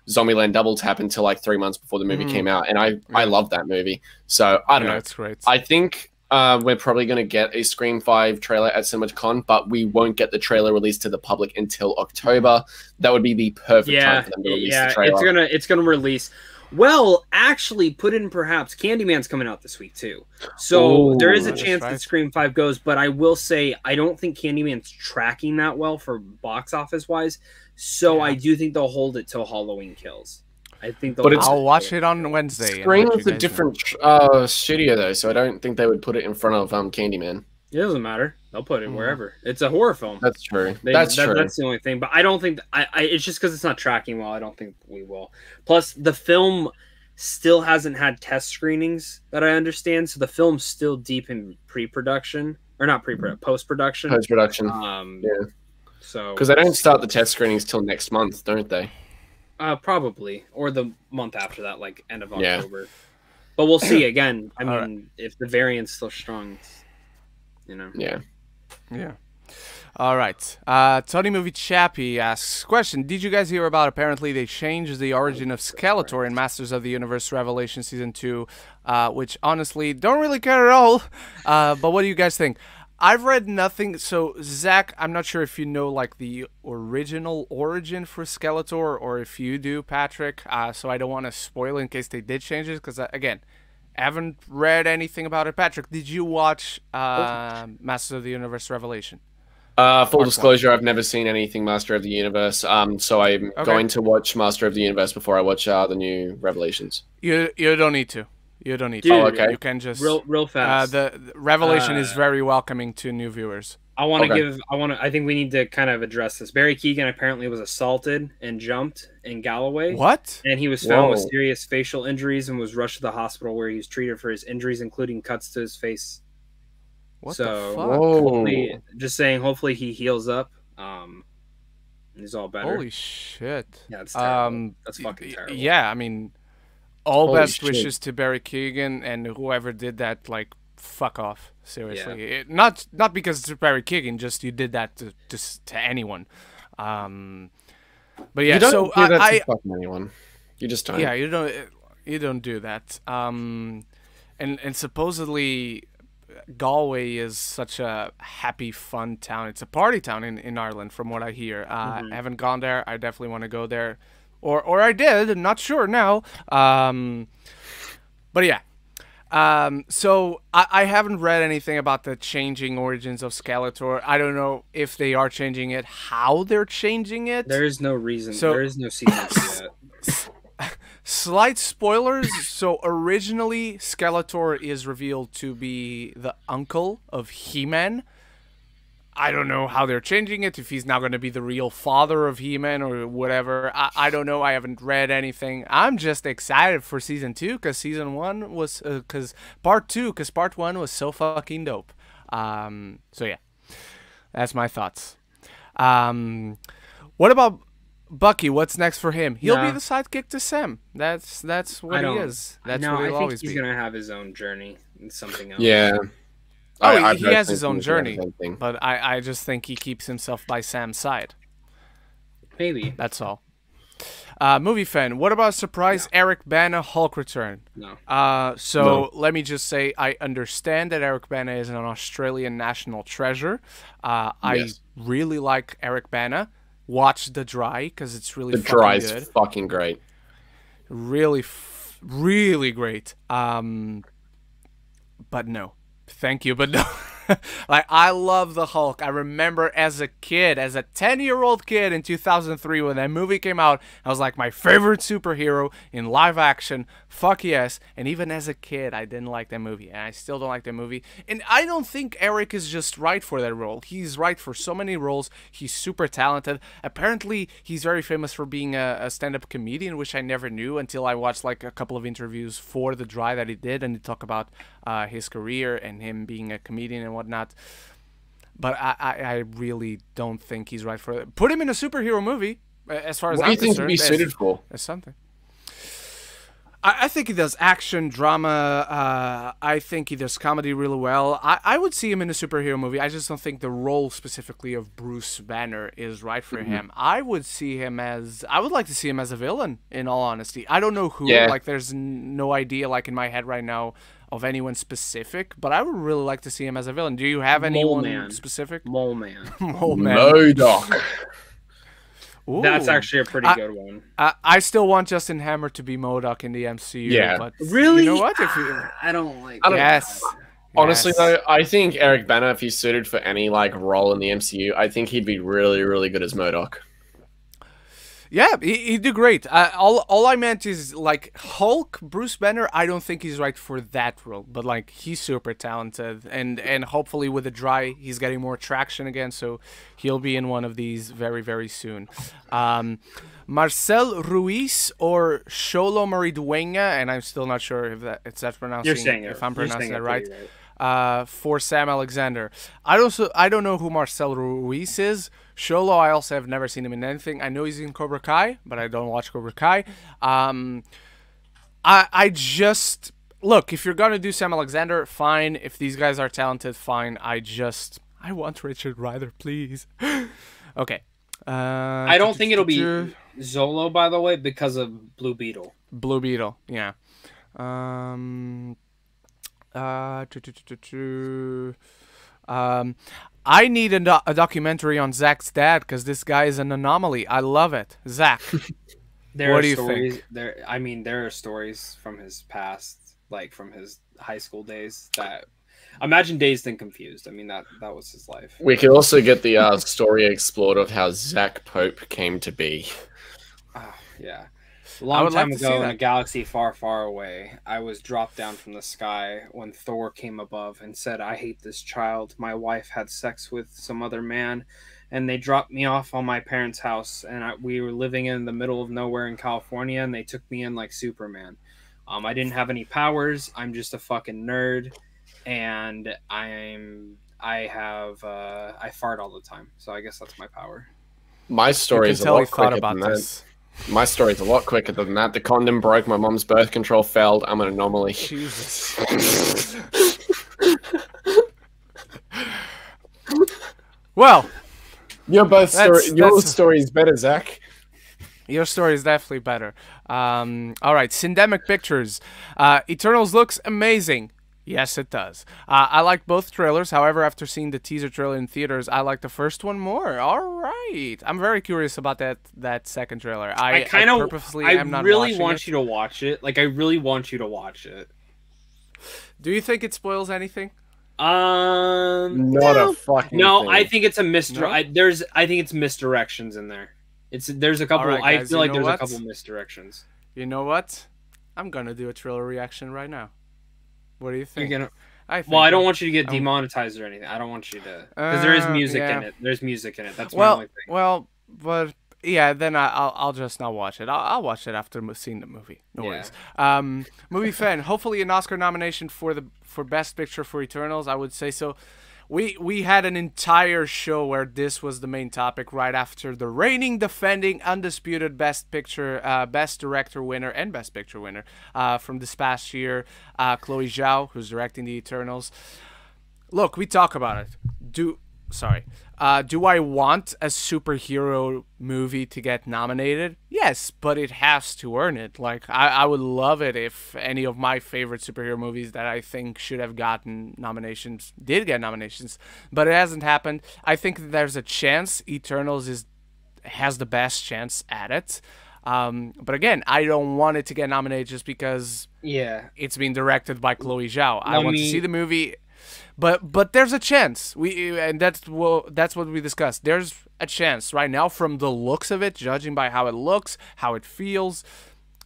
Zombieland Double Tap until like 3 months before the movie came out, and I love that movie. So I don't know. That's great. I think we're probably going to get a Scream 5 trailer at CinemaCon, but we won't get the trailer released to the public until October. That would be the perfect time for them to release the trailer. It's gonna release. Well, actually, put in perhaps Candyman's coming out this week too, so there is a chance that Scream 5 goes. But I will say I don't think Candyman's tracking that well for box office wise. So I do think they'll hold it till Halloween Kills. I think they'll. I'll watch it on Wednesday. Scream is a different studio though, so I don't think they would put it in front of Candyman. It doesn't matter. They'll put it wherever. It's a horror film. That's true. That's true. That's the only thing. But I don't think... it's just because it's not tracking well. I don't think we will. Plus, the film still hasn't had test screenings that I understand. So the film's still deep in pre-production. Or not pre-production, post-production. Post-production. Yeah. So... Because they don't start the test screenings till next month, don't they? Probably. Or the month after that, like end of October. But we'll see again. I mean, if the variant's still strong, you know. Yeah. Yeah. All right. Tony Movie Chappie asks, question, did you guys hear about apparently they changed the origin of Skeletor in Masters of the Universe Revelation Season 2, which honestly don't really care at all. But what do you guys think? I've read nothing. So, Zach, I'm not sure if you know like the original origin for Skeletor or if you do, Patrick. So I don't want to spoil in case they did change it because, again, I haven't read anything about it. Patrick, did you watch Masters of the Universe Revelation? Full disclosure, I've never seen anything Master of the Universe, so I'm going to watch Master of the Universe before I watch the new Revelations. You don't need to. You don't need Dude, to. Oh, okay. You can just real fast. The Revelation is very welcoming to new viewers. I think we need to kind of address this. Barry Keoghan apparently was assaulted and jumped in Galloway. What? And he was found with serious facial injuries and was rushed to the hospital where he was treated for his injuries, including cuts to his face. What the fuck? Hopefully, just saying, hopefully he heals up. He's all better. Holy shit. Yeah, it's terrible. That's fucking terrible. Yeah, I mean, all best wishes to Barry Keoghan and whoever did that. Like, fuck off. Seriously. Yeah. Not because it's Barry Keoghan, just you did that to anyone. But yeah, you don't so do that to fucking anyone. You just don't. Yeah, you don't do that. And supposedly Galway is such a happy, fun town. It's a party town in Ireland, from what I hear. I haven't gone there. I definitely want to go there, or I did. I'm not sure now. But yeah. So I haven't read anything about the changing origins of Skeletor. I don't know if they are changing it, how they're changing it. There is no reason. There is no season for that. Slight spoilers. So originally, Skeletor is revealed to be the uncle of He-Man. I don't know how they're changing it, if he's now going to be the real father of He-Man or whatever. I don't know. I haven't read anything. I'm just excited for Season 2 because Season 1 was... because Part 1 was so fucking dope. So yeah, that's my thoughts. What about Bucky? What's next for him? He'll be the sidekick to Sam. That's what he is. That's what he'll always be. I think he's going to have his own journey and something else. Yeah. Oh, he has his own journey, but I just think he keeps himself by Sam's side. Maybe. That's all. Movie fan, what about surprise Eric Bana Hulk return? No. Let me just say, I understand that Eric Bana is an Australian national treasure. I really like Eric Bana. Watch The Dry, because it's really fucking good. The Dry is fucking great. Really great. But no. Thank you, but no. Like, I love the Hulk. I remember as a 10-year-old kid in 2003 when that movie came out, I was like, my favorite superhero in live action. Fuck yes. And even as a kid, I didn't like that movie, and I still don't like that movie. And I don't think Eric is just right for that role. He's right for so many roles. He's super talented. Apparently, he's very famous for being a stand-up comedian, which I never knew until I watched like a couple of interviews for The Dry that he did, and he talked about his career and him being a comedian and whatnot. But I really don't think he's right for it. Put him in a superhero movie, as far as I'm concerned. What do you think he'd be suited for? As something. I think he does action, drama. I think he does comedy really well. I would see him in a superhero movie. I just don't think the role specifically of Bruce Banner is right for him. I would like to see him as a villain, in all honesty. I don't know who. Yeah. Like, there's no idea, like, in my head right now of anyone specific, but I would really like to see him as a villain. Do you have anyone specific? Mole Man. Mole Man. MODOK. Ooh. That's actually a pretty good one. I still want Justin Hammer to be MODOK in the MCU. Yeah. But really? You know what? I don't like Yes. Honestly, though, I think Eric Bana, if he's suited for any like role in the MCU, I think he'd be really, really good as MODOK. Yeah, he'd do great. All I meant is, like, Hulk, Bruce Banner, I don't think he's right for that role. But, like, he's super talented. And hopefully with The Dry, he's getting more traction again. So he'll be in one of these very, very soon. Marcel Ruiz or Xolo Maridueña, and I'm still not sure if that's pronouncing. If I'm pronouncing that right. For Sam Alexander. I don't know who Marcel Ruiz is. Xolo, I also have never seen him in anything. I know he's in Cobra Kai, but I don't watch Cobra Kai. I just look, if you're gonna do Sam Alexander, fine. If these guys are talented, fine. I want Richard Rider, please. Okay. I don't think it'll be Zolo, by the way, because of Blue Beetle. Blue Beetle, yeah. I need a documentary on Zach's dad because this guy is an anomaly. I love it. Zach, what do you think? There are stories from his past, like from his high school days, that imagine Dazed and Confused. I mean, that was his life. We could also get the story explored of how Zach Pope came to be. Oh, yeah. A long time ago in a galaxy far, far away, I was dropped down from the sky when Thor came above and said, "I hate this child. My wife had sex with some other man." And they dropped me off on my parents' house, and we were living in the middle of nowhere in California, and they took me in like Superman. I didn't have any powers. I'm just a fucking nerd, and I fart all the time. So I guess that's my power. My story is a lot quicker than that. My story's a lot quicker than that. The condom broke. My mom's birth control failed. I'm an anomaly. Jesus. Well, your story is better, Zach. Your story is definitely better. All right, Syndemic Pictures. Eternals looks amazing. Yes, it does. I like both trailers. However, after seeing the teaser trailer in theaters, I like the first one more. All right. I'm very curious about that second trailer. I really want you to watch it. Like, I really want you to watch it. Do you think it spoils anything? Not a fucking thing. I think it's a misdirect. I think it's misdirections in there. There's a couple. Right, guys, I feel like there's a couple misdirections. You know what? I'm gonna do a trailer reaction right now. What do you think? I don't want you to get demonetized or anything. I don't want you to, because there is music in it. There's music in it. That's my only thing. Well, but yeah, then I'll just not watch it. I'll watch it after seeing the movie. No worries. Movie fan. Hopefully an Oscar nomination for Best Picture for Eternals. I would say so. We had an entire show where this was the main topic right after the reigning, defending, undisputed Best Picture, Best Director winner and Best Picture winner from this past year, Chloe Zhao, who's directing the Eternals. Look, we talk about it. Do I want a superhero movie to get nominated? Yes, but it has to earn it. Like, I would love it if any of my favorite superhero movies that I think should have gotten nominations did get nominations, but it hasn't happened. I think that there's a chance Eternals has the best chance at it. But again, I don't want it to get nominated just because it's being directed by Chloe Zhao. I want to see the movie. But there's a chance. That's what we discussed. There's a chance right now from the looks of it, judging by how it looks, how it feels.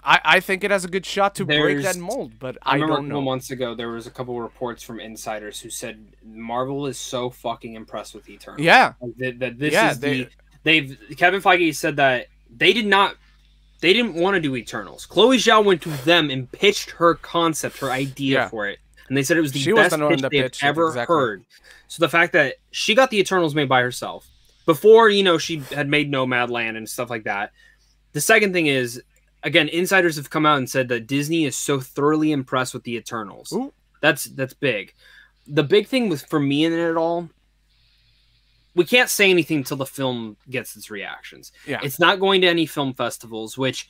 I think it has a good shot to break that mold, but I don't know. A couple months ago, there was a couple reports from insiders who said Marvel is so fucking impressed with Eternals. Yeah. Kevin Feige said that they didn't want to do Eternals. Chloe Zhao went to them and pitched her concept, her idea for it. And they said it was the best pitch they've ever heard. So the fact that she got the Eternals made by herself before, she had made Nomadland and stuff like that. The second thing is, again, insiders have come out and said that Disney is so thoroughly impressed with the Eternals. Ooh. That's big. The big thing for me in it all, we can't say anything until the film gets its reactions. Yeah. It's not going to any film festivals, which...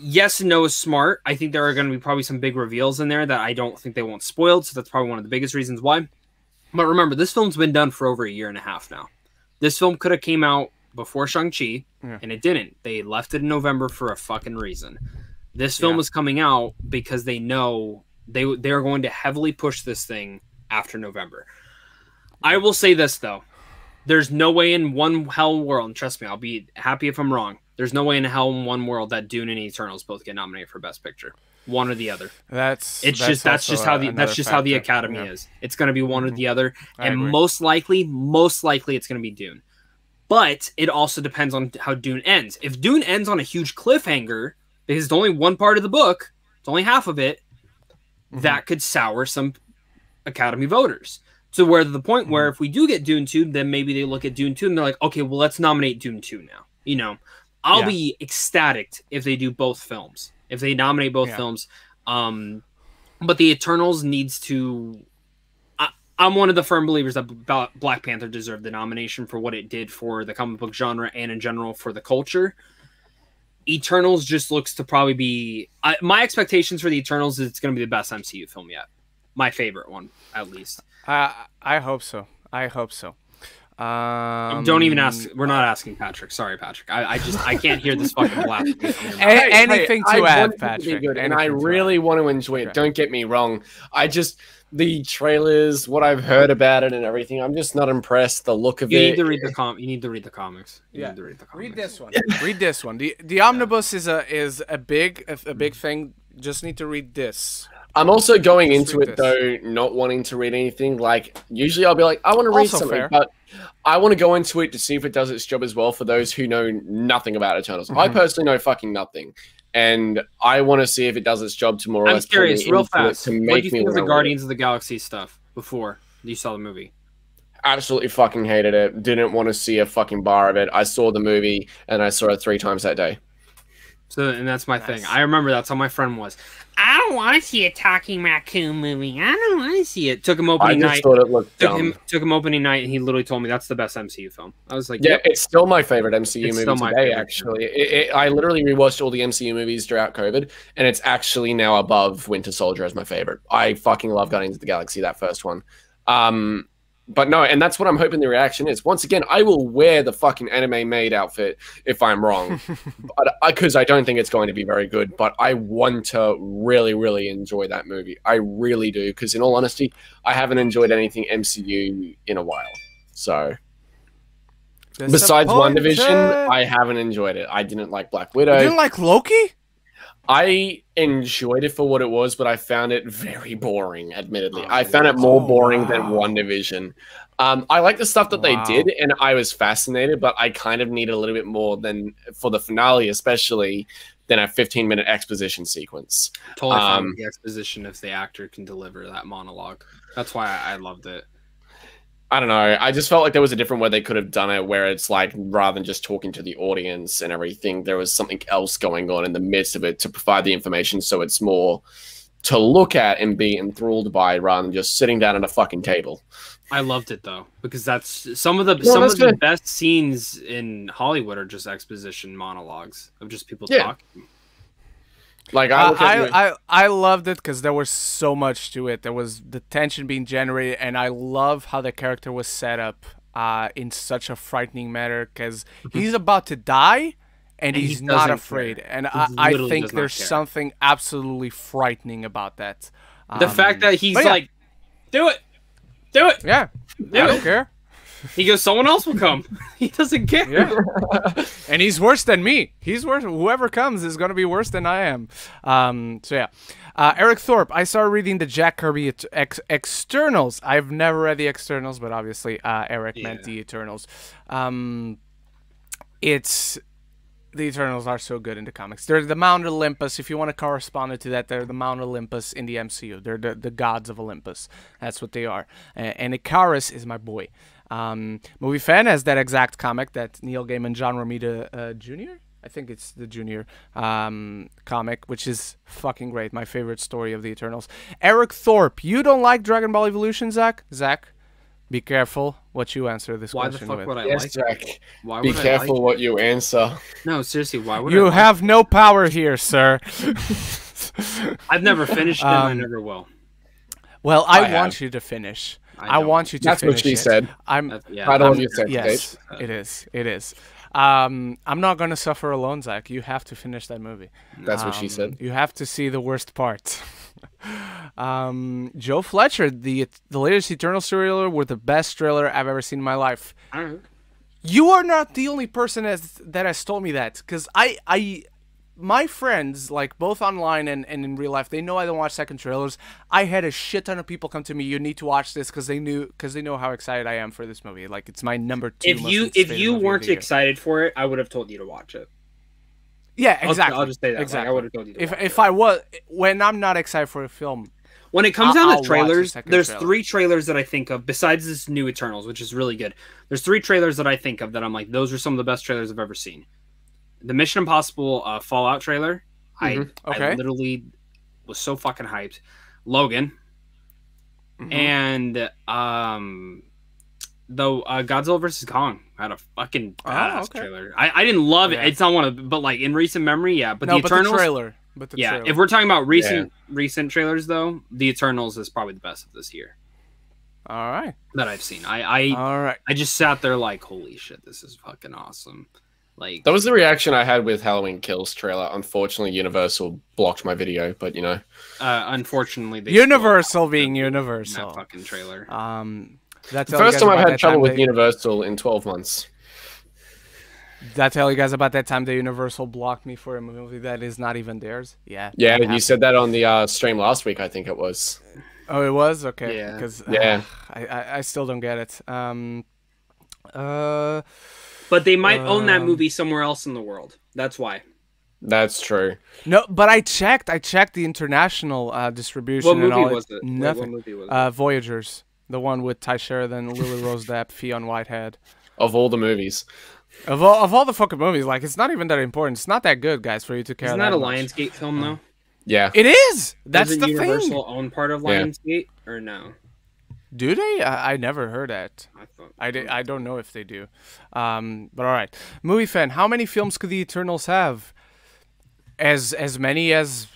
yes and no is smart. I think there are going to be probably some big reveals in there that I don't think they won't spoil, so that's probably one of the biggest reasons why. But remember, this film's been done for over 1.5 years now. This film could have came out before Shang Chi, and it didn't. They left it in November for a fucking reason. This film is coming out because they know they are going to heavily push this thing after November. I will say this, though. There's no way in one hell world, and trust me, I'll be happy if I'm wrong, there's no way in hell in one world that Dune and Eternals both get nominated for Best Picture. One or the other. That's just how the Academy is. It's going to be one or the other, and most likely it's going to be Dune. But it also depends on how Dune ends. If Dune ends on a huge cliffhanger, because it's only one part of the book, it's only half of it, that could sour some Academy voters. So where to the point where if we do get Dune 2, then maybe they look at Dune 2 and they're like, okay, well, let's nominate Dune 2 now. I'll be ecstatic if they do both films. If they nominate both films. But the Eternals needs to. I'm one of the firm believers that Black Panther deserved the nomination for what it did for the comic book genre and in general for the culture. Eternals just looks to probably be... my expectations for the Eternals is it's going to be the best MCU film yet. My favorite one, at least. I hope so. I hope so. Don't even ask. We're not asking Patrick. Sorry, Patrick. I can't hear this fucking blast. Anything to add, Patrick. And I really want to enjoy it. Don't get me wrong. The trailers, what I've heard about it and everything, I'm just not impressed. The look of it. You need to read the comics. Read this one. Read this one. The omnibus is a big thing. Just need to read this. I'm also going into it though, not wanting to read anything. Like usually, I'll be like, I want to read something, but I want to go into it to see if it does its job as well. For those who know nothing about Eternals, I personally know fucking nothing. And I want to see if it does its job to more or less. I'm curious, real fast. What do you think of the Guardians of the Galaxy stuff before you saw the movie? Absolutely fucking hated it. Didn't want to see a fucking bar of it. I saw the movie and I saw it 3 times that day. So, and that's my thing. I remember that's how my friend was. I don't want to see a talking raccoon movie. I don't want to see it. Took him opening night. I just thought it looked dumb. Took him opening night, and he literally told me that's the best MCU film. I was like, yeah, it's still my favorite MCU movie today, actually. I literally rewatched all the MCU movies throughout COVID, and it's actually now above Winter Soldier as my favorite. I fucking love Guardians of the Galaxy, that first one. But no, and that's what I'm hoping the reaction is. Once again, I will wear the fucking anime-made outfit if I'm wrong, because I don't think it's going to be very good. But I want to really, really enjoy that movie. I really do, because in all honesty, I haven't enjoyed anything MCU in a while. So, besides WandaVision, I haven't enjoyed it. I didn't like Black Widow. You didn't like Loki? I enjoyed it for what it was, but I found it very boring, admittedly. I found it more boring than WandaVision. I like the stuff that they did, and I was fascinated, but I kind of needed a little bit more than, for the finale especially, than a 15-minute exposition sequence. Totally fine with the exposition if the actor can deliver that monologue. That's why I loved it. I don't know. I just felt like there was a different way they could have done it, where it's like, rather than just talking to the audience and everything, there was something else going on in the midst of it to provide the information, so it's more to look at and be enthralled by rather than just sitting down at a fucking table. I loved it though, because that's some of the best scenes in Hollywood are just exposition monologues of just people talking. Like I loved it because there was so much to it. There was the tension being generated, and I love how the character was set up in such a frightening manner, because he's about to die and he's not afraid. Care. And I think there's something absolutely frightening about that. The fact that he's like, do it. Yeah, I don't care. He goes, someone else will come. He doesn't care. Yeah. And he's worse than me. He's worse. Whoever comes is going to be worse than I am. So, yeah. Eric Thorpe, I started reading the Jack Kirby Externals. I've never read the Externals, but obviously Eric meant the Eternals. The Eternals are so good in the comics. They're the Mount Olympus. If you want to correspond it to that, they're the Mount Olympus in the MCU. They're the gods of Olympus. That's what they are. And Icarus is my boy. Movie Fan has that exact comic that Neil Gaiman, John Romita Jr. I think it's the junior comic, which is fucking great. My favorite story of the Eternals. Eric Thorpe, you don't like Dragon Ball Evolution, Zach? Zach, be careful what you answer this question with. Why the fuck would I like Zach, be careful what you answer. No, seriously, why would you have no power here, sir? I've never finished them. I never will. Well, I want you to finish. I want you to finish. That's what she said. I don't want you to say. Yes, it is. It is. I'm not going to suffer alone, Zach. You have to finish that movie. That's what she said. You have to see the worst part. Joe Fletcher, the latest Eternals trailer were the best trailer I've ever seen in my life. You are not the only person that has told me that, because my friends, like both online and in real life, they know I don't watch second trailers. I had a shit ton of people come to me, you need to watch this, because they know how excited I am for this movie. Like, it's my number 2. If you weren't excited for it, I would have told you to watch it. Yeah, exactly. I'll just say that. Exactly. Like, I would have told you to watch it. If I was, when I'm not excited for a film, when it comes down to trailers, there's 3 trailers that I think of besides this new Eternals, which is really good. There's 3 trailers that I think of that I'm like, those are some of the best trailers I've ever seen. The Mission Impossible Fallout trailer, I literally was so fucking hyped. Logan, and Godzilla vs. Kong had a fucking badass trailer. I didn't love it. It's not one of, but like in recent memory, yeah. But the Eternals, trailer. If we're talking about recent trailers, though, the Eternals is probably the best of this year. All right, that I've seen. I just sat there like, holy shit, this is fucking awesome. Like that was the reaction I had with Halloween Kills trailer. Unfortunately, Universal blocked my video, but you know, unfortunately, they Universal being Universal. That fucking trailer. That's the first time I've had trouble with Universal in 12 months. Did I tell you guys about that time the Universal blocked me for a movie that is not even theirs? Yeah. Yeah, you said that on the stream last week, I think it was. Oh, it was? Okay. Yeah. Because I still don't get it. But they might own that movie somewhere else in the world. That's why. That's true. No, but I checked the international distribution. What movie and all. Was it? Nothing. What movie was it? Voyagers. The one with Ty Sheridan, Lily Rose Depp, Fionn Whitehead. Of all the movies. Of all the fucking movies, like, it's not even that important. It's not that good, guys, for you to care. Isn't that a Lionsgate film, though? Yeah. It is! That's Doesn't the Universal thing. own part of Lionsgate, or no? Do they? I never heard that. I don't know if they do. But all right. Movie fan, how many films could the Eternals have? As many as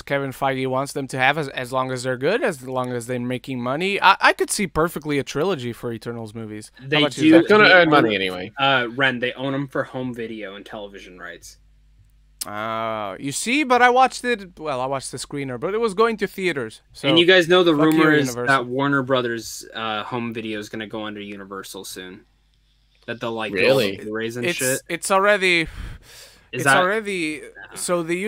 Kevin Feige wants them to have, as long as they're good, as long as they're making money. I could see perfectly a trilogy for Eternals movies. They're going to earn money anyway. Ren, they own them for home video and television rights. You see, but I watched it. Well, I watched the screener, but it was going to theaters. So and you guys know the rumor is that Warner Brothers home video is going to go under Universal soon. That they'll like really raise and shit. It's already. So the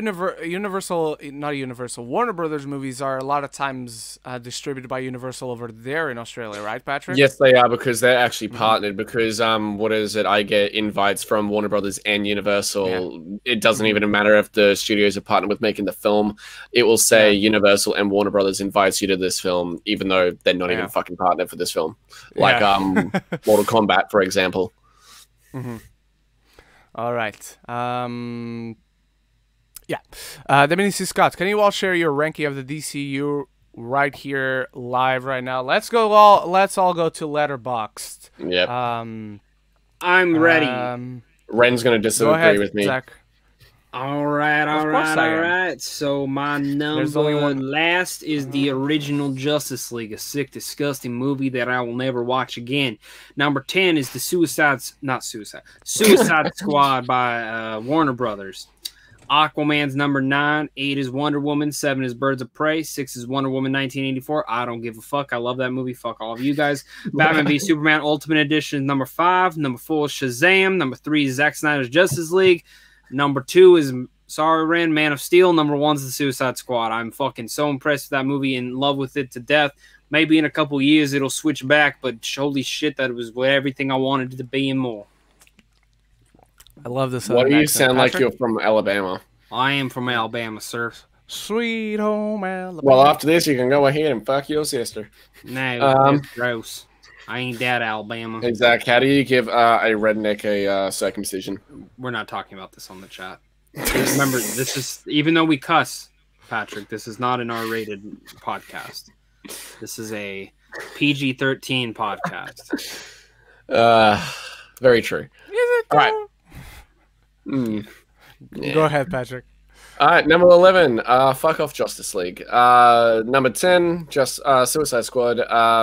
Warner Brothers movies are a lot of times distributed by Universal over there in Australia, right, Patrick? Yes, they are, because they're actually partnered. Because what is it? I get invites from Warner Brothers and Universal. Yeah. It doesn't even matter if the studios are partnered with making the film. It will say Universal and Warner Brothers invites you to this film, even though they're not even fucking partnered for this film. Like Mortal Kombat, for example. All right. Dominici Scott, can you all share your ranking of the DCU right here live right now? Let's all go to Letterboxd. Yep. I'm ready. Ren's gonna disagree with me. Zach. All right. So my number last is the original Justice League, a sick, disgusting movie that I will never watch again. Number 10 is the Suicide Squad by Warner Brothers. Aquaman's number 9. 8 is Wonder Woman. 7 is Birds of Prey. 6 is Wonder Woman 1984. I don't give a fuck. I love that movie. Fuck all of you guys. Batman v Superman Ultimate Edition number 5. Number 4 is Shazam. Number 3 is Zack Snyder's Justice League. Number 2 is, Man of Steel. Number 1 is the Suicide Squad. I'm fucking so impressed with that movie, in love with it to death. Maybe in a couple years it'll switch back, but holy shit, that was everything I wanted it to be and more. I love this. Why do you sound like you're from Alabama? I am from Alabama, sir. Sweet home Alabama. Well, after this, you can go ahead and fuck your sister. No, that's gross. I ain't that Alabama. Exactly. How do you give a redneck a circumcision? We're not talking about this on the chat. Remember, this is, even though we cuss, Patrick, this is not an R-rated podcast. This is a PG-13 podcast. Very true. Is it? All right. Go ahead, Patrick. All right, number 11, fuck off Justice League. Number 10, Suicide Squad.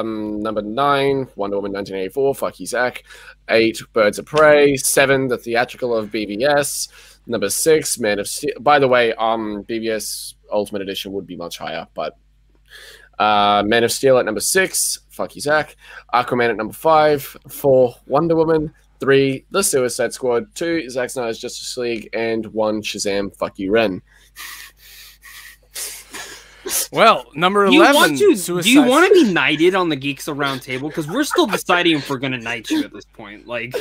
Number 9, Wonder Woman 1984, fuck you, Zach. 8, Birds of Prey. 7, the theatrical of BVS. Number 6, Man of Steel. By the way, BVS Ultimate Edition would be much higher, but Man of Steel at number 6, fuck you, Zach. Aquaman at number 5. 4, Wonder Woman. 3, The Suicide Squad. 2, Zack Snyder's Justice League. And 1, Shazam, fuck you, Ren. Well, number 11. Do you want to be knighted on the Geeks Roundtable? Because we're still deciding if we're going to knight you at this point. Like,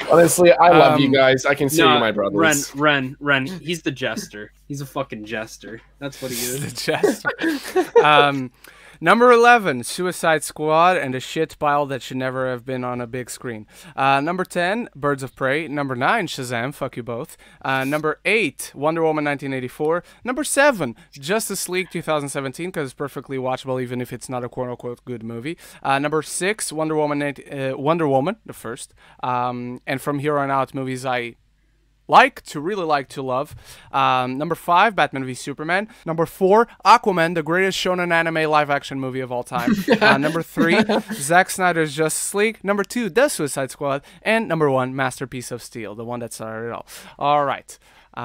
honestly, I love you guys. I consider you my brothers. Ren. He's the jester. He's a fucking jester. That's what he is. The jester. Number 11, Suicide Squad and a shit pile that should never have been on a big screen. Number 10, Birds of Prey. Number 9, Shazam. Fuck you both. Number 8, Wonder Woman 1984. Number 7, Justice League 2017, because it's perfectly watchable even if it's not a quote-unquote good movie. Number 6, Wonder Woman, the first. And from here on out, movies I really like to love. Number 5, Batman v Superman. Number 4, Aquaman, the greatest shonen anime live-action movie of all time. Number 3, Zack Snyder's Justice League. Number 2, The Suicide Squad. And number 1, Masterpiece of Steel, the one that started it all. All right. Where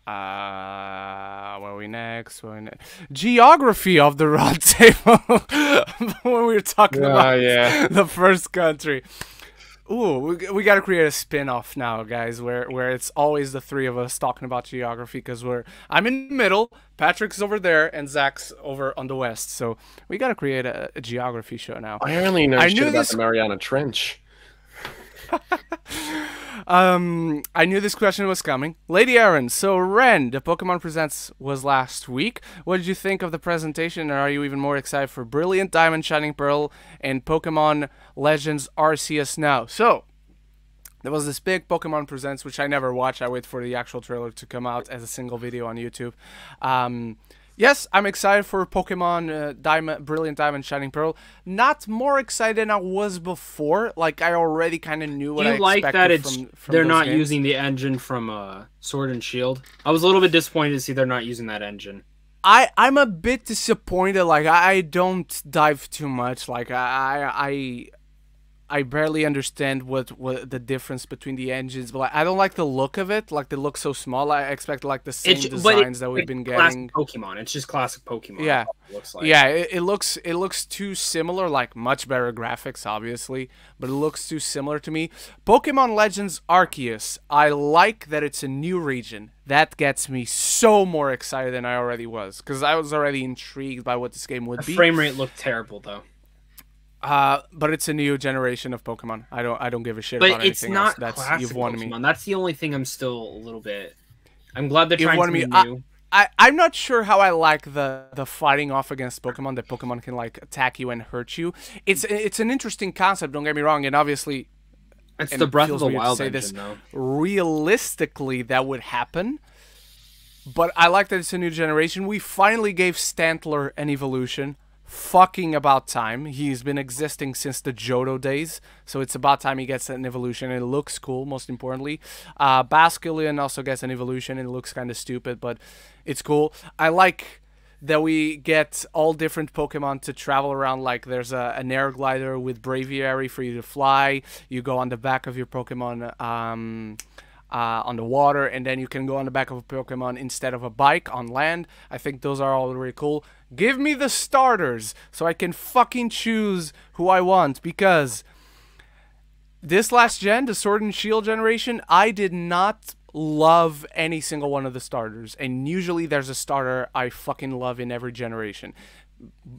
are we next? Geography of the Roundtable. When we were talking about the first country. Ooh, we got to create a spin-off now, guys, where it's always the three of us talking about geography, because I'm in the middle, Patrick's over there, and Zach's over on the west. So we got to create a geography show now. I only know shit about the Mariana Trench. I knew this question was coming. Lady Aaron, so Ren, the Pokemon Presents was last week. What did you think of the presentation, and are you even more excited for Brilliant Diamond, Shining Pearl, and Pokemon Legends Arceus now? So, there was this big Pokemon Presents, which I never watch. I wait for the actual trailer to come out as a single video on YouTube. Yes, I'm excited for Pokemon Brilliant Diamond, Shining Pearl. Not more excited than I was before. Like, I already kind of knew what I expected from they're not games. using the engine from Sword and Shield? I was a little bit disappointed to see they're not using that engine. I'm a bit disappointed. Like, I don't dive too much. Like, I barely understand what the difference between the engines, but like, I don't like the look of it. Like, they look so small. I expect like the same designs that we've been getting. Pokemon. It's just classic Pokemon. Yeah, it looks like. Yeah. It looks too similar. Like, much better graphics, obviously, but it looks too similar to me. Pokemon Legends Arceus. I like that it's a new region. That gets me so more excited than I already was, because I was already intrigued by what this game would be. The frame rate looked terrible though. But it's a new generation of Pokemon. I don't give a shit about anything else. That's you've won Pokemon. me. That's the only thing I'm still a little bit. I'm glad they're trying to be new. I'm not sure how I like the fighting off against Pokemon. That Pokemon can like attack you and hurt you. It's an interesting concept. Don't get me wrong. And obviously, it's the Breath of the Wild engine, though. Realistically, that would happen. But I like that it's a new generation. We finally gave Stantler an evolution. Fucking about time. He's been existing since the Johto days, so it's about time he gets an evolution, and it looks cool, most importantly. Basculin also gets an evolution, and it looks kind of stupid, but it's cool. I like that we get all different Pokemon to travel around. Like, there's an air glider with Braviary for you to fly. You go on the back of your Pokemon on the water, and then you can go on the back of a Pokemon instead of a bike on land. I think those are all really cool. Give me the starters so I can fucking choose who I want, because this last gen, the Sword and Shield generation, I did not love any single one of the starters, and usually there's a starter I fucking love in every generation.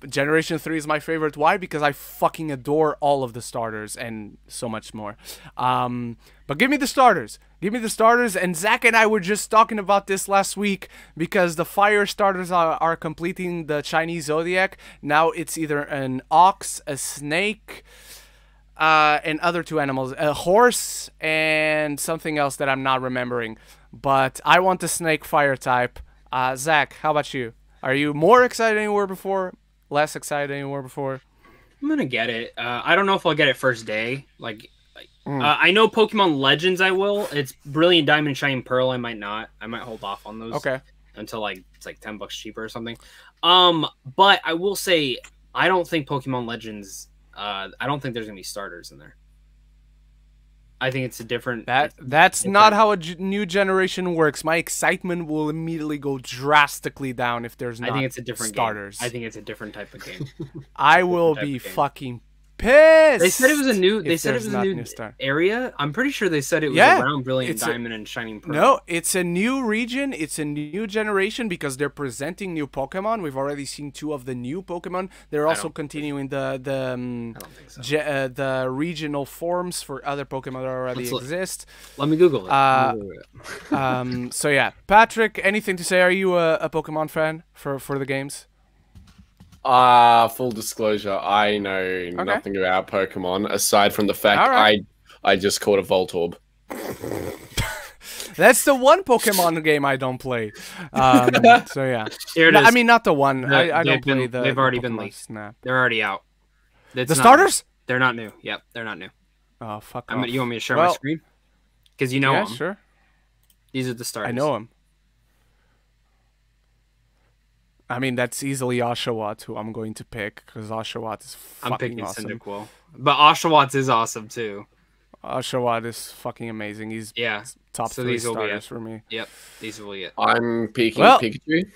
Generation 3 is my favorite. Why? Because I fucking adore all of the starters and so much more. But give me the starters. Give me the starters. And Zach and I were just talking about this last week, because the fire starters are completing the Chinese Zodiac. Now it's either an ox, a snake, and other two animals. A horse and something else that I'm not remembering. But I want the snake fire type. Zach, how about you? Are you more excited than you were before? Less excited than you were before? I'm gonna get it. I don't know if I'll get it first day. I know Pokemon Legends I will. It's Brilliant Diamond, Shining Pearl. I might not. I might hold off on those. Okay. Until it's like $10 cheaper or something. But I will say I don't think Pokemon Legends. I don't think there's gonna be starters in there. I think it's a different... That's not how a new generation works. My excitement will immediately go drastically down if there's not I think it's a different starters. Game. I think it's a different type of game. I will be fucking pissed. They said it was a new. They said it was a new area. I'm pretty sure they said it was around Brilliant Diamond and Shining Pearl. No, it's a new region. It's a new generation because they're presenting new Pokemon. We've already seen 2 of the new Pokemon. They're also continuing the regional forms for other Pokemon that already exist. Let me Google it. So yeah, Patrick, anything to say? Are you a Pokemon fan for the games? Full disclosure, I know nothing about Pokemon aside from the fact I just caught a Voltorb. That's the one Pokemon game I don't play. So yeah, here it is. I mean, not the one. I don't play the. They've already Pokemon been leaked. Snap. They're already out. The starters? They're not new. Yep, they're not new. Oh fuck! You want me to share my screen? Because you know them. Yeah, sure. These are the starters. I know them. I mean, that's easily Oshawott, who I'm going to pick, because Oshawott is fucking awesome. Cyndaquil. But Oshawott is awesome, too. Oshawott is fucking amazing. He's top 3 starters for me. Yep, these will be it. I'm picking Pikachu.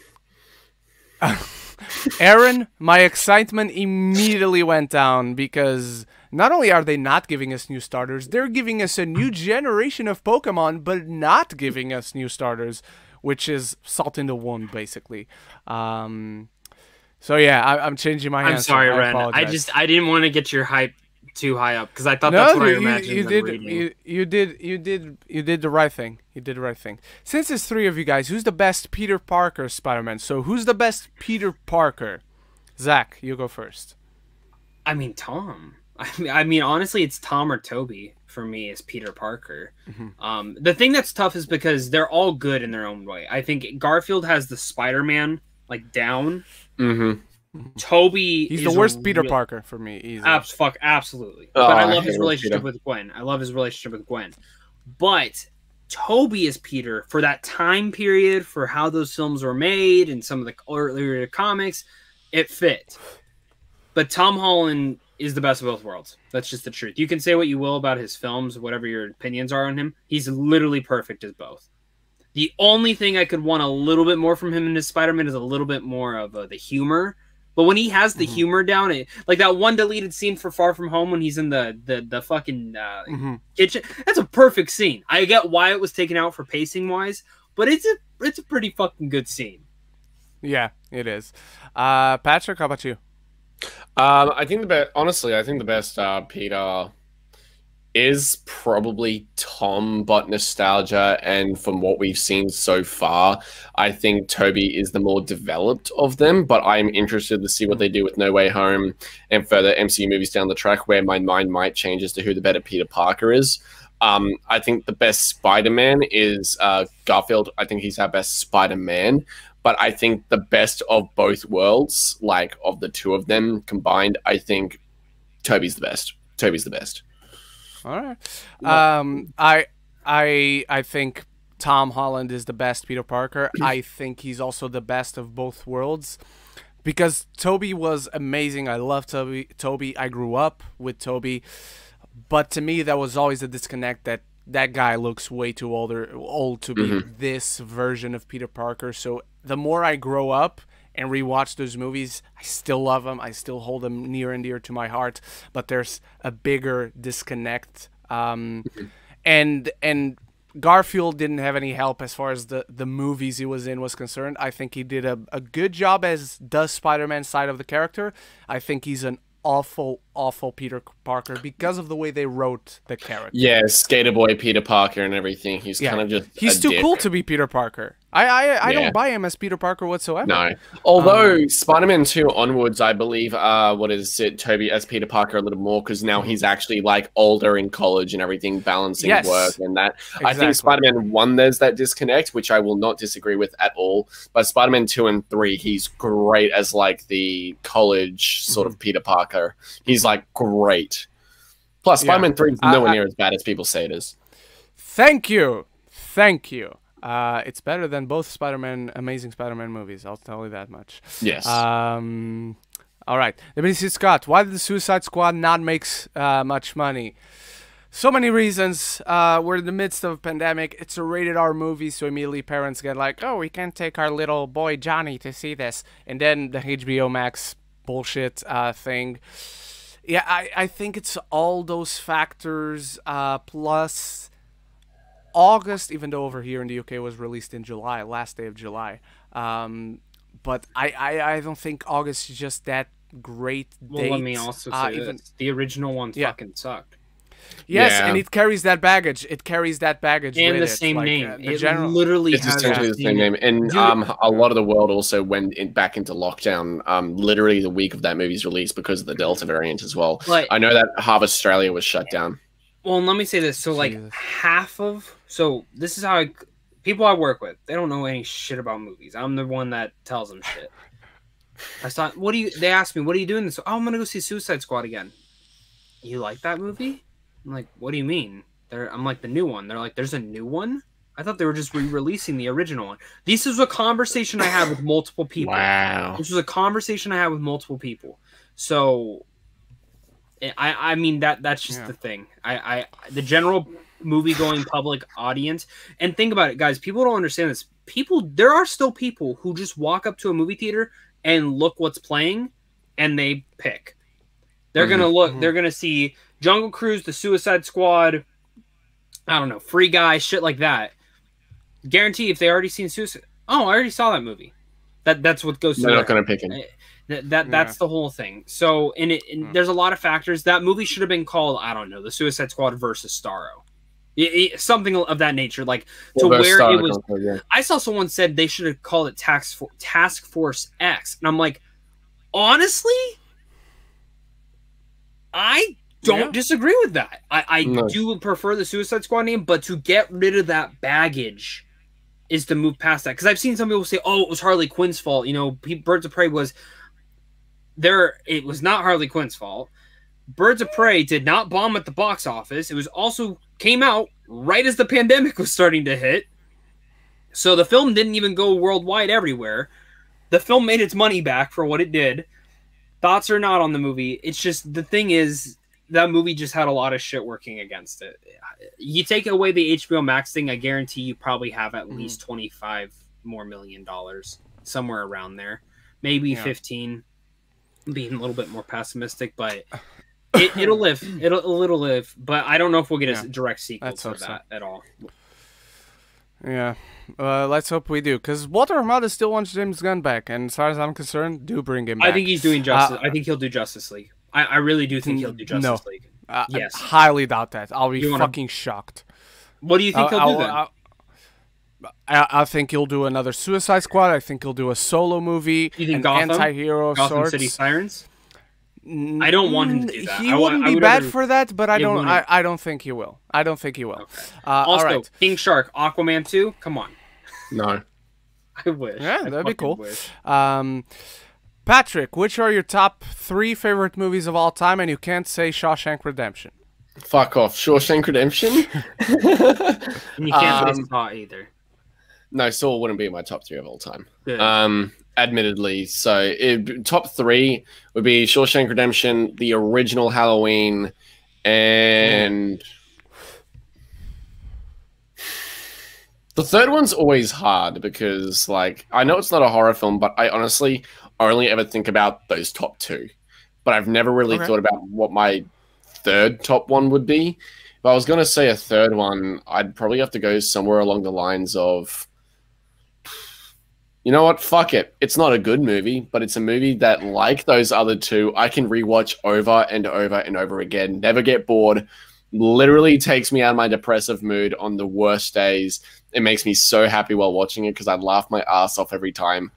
Aaron, my excitement immediately went down, because not only are they not giving us new starters, they're giving us a new generation of Pokemon, but not giving us new starters, which is salt in the wound, basically. So yeah, I'm changing my answer. I'm sorry, Ren. I didn't want to get your hype too high up because I thought that's what I imagined. You did the right thing. You did the right thing. Since it's 3 of you guys, who's the best Peter Parker Spider-Man? So who's the best Peter Parker? Zach, you go first. I mean, Tom. I mean, honestly, it's Tom or Toby for me as Peter Parker. The thing that's tough is because they're all good in their own way. I think Garfield has the Spider-Man like down. Toby, he's the worst Peter Parker for me. Absolutely. But I love his relationship with Gwen. But Toby is Peter for that time period, for how those films were made and some of the earlier comics. It fit. But Tom Holland is the best of both worlds. That's just the truth. You can say what you will about his films, whatever your opinions are on him. He's literally perfect as both. The only thing I could want a little bit more from him in his Spider-Man is a little bit more of the humor. But when he has the humor down, like that one deleted scene for Far From Home when he's in the fucking kitchen, that's a perfect scene. I get why it was taken out for pacing wise, but it's a pretty fucking good scene. Yeah, it is. Patrick, how about you? I think the best Peter is probably Tom, but nostalgia, and from what we've seen so far, I think Toby is the more developed of them, but I'm interested to see what they do with No Way Home and further MCU movies down the track, where my mind might change as to who the better Peter Parker is. I think the best Spider-Man is Garfield. I think he's our best Spider-Man. But I think the best of both worlds, like of the 2 of them combined, I think Toby's the best. All right. I think Tom Holland is the best Peter Parker. I think he's also the best of both worlds, because Toby was amazing. I love Toby. I grew up with Toby, but to me that was always a disconnect that guy looks way too old to be this version of Peter Parker. So the more I grow up and rewatch those movies, I still love them. I still hold them near and dear to my heart. But there's a bigger disconnect. And Garfield didn't have any help as far as the movies he was in was concerned. I think he did a good job as the Spider-Man side of the character. I think he's an awful Peter Parker because of the way they wrote the character. Yeah, Skater Boy Peter Parker and everything. He's kind of just he's too cool to be Peter Parker. I don't buy him as Peter Parker whatsoever. No. Although Spider-Man 2 onwards, I believe, Toby as Peter Parker a little more, because now he's actually like older in college and everything, balancing work and that. Exactly. I think Spider-Man 1, there's that disconnect, which I will not disagree with at all. But Spider-Man 2 and 3, he's great as like the college sort of Peter Parker. He's like great. Plus, Spider-Man 3 is nowhere near as bad as people say it is. Thank you. It's better than both Amazing Spider-Man movies. I'll tell you that much. Yes. All right. Let me see, Scott. Why did the Suicide Squad not make much money? So many reasons. We're in the midst of a pandemic. It's a rated R movie, so immediately parents get like, oh, we can't take our little boy Johnny to see this. And then the HBO Max bullshit thing. Yeah, I think it's all those factors plus August, even though over here in the UK it was released in July, last day of July. But I don't think August is just that great date. Well, let me also say this. The original one fucking sucked. Yes, and it carries that baggage. It carries that baggage and with the same name. It literally it's essentially the same name. And a lot of the world also went back into lockdown. Literally the week of that movie's release because of the Delta variant as well. Like, I know that half Australia was shut down. Well, let me say this. So, like, so this is how people I work with, they don't know any shit about movies. I'm the one that tells them shit. They asked me, what are you doing this? Oh, I'm going to go see Suicide Squad again. You like that movie? I'm like, what do you mean? I'm like, the new one. They're like, there's a new one? I thought they were just re-releasing the original one. This is a conversation I had with multiple people. Wow. This was a conversation I had with multiple people. So, I mean, that's just the thing. The general movie-going public audience, and think about it, guys, people don't understand this. There are still people who just walk up to a movie theater and look what's playing, and they pick. They're going to look, they're going to see Jungle Cruise, The Suicide Squad, I don't know, Free Guy, shit like that. Guarantee if they already seen Suicide... Oh, I already saw that movie. That's what goes to... They're not going to pick it. That's the whole thing. So, there's a lot of factors. That movie should have been called, I don't know, The Suicide Squad versus Starro. Something of that nature. Like, to where it was... I saw someone said they should have called it Task Force X. And I'm like, honestly... I don't disagree with that. I do prefer the Suicide Squad name, but to get rid of that baggage is to move past that. Because I've seen some people say, oh, it was Harley Quinn's fault. You know, Birds of Prey was there. It was not Harley Quinn's fault. Birds of Prey did not bomb at the box office. It was also came out right as the pandemic was starting to hit. So the film didn't even go worldwide everywhere. The film made its money back for what it did. Thoughts are not on the movie. It's just, the thing is, that movie just had a lot of shit working against it. You take away the HBO Max thing, I guarantee you probably have at least $25 million more, somewhere around there. Maybe 15. I'm being a little bit more pessimistic, but it'll live. It'll live. But I don't know if we'll get a direct sequel to that at all. Yeah. Let's hope we do, because Walter Hamada still wants James Gunn back, and as far as I'm concerned, do bring him back. I think he's doing Justice. I think he'll do Justice League. I really do think he'll do Justice League. Yes. I highly doubt that. I'll be fucking shocked. What do you think he'll do then? I think he'll do another Suicide Squad. I think he'll do a solo movie. You think an Gotham? Anti-hero Gotham City Sirens? I don't want him to do that. He wouldn't be bad for that, but I don't think he will. I don't think he will. Okay. Also, King Shark, Aquaman 2? Come on. No. I wish. Yeah, that'd be cool. Patrick, which are your top 3 favorite movies of all time? And you can't say Shawshank Redemption. Fuck off. Shawshank Redemption? And you can't say Saw either. No, Saw wouldn't be in my top 3 of all time. Good. Admittedly. So, top 3 would be Shawshank Redemption, the original Halloween, and... The third one's always hard because, like, I know it's not a horror film, but I honestly only ever think about those top 2. But I've never really thought about what my third top one would be. If I was going to say a third one, I'd probably have to go somewhere along the lines of, you know what? Fuck it. It's not a good movie, but it's a movie that, like those other 2, I can rewatch over and over and over again. Never get bored. Literally takes me out of my depressive mood on the worst days. It makes me so happy while watching it because I laugh my ass off every time.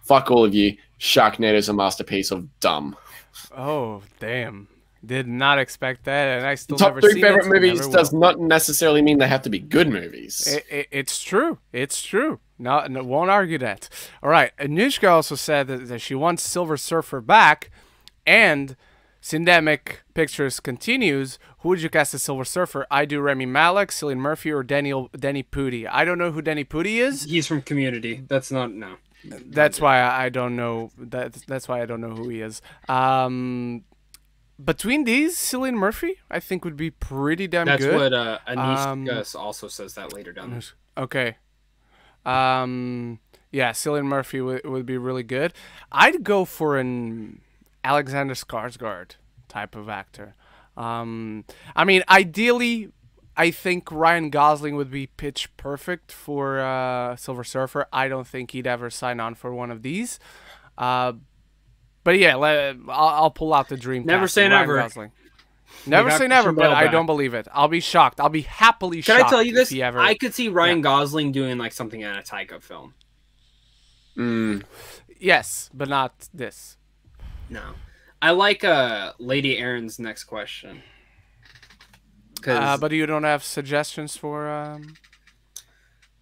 Fuck all of you. Sharknado's a masterpiece of dumb. Oh, damn. Did not expect that, and I still top never 3 seen favorite it, movies does not necessarily mean they have to be good movies. It's true. It's true. No, won't argue that. All right. Anushka also said that she wants Silver Surfer back, and Syndemic Pictures continues. Who would you cast as Silver Surfer? I do Remy Malek, Cillian Murphy, or Denny Pudi. I don't know who Denny Pudi is. He's from Community. That's not That's why I don't know. That's why I don't know who he is. Between these, Cillian Murphy, I think would be pretty damn good. That's what Anish also says that later down there. Okay. Yeah, Cillian Murphy would be really good. I'd go for an Alexander Skarsgård type of actor. I mean, ideally, I think Ryan Gosling would be pitch perfect for Silver Surfer. I don't think he'd ever sign on for one of these. But yeah, I'll pull out the dream. Never say never. Gosling. Never say never, but I don't believe it. I'll be shocked. I'll be happily shocked. Can I tell you this? Ever... I could see Ryan Gosling doing like something in a Taika film. Yes, but not this. No. I like Lady Aaron's next question. But you don't have suggestions for...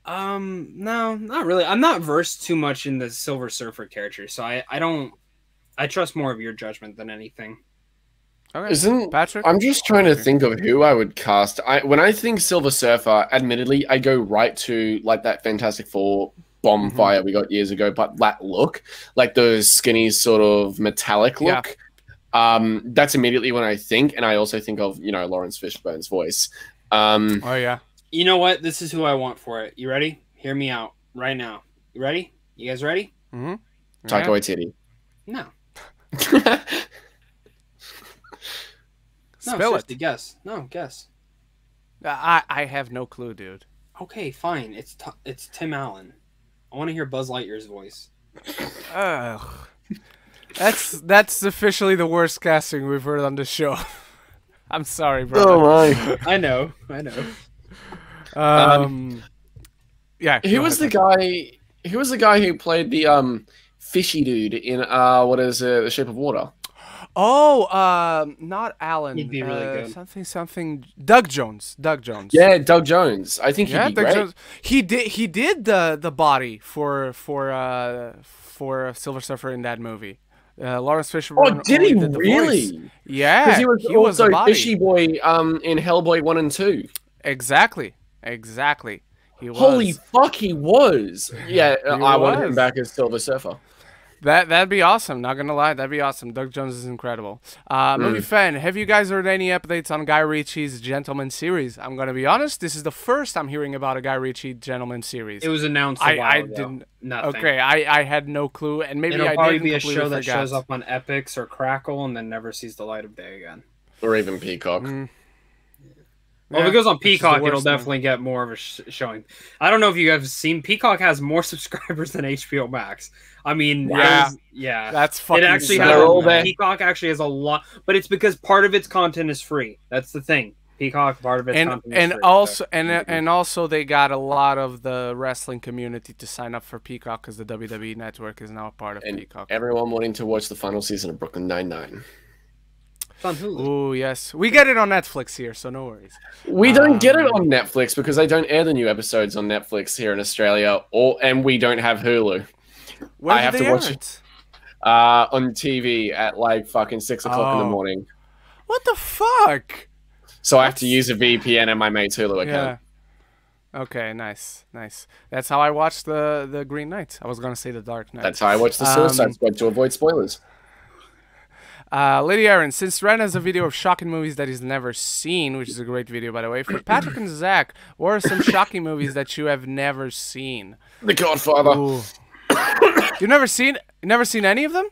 No, not really. I'm not versed too much in the Silver Surfer character, so I trust more of your judgment than anything. Okay. Patrick? I'm just trying to think of who I would cast. When I think Silver Surfer, admittedly, I go right to like that Fantastic Four bonfire we got years ago, but that look, like the skinny sort of metallic look, that's immediately when I think, and I also think of, you know, Lawrence Fishburne's voice. Oh yeah. You know what? This is who I want for it. You ready? Hear me out right now. You ready? You guys ready? Mm-hmm. Taika Waititi. No. No, seriously, guess. No, guess. I have no clue, dude. Okay, fine. It's Tim Allen. I want to hear Buzz Lightyear's voice. Ugh. That's officially the worst casting we've heard on the show. I'm sorry, bro. Oh my! I know. Yeah. Who was the guy? Who was the guy who played the fishy dude in what is The Shape of Water? Oh, not Alan. He'd be really good. Something. Doug Jones. Yeah, Doug Jones. I think he'd be great. Jones. He did the body for Silver Surfer in that movie. Lawrence Fishburne. Oh, did he really? Yeah, because he was also Fishy Boy in Hellboy 1 and 2. Exactly. He was. Holy fuck, he was. Yeah, I want him back as Silver Surfer. That'd be awesome. Not gonna lie, that'd be awesome. Doug Jones is incredible. Movie fan, have you guys heard any updates on Guy Ritchie's Gentleman series? I'm gonna be honest. This is the first I'm hearing about a Guy Ritchie Gentleman series. It was announced a while ago. Didn't. Nothing. Okay, I had no clue, and maybe It'll I probably didn't be a show that forgot. shows up on Epix or Crackle and then never sees the light of day again, or even Peacock. Well, if it goes on Peacock, it'll definitely get more of a showing. I don't know if you guys have seen, Peacock has more subscribers than HBO Max. I mean, yeah, that's fucking. It actually Peacock actually has a lot, but it's because part of its content is free. That's the thing. Peacock, part of its content is free. And also they got a lot of the wrestling community to sign up for Peacock because the WWE Network is now a part of Peacock. Everyone wanting to watch the final season of Brooklyn Nine-Nine. On Hulu. Oh yes, we get it on Netflix here, so no worries. We don't get it on Netflix because they don't air the new episodes on Netflix here in Australia, and we don't have Hulu. I have to watch it on TV at like fucking 6 o'clock in the morning. What the fuck? So I have to use a VPN and my mate's Hulu account. Yeah. Okay, nice. That's how I watched the Green Knight. I was gonna say the Dark Knight. That's how I watched the Suicide Squad to avoid spoilers. Lady Aaron, since Ren has a video of shocking movies that he's never seen, which is a great video, by the way, for Patrick and Zach, what are some shocking movies that you have never seen? The Godfather. Ooh. You've never seen any of them?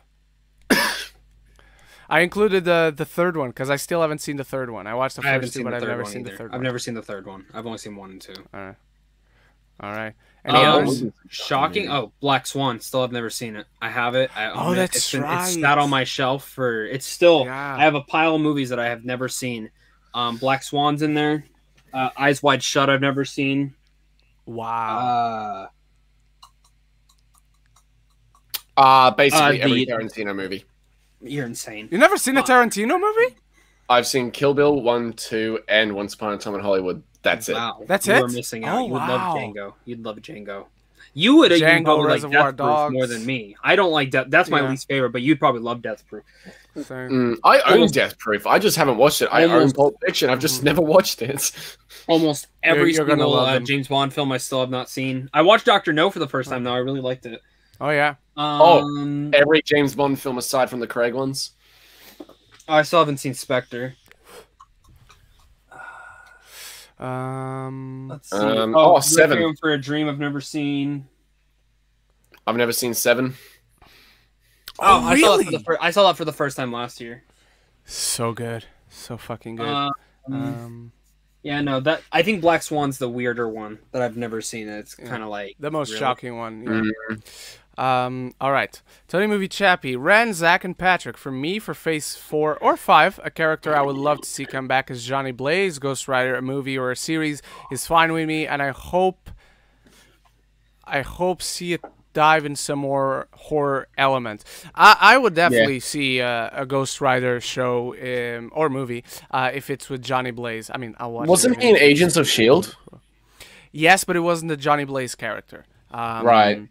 I included the third one because I still haven't seen the third one. I watched the first two, but I've never seen the third one. I've never seen the third one. I've only seen 1 and 2. All right. Any others? Shocking? Oh, Black Swan. Still have never seen it. I have it. That's right. It's sat on my shelf for... It's still... Yeah. I have a pile of movies that I have never seen. Black Swan's in there. Eyes Wide Shut I've never seen. Wow. Basically every Tarantino movie. You're insane. You never seen a Tarantino movie? I've seen Kill Bill 1, 2, and Once Upon a Time in Hollywood. That's it. Wow. That's it? You were missing out. You'd love Django. You'd love Django. You would probably like Death Proof more than me. I don't like Death. That's my least favorite, but you'd probably love Death Proof. I own Death Proof. I just haven't watched it. I own Pulp Fiction. I've just never watched it. Almost every single James Bond film I still have not seen. I watched Dr. No for the first time, though. I really liked it. Oh, yeah. Every James Bond film aside from the Craig ones? I still haven't seen Spectre. Let's see. 7. Requiem for a Dream I've never seen. I've never seen 7. Oh, really? I saw that for the first time last year. So good. So fucking good. Yeah, no, that I think Black Swan's the weirder one that I've never seen. It's kind of like the most really? shocking one. Yeah. All right. Tony Movie Chappie, Ren, Zach, and Patrick. For me, for Phase 4 or 5, a character I would love to see come back is Johnny Blaze. Ghost Rider, a movie or a series is fine with me, and I hope see it dive in some more horror elements. I would definitely see a Ghost Rider show or movie if it's with Johnny Blaze. I mean, I'll watch. Wasn't he in Agents of S.H.I.E.L.D.? Yes, but it wasn't the Johnny Blaze character. Right.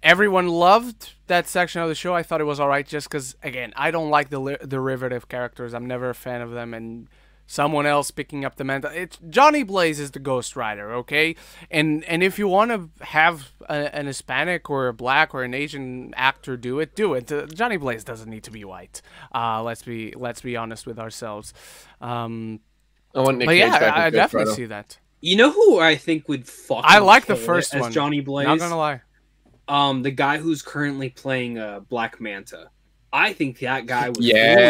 Everyone loved that section of the show. I thought it was all right just because, again, I don't like the derivative characters. I'm never a fan of them, and someone else picking up the mantle. Johnny Blaze is the Ghost Rider, okay? And if you want to have an Hispanic or a black or an Asian actor do it, do it. Johnny Blaze doesn't need to be white. Let's be honest with ourselves. I want Nick Cage back I as definitely Ghost see that. You know who I think would fucking I like the kill first it one. as Johnny Blaze? Not gonna lie. The guy who's currently playing Black Manta. I think that guy was Yeah.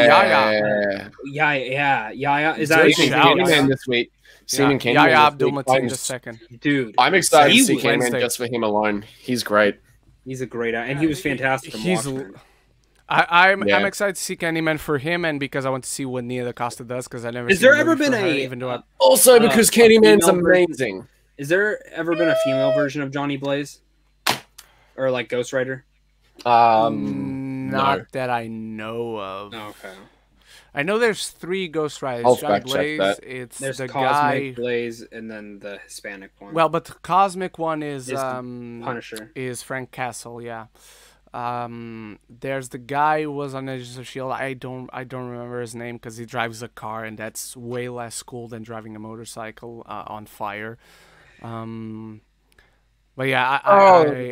Is that a Candyman this week? Seen in Candyman Abdul-Mateen the second. Dude, I'm excited to see Candyman just for him alone. He's great. He's a great actor, and he was fantastic. I'm excited to see Candyman for him, and because I want to see what Nia DaCosta does, because I never. Is there ever been also because Candyman's amazing? Is there ever been a female version of Johnny Blaze, or like Ghost Rider? Not that I know of. Oh, okay. I know there's 3 Ghost Riders. I'll Johnny fact check that. There's the Cosmic guy Blaze, and then the Hispanic one. Well, but the Cosmic one is Punisher. Is Frank Castle, yeah. There's the guy who was on Agents of S.H.I.E.L.D. I don't remember his name because he drives a car, and that's way less cool than driving a motorcycle on fire. But yeah,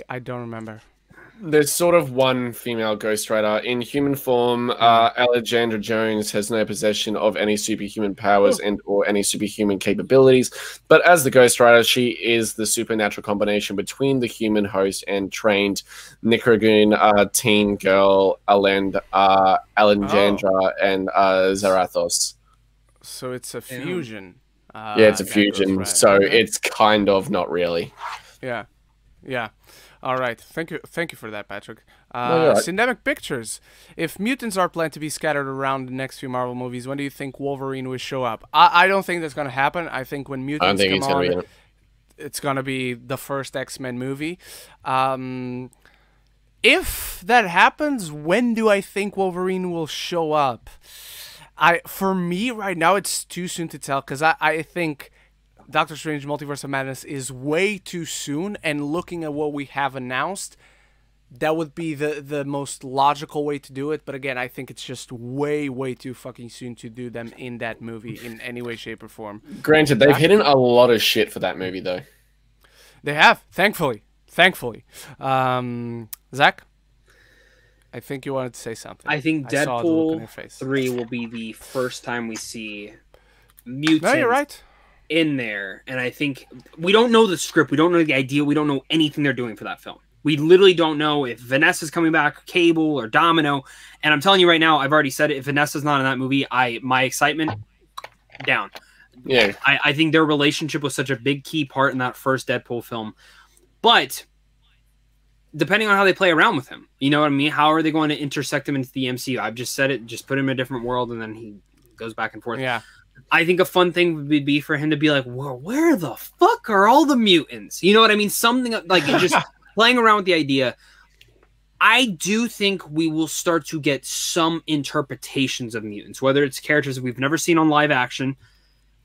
I don't remember. There's sort of one female Ghost Rider. In human form, Alexandra Jones has no possession of any superhuman powers and or any superhuman capabilities. But as the Ghost Rider, she is the supernatural combination between the human host and trained Nicaraguan teen girl Alexandra and Zarathos. So it's a fusion. Yeah, it's a fusion. So it's kind of not really. Yeah. All right. Thank you for that, Patrick. No, right. Syndemic Pictures. If mutants are planned to be scattered around the next few Marvel movies, when do you think Wolverine will show up? I don't think that's going to happen. I think when mutants come on, it's going to be the first X-Men movie. If that happens, when do I think Wolverine will show up? For me, right now, it's too soon to tell because I think Doctor Strange Multiverse of Madness is way too soon, and looking at what we have announced, that would be the most logical way to do it. But again, I think it's just way too fucking soon to do them in that movie in any way, shape, or form. Granted, they've hidden a lot of shit for that movie, though. They have, thankfully. Zach? I think you wanted to say something. I think Deadpool 3 will be the first time we see mutants. No, you're right. In there, and I think we don't know the script, we don't know the idea, we don't know anything they're doing for that film. We literally don't know if Vanessa's coming back, Cable, or Domino. And I'm telling you right now, I've already said it, if Vanessa's not in that movie, my excitement down. Yeah, I think their relationship was such a big key part in that first Deadpool film. But depending on how they play around with him, you know what I mean? How are they going to intersect him into the MCU? I've just said it, just put him in a different world, and then he goes back and forth. Yeah. I think a fun thing would be for him to be like, well, where the fuck are all the mutants? You know what I mean? Something like just playing around with the idea. I do think we will start to get some interpretations of mutants, whether it's characters we've never seen on live action.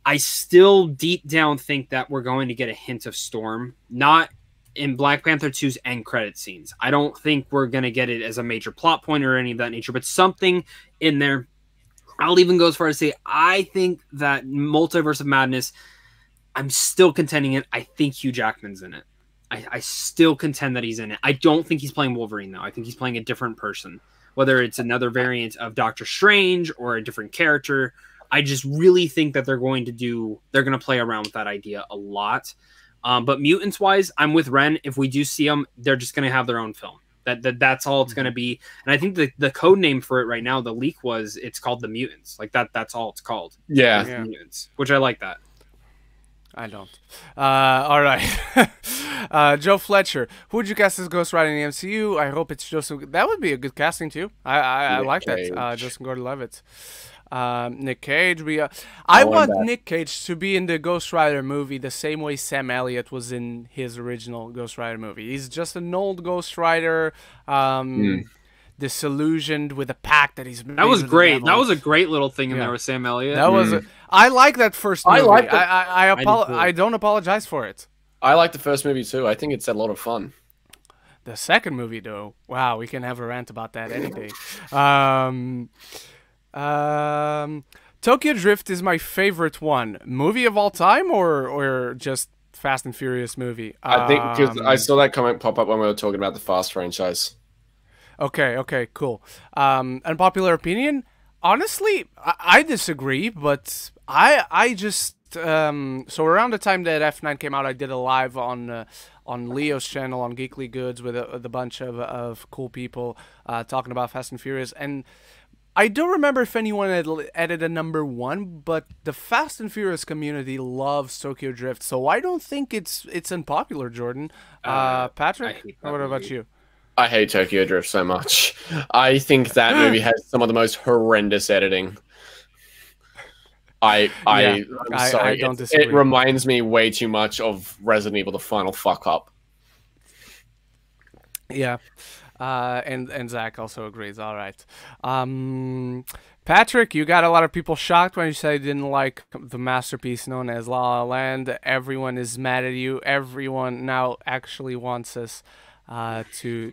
I still deep down think that we're going to get a hint of Storm, not in Black Panther 2's end credit scenes. I don't think we're going to get it as a major plot point or any of that nature, but something in there. I'll even go as far as to say, I think that Multiverse of Madness, I'm still contending it. I think Hugh Jackman's in it. I still contend that he's in it. I don't think he's playing Wolverine, though. I think he's playing a different person, whether it's another variant of Doctor Strange or a different character. I just really think that they're going to play around with that idea a lot. But mutants-wise, I'm with Ren. If we do see them, they're just going to have their own film. That's all it's going to be. And I think the code name for it right now, the leak was, it's called the Mutants. Like that's all it's called. Yeah. The Mutants, which I like that. I don't. All right. Joe Fletcher, who would you cast as Ghost Rider in the MCU? I hope it's Joseph. That would be a good casting too. I like that. Joseph Gordon-Levitt. Nick Cage. I want Nick Cage to be in the Ghost Rider movie the same way Sam Elliott was in his original Ghost Rider movie. He's just an old Ghost Rider. Disillusioned with the pact that he's made. That was great. That was a great little thing in there with Sam Elliott. That was. I like that first movie. I don't apologize for it. I like the first movie too. I think it's a lot of fun. The second movie, though, wow, we can have a rant about that any day. Tokyo Drift is my favorite one. Movie of all time, or just Fast and Furious movie? I think because I saw that comment pop up when we were talking about the Fast franchise. Okay, cool. Unpopular opinion? Honestly, I disagree, but I just so around the time that F9 came out, I did a live on Leo's channel on Geekly Goods with a bunch of cool people talking about Fast and Furious, and I don't remember if anyone had added a number 1, but the Fast and Furious community loves Tokyo Drift, so I don't think it's unpopular, Jordan. Patrick, what about you? I hate Tokyo Drift so much. I think that movie has some of the most horrendous editing. I'm sorry. I don't disagree. It reminds me way too much of Resident Evil: The Final Fuck Up. Yeah. And Zach also agrees. All right. Patrick, you got a lot of people shocked when you said you didn't like the masterpiece known as La La Land. Everyone is mad at you. Everyone now actually wants us to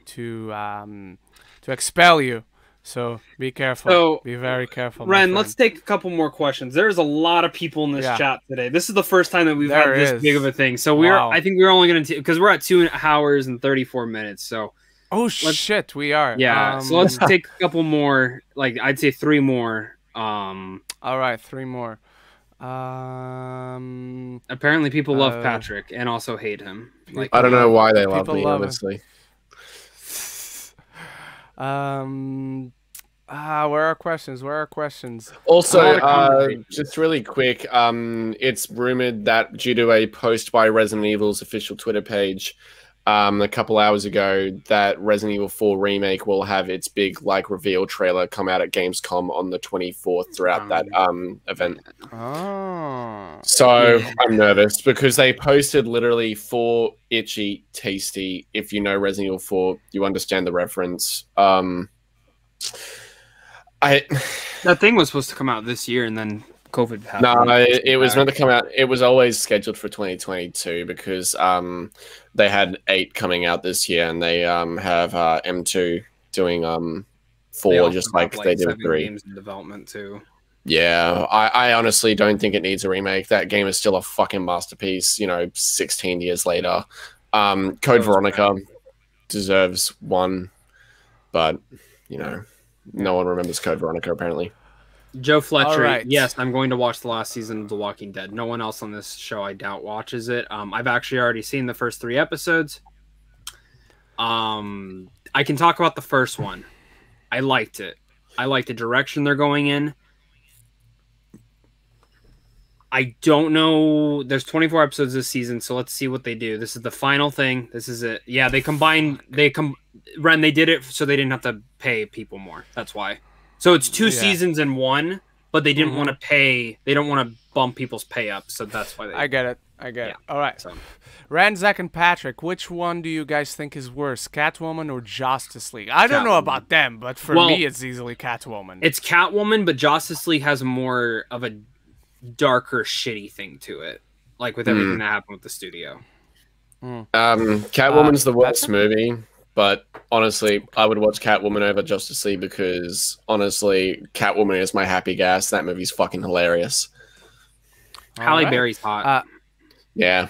expel you. So be careful. So, be very careful. Ren, let's take a couple more questions. There's a lot of people in this chat today. This is the first time that we've had this big of a thing. So I think we're only going to, because we're at 2 hours and 34 minutes. So. Oh shit, we are. Yeah, so let's take a couple more. Like I'd say 3 more. All right, 3 more. Apparently, people love Patrick and also hate him. Like I don't know why they love me, honestly. Where are questions? Also, just really quick, it's rumored that due to a post by Resident Evil's official Twitter page, a couple hours ago, that Resident Evil 4 remake will have its big reveal trailer come out at Gamescom on the 24th throughout that event. Oh. So I'm nervous because they posted literally 4 itchy, tasty. If you know Resident Evil 4, you understand the reference. That thing was supposed to come out this year, and then COVID happened. No, it was meant to come out. It was always scheduled for 2022 because they had 8 coming out this year, and they have M2 doing 4 just like they did with 3. Games in development too. Yeah, I honestly don't think it needs a remake. That game is still a fucking masterpiece. 16 years later, Code Veronica deserves one, but no one remembers Code Veronica apparently. Joe Fletcher, yes, I'm going to watch the last season of The Walking Dead. No one else on this show, I doubt, watches it. I've actually already seen the first 3 episodes. I can talk about the first one. I liked it. I like the direction they're going in. I don't know. There's 24 episodes this season, so let's see what they do. This is the final thing. This is it. Yeah, they Ren, they did it so they didn't have to pay people more. That's why. So it's 2 seasons in one, but they didn't want to pay. They don't want to bump people's pay up, so that's why they. I get it. All right. So. Rand, Zach, and Patrick, which one do you guys think is worse, Catwoman or Justice League? I don't know about them, but for me, it's easily Catwoman. It's Catwoman, but Justice League has more of a darker, shitty thing to it, like with everything that happened with the studio. Catwoman's the worst movie. But honestly, I would watch Catwoman over Justice League because, honestly, Catwoman is my happy gas. That movie's fucking hilarious. Halle Berry's hot. Yeah.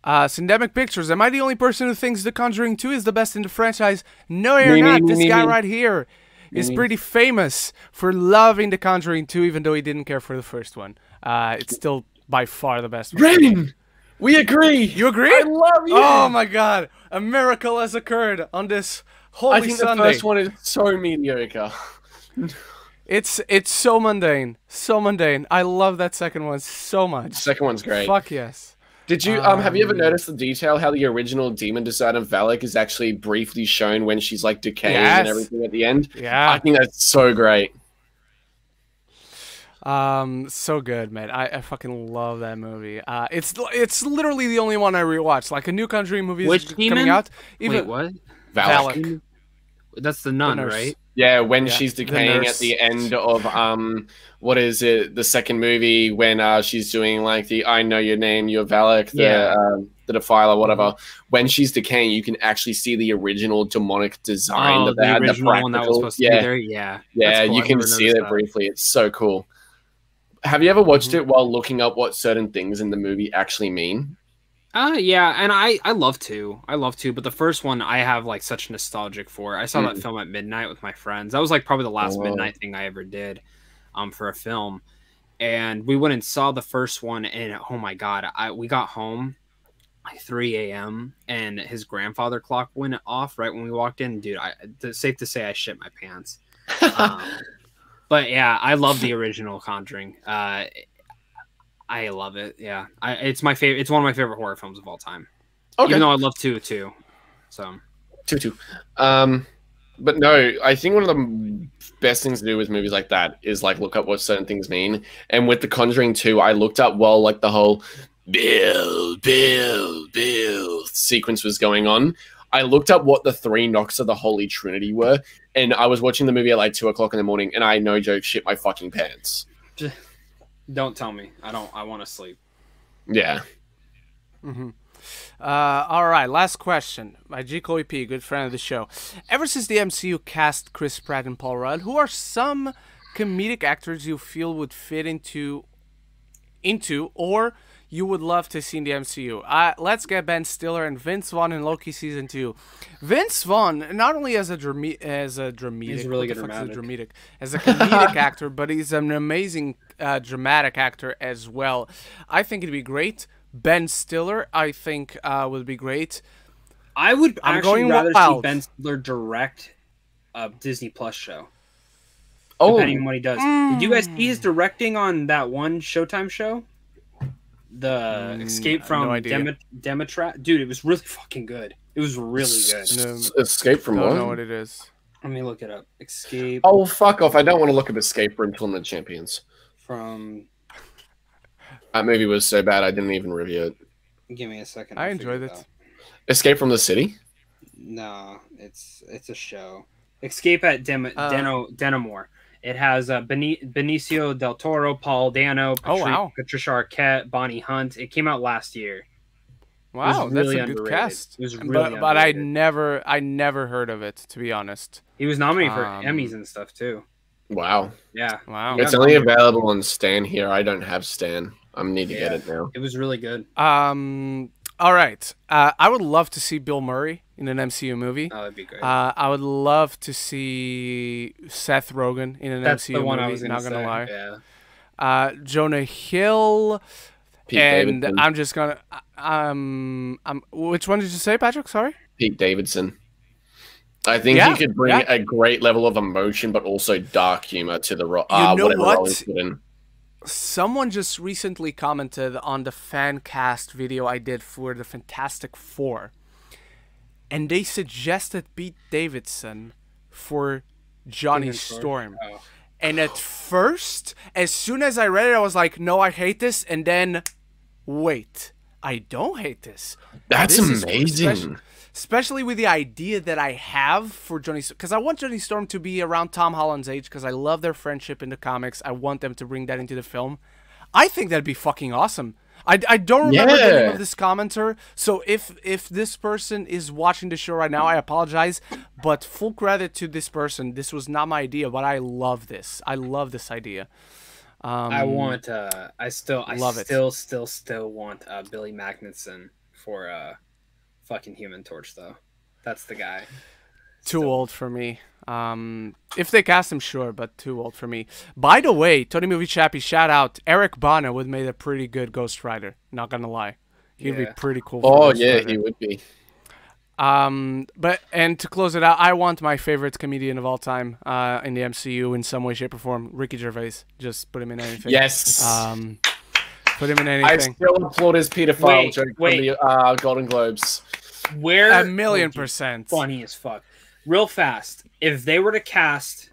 Syndemic Pictures. Am I the only person who thinks The Conjuring 2 is the best in the franchise? No, you're not. This guy right here is pretty famous for loving The Conjuring 2, even though he didn't care for the first one. It's still by far the best one. We agree. You agree? I love you. Oh my god, a miracle has occurred on this holy Sunday. I think the first one is so mediocre. It's so mundane, so mundane. I love that second one so much. The second one's great. Fuck yes. Did you have you ever noticed the detail how the original demon design of Valak is actually briefly shown when she's like decaying and everything at the end? Yeah. I think that's so great. So good, man. I fucking love that movie. It's literally the only one I rewatched. Like a New Country movie is coming out. Wait, what? Valak. That's the nun, right? Yeah, when she's decaying at the end of what is it? The second movie when she's doing like the I know your name, you're Valak, the Defiler, whatever. When she's decaying, you can actually see the original demonic design that they had. The original one that was supposed to be there. Yeah, cool. You can see it briefly. It's so cool. Have you ever watched it while looking up what certain things in the movie actually mean? Yeah, and I love to. But the first one I have like such nostalgic for. I saw that film at midnight with my friends. That was like probably the last midnight thing I ever did for a film. And we went and saw the first one, and oh my god, we got home like 3 a.m. and his grandfather clock went off right when we walked in. Dude, it's safe to say I shit my pants. But yeah, I love the original Conjuring. I love it. Yeah, it's my favorite. It's one of my favorite horror films of all time. Okay. Even though I love 2 too. So 2. But no, I think one of the best things to do with movies like that is like look up what certain things mean. And with The Conjuring 2, I looked up while like the whole Bill sequence was going on. I looked up what the 3 knocks of the Holy Trinity were, and I was watching the movie at like 2 o'clock in the morning, and I no joke shit my fucking pants. Don't tell me. I want to sleep. Yeah. All right, last question. By G. Chloe P., good friend of the show. Ever since the MCU cast Chris Pratt and Paul Rudd, who are some comedic actors you feel would fit into or you would love to see in the MCU? Let's get Ben Stiller and Vince Vaughn in Loki season 2. Vince Vaughn, not only as a comedic actor, but he's an amazing dramatic actor as well. I think it'd be great. Ben Stiller, I think, would be great. I would actually rather see Ben Stiller direct a Disney Plus show. Depending on what he does. Did you guys see his directing on that one Showtime show? The Escape from Demetrat? Dude, it was really fucking good. It was really good. Escape from what? I don't know what it is. Let me look it up. Escape. Oh, fuck off. I don't want to look up Escape from Tournament Champions. That movie was so bad I didn't even review it. Give me a second. I enjoyed it. Escape from the City? No, it's a show. Escape at Denimore. It has Benicio del Toro, Paul Dano, Patricia Arquette, Bonnie Hunt. It came out last year. Wow, that's a good cast. It was really but I never heard of it, to be honest. He was nominated for Emmys and stuff too. Wow. Yeah. Wow. It's only available on Stan here. I don't have Stan. I need to get it now. It was really good. All right. I would love to see Bill Murray in an MCU movie. Oh, that'd be great. I would love to see Seth Rogen in an MCU the one movie. I was Not gonna lie. Yeah. Jonah Hill. Pete and Davidson. I'm just gonna. Which one did you say, Patrick? Sorry. Pete Davidson. I think he could bring a great level of emotion, but also dark humor to the role. You know what? Someone just recently commented on the fan cast video I did for the Fantastic Four, and they suggested Pete Davidson for Johnny Storm. Oh. And at first, as soon as I read it, I was like, no, I hate this. And then, wait, I don't hate this. That's amazing. Especially with the idea that I have for Johnny Storm. Because I want Johnny Storm to be around Tom Holland's age because I love their friendship in the comics. I want them to bring that into the film. I think that'd be fucking awesome. I don't remember the name of this commenter, so if this person is watching the show right now, I apologize, but full credit to this person. This was not my idea, but I love this. I love this idea. I still want Billy Magnuson for fucking Human Torch though. That's the guy. Too old for me. If they cast him, sure, but too old for me. By the way, Tony Movie Chappie, shout out. Eric Bana would have made a pretty good Ghost Rider. Not gonna lie. He'd be pretty cool. Oh yeah, he would be. But to close it out, I want my favorite comedian of all time in the MCU in some way, shape, or form, Ricky Gervais. Just put him in anything. Yes. Put him in anything. I still applaud his pedophile joke from the Golden Globes. Where 1,000,000%. Funny as fuck. Real fast. If they were to cast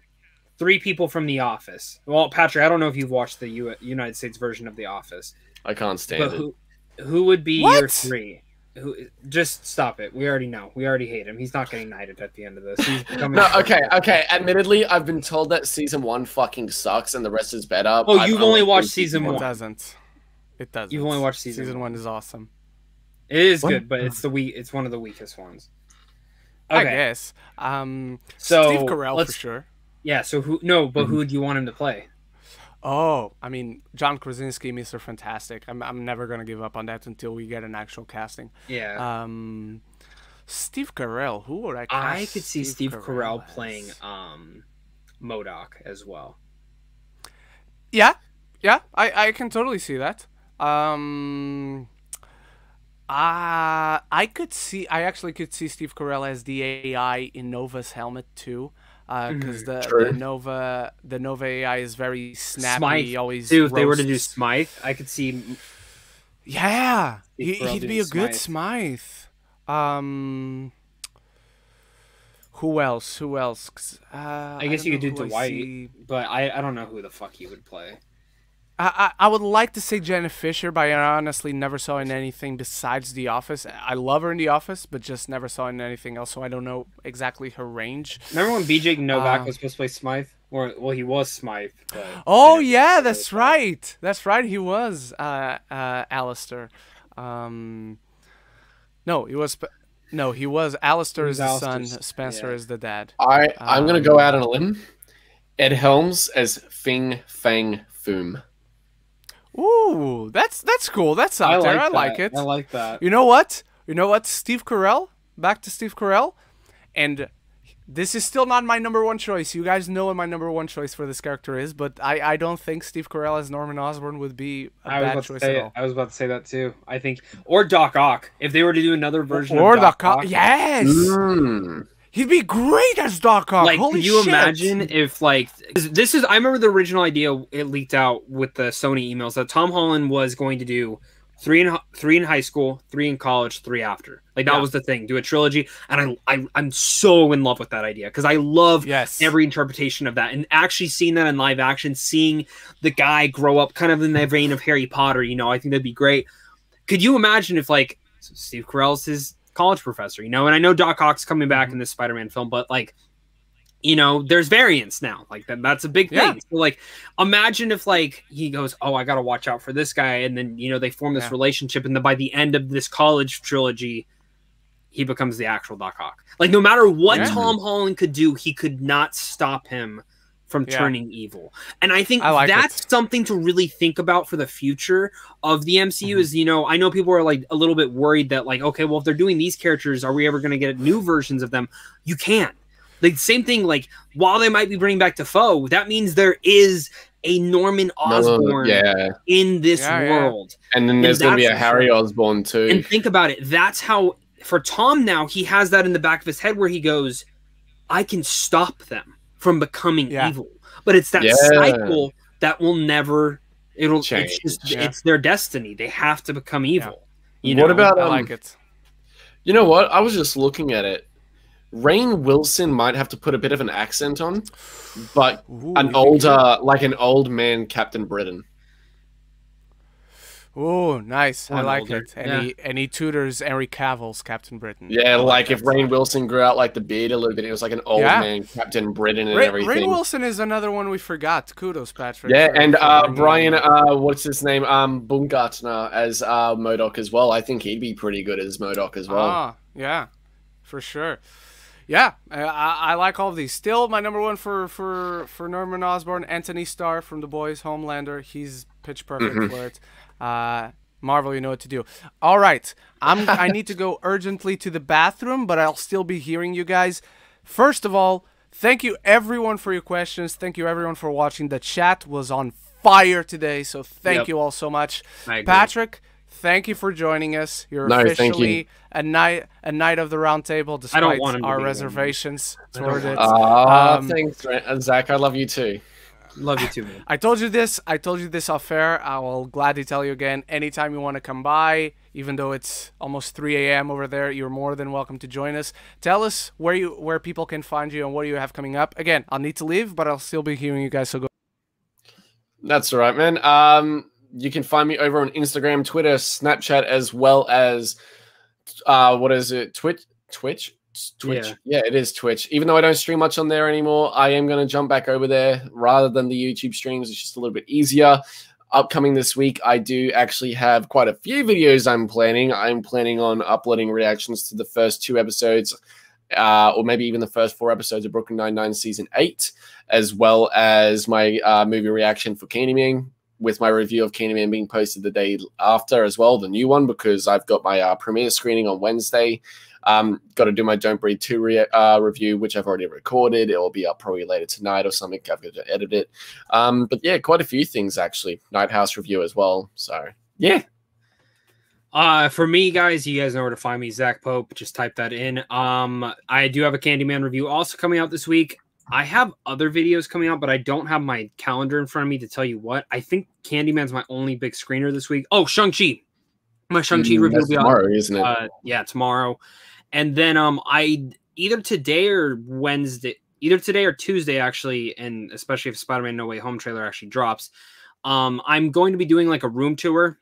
3 people from The Office, well, Patrick, I don't know if you've watched the United States version of The Office. I can't stand it. Who would be your 3? Just stop it. We already know. We already hate him. He's not getting knighted at the end of this. Okay. Admittedly, I've been told that season 1 fucking sucks and the rest is better. Oh, you've only watched season 1. It doesn't. You've only watched season 1. Season 1 is awesome. It is good, but it's one of the weakest ones. Okay. I guess. So Steve Carell for sure. Yeah. So who do you want him to play? Oh, I mean, John Krasinski, Mr. Fantastic. I'm never gonna give up on that until we get an actual casting. Yeah. Steve Carell. Who would I cast? I could see Steve Carell playing MODOK as well. Yeah. I can totally see that. I actually could see Steve Carell as the AI in Nova's helmet too. Because the Nova AI is very snappy. Smythe. Always if they were to do Smythe, I could see. Yeah, he'd be a good Smythe. Who else? I guess you could do Dwight, but I don't know who the fuck he would play. I would like to say Jenna Fisher, but I honestly never saw in anything besides The Office. I love her in The Office, but just never saw in anything else, so I don't know exactly her range. Remember when BJ Novak was supposed to play Smythe? Well, he was Smythe. But yeah, that's right. That's right, he was Alistair. No, he was Alistair is the son, Spencer is the dad. I'm going to go out on a limb. Ed Helms as Fing Fang Foom. Ooh, that's cool. That's out there. I like it. I like that. You know what? Steve Carell. Back to Steve Carell. And this is still not my number 1 choice. You guys know what my number 1 choice for this character is, but I don't think Steve Carell as Norman Osborn would be a bad choice at all. I was about to say that too. I think, or Doc Ock, if they were to do another version of Doc Ock. Yes. He'd be great as Doc Ock. Like, holy could you shit. imagine if, like, this is, I remember the original idea, it leaked out with the Sony emails that Tom Holland was going to do 3 in high school, 3 in college, 3 after. Like, that was the thing, do a trilogy. And I'm so in love with that idea because I love every interpretation of that. And actually seeing that in live action, seeing the guy grow up kind of in the vein of Harry Potter, I think that'd be great. Could you imagine if, like, Steve Carell's his college professor, and I know Doc Ock's coming back in this Spider-Man film, but like, there's variants now, like that's a big thing. So like, imagine if like he goes, oh, I gotta watch out for this guy, and then they form this relationship, and then by the end of this college trilogy, he becomes the actual Doc Ock. Like, no matter what Tom Holland could do, he could not stop him from turning evil. And I think that's something to really think about for the future of the MCU is, I know people are like a little bit worried that like, okay, well, if they're doing these characters, are we ever going to get new versions of them? You can. Like, same thing, like, while they might be bringing back Defoe, that means there is a Norman Osborn in this world. And then there's going to be a Harry Osborn too. And think about it. That's how, for Tom now, he has that in the back of his head where he goes, I can stop them from becoming evil, but it's that cycle that will never change. It's their destiny. They have to become evil. What about I like it. You know what? I was just looking at it. Rainn Wilson might have to put a bit of an accent on, but an old man Captain Britain. Oh, nice. I like it. And he tutors Henry Cavill's Captain Britain. Yeah, like if Rainn Wilson grew out like the beard a little bit, it was like an old man Captain Britain and everything. Rainn Wilson is another one we forgot. Kudos, Patrick. Yeah, and Brian, what's his name? Baumgartner as MODOK as well. I think he'd be pretty good as MODOK as well. Yeah, for sure. Yeah, I like all of these. Still, my number 1 for Norman Osborn, Anthony Starr from The Boys, Homelander. He's pitch perfect for it. Marvel, you know what to do. All right, I need to go urgently to the bathroom, but I'll still be hearing you guys. First of all, thank you everyone for your questions. Thank you everyone for watching. The chat was on fire today, so thank you all so much. Patrick, thank you for joining us. You're officially a knight of the Roundtable, despite our reservations toward it. Thanks, Zach. I love you too. Love you too, man. I told you this off air. I will gladly tell you again. Anytime you want to come by, even though it's almost 3 a.m. over there, you're more than welcome to join us. Tell us where people can find you and what you have coming up. Again, I'll need to leave, but I'll still be hearing you guys. So go. That's all right, man. You can find me over on Instagram, Twitter, Snapchat, as well as what is it? Twitch. Yeah, it is Twitch. Even though I don't stream much on there anymore, I am going to jump back over there rather than the YouTube streams. It's just a little bit easier. Upcoming this week, I do actually have quite a few videos I'm planning. I'm planning on uploading reactions to the first 2 episodes, or maybe even the first 4 episodes of Brooklyn Nine-Nine Season 8, as well as my movie reaction for Candyman, with my review of Candyman being posted the day after as well, the new one, because I've got my premiere screening on Wednesday. Got to do my Don't Breathe 2 review, which I've already recorded. It will be up probably later tonight or something. I've got to edit it. But yeah, quite a few things actually. Nighthouse review as well. So yeah. For me, guys, you guys know where to find me. Zach Pope. Just type that in. I do have a Candyman review also coming out this week. I have other videos coming out, but I don't have my calendar in front of me to tell you what. I think Candyman's my only big screener this week. Oh, Shang-Chi. My Shang-Chi review will be tomorrow, isn't it? Yeah, tomorrow. And then I either today or Tuesday actually, and especially if Spider-Man No Way Home trailer actually drops, I'm going to be doing like a room tour,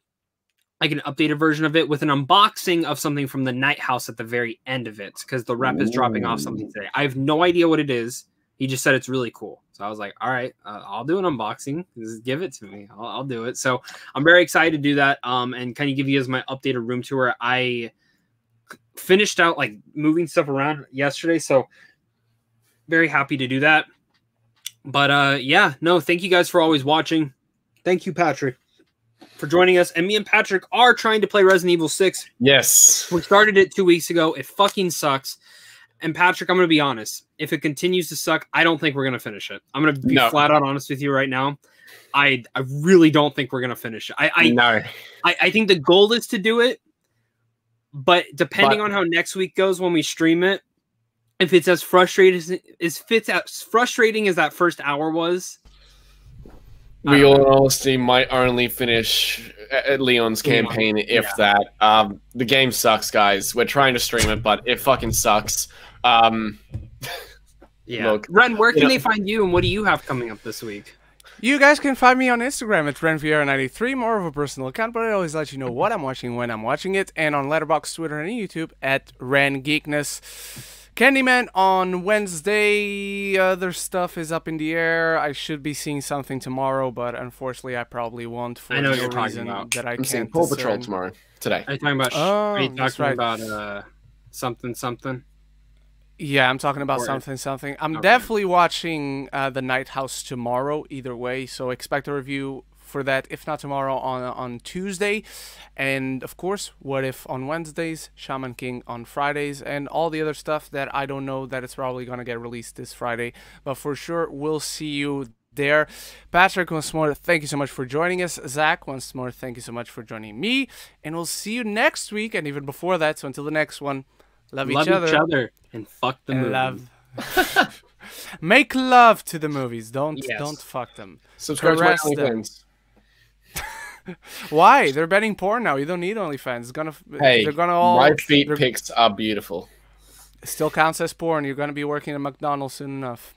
like an updated version of it with an unboxing of something from the Nighthouse at the very end of it, because the rep is dropping off something today. I have no idea what it is. He just said it's really cool. So I was like, all right, I'll do an unboxing. Just give it to me. I'll do it. So I'm very excited to do that and kind of give you guys my updated room tour. I finished out like moving stuff around yesterday, so very happy to do that. But yeah, no, thank you guys for always watching. Thank you, Patrick, for joining us. And me and Patrick are trying to play Resident Evil 6. Yes. We started it 2 weeks ago. It fucking sucks. And Patrick, I'm going to be honest. If it continues to suck, I don't think we're going to finish it. I'm going to be flat out honest with you right now. I really don't think we're going to finish it. I think the goal is to do it. But depending on how next week goes when we stream it, if it's as frustrating as that first hour was, we all honesty might only finish Leon's campaign if that. The game sucks, guys. We're trying to stream it, but it fucking sucks. Yeah. Look, Ren, where can they find you, and what do you have coming up this week? You guys can find me on Instagram at RenVR93, more of a personal account, but I always let you know what I'm watching when I'm watching it, and on Letterboxd, Twitter, and YouTube at RenGeekness. Candyman on Wednesday. Other stuff is up in the air. I should be seeing something tomorrow, but unfortunately, I probably won't. For I know you're talking about. That I I'm seeing can't Paw Patrol tomorrow. Today. Are you talking about? Are you talking about something? Yeah, I'm talking about something. I'm definitely watching the Nighthouse tomorrow. Either way, so expect a review for that, if not tomorrow, on Tuesday. And of course, What If on Wednesdays, Shaman King on Fridays, and all the other stuff that I don't know that it's probably gonna get released this Friday, but for sure we'll see you there. Patrick, once more, thank you so much for joining us. Zach, once more, thank you so much for joining me, and we'll see you next week and even before that. So until the next one, love each other and fuck the movie. Make love to the movies. Don't fuck them. Subscribe to my OnlyFans. Why? They're banning porn now. You don't need OnlyFans. They're gonna all. My feet pics are beautiful. Still counts as porn. You're gonna be working at McDonald's soon enough.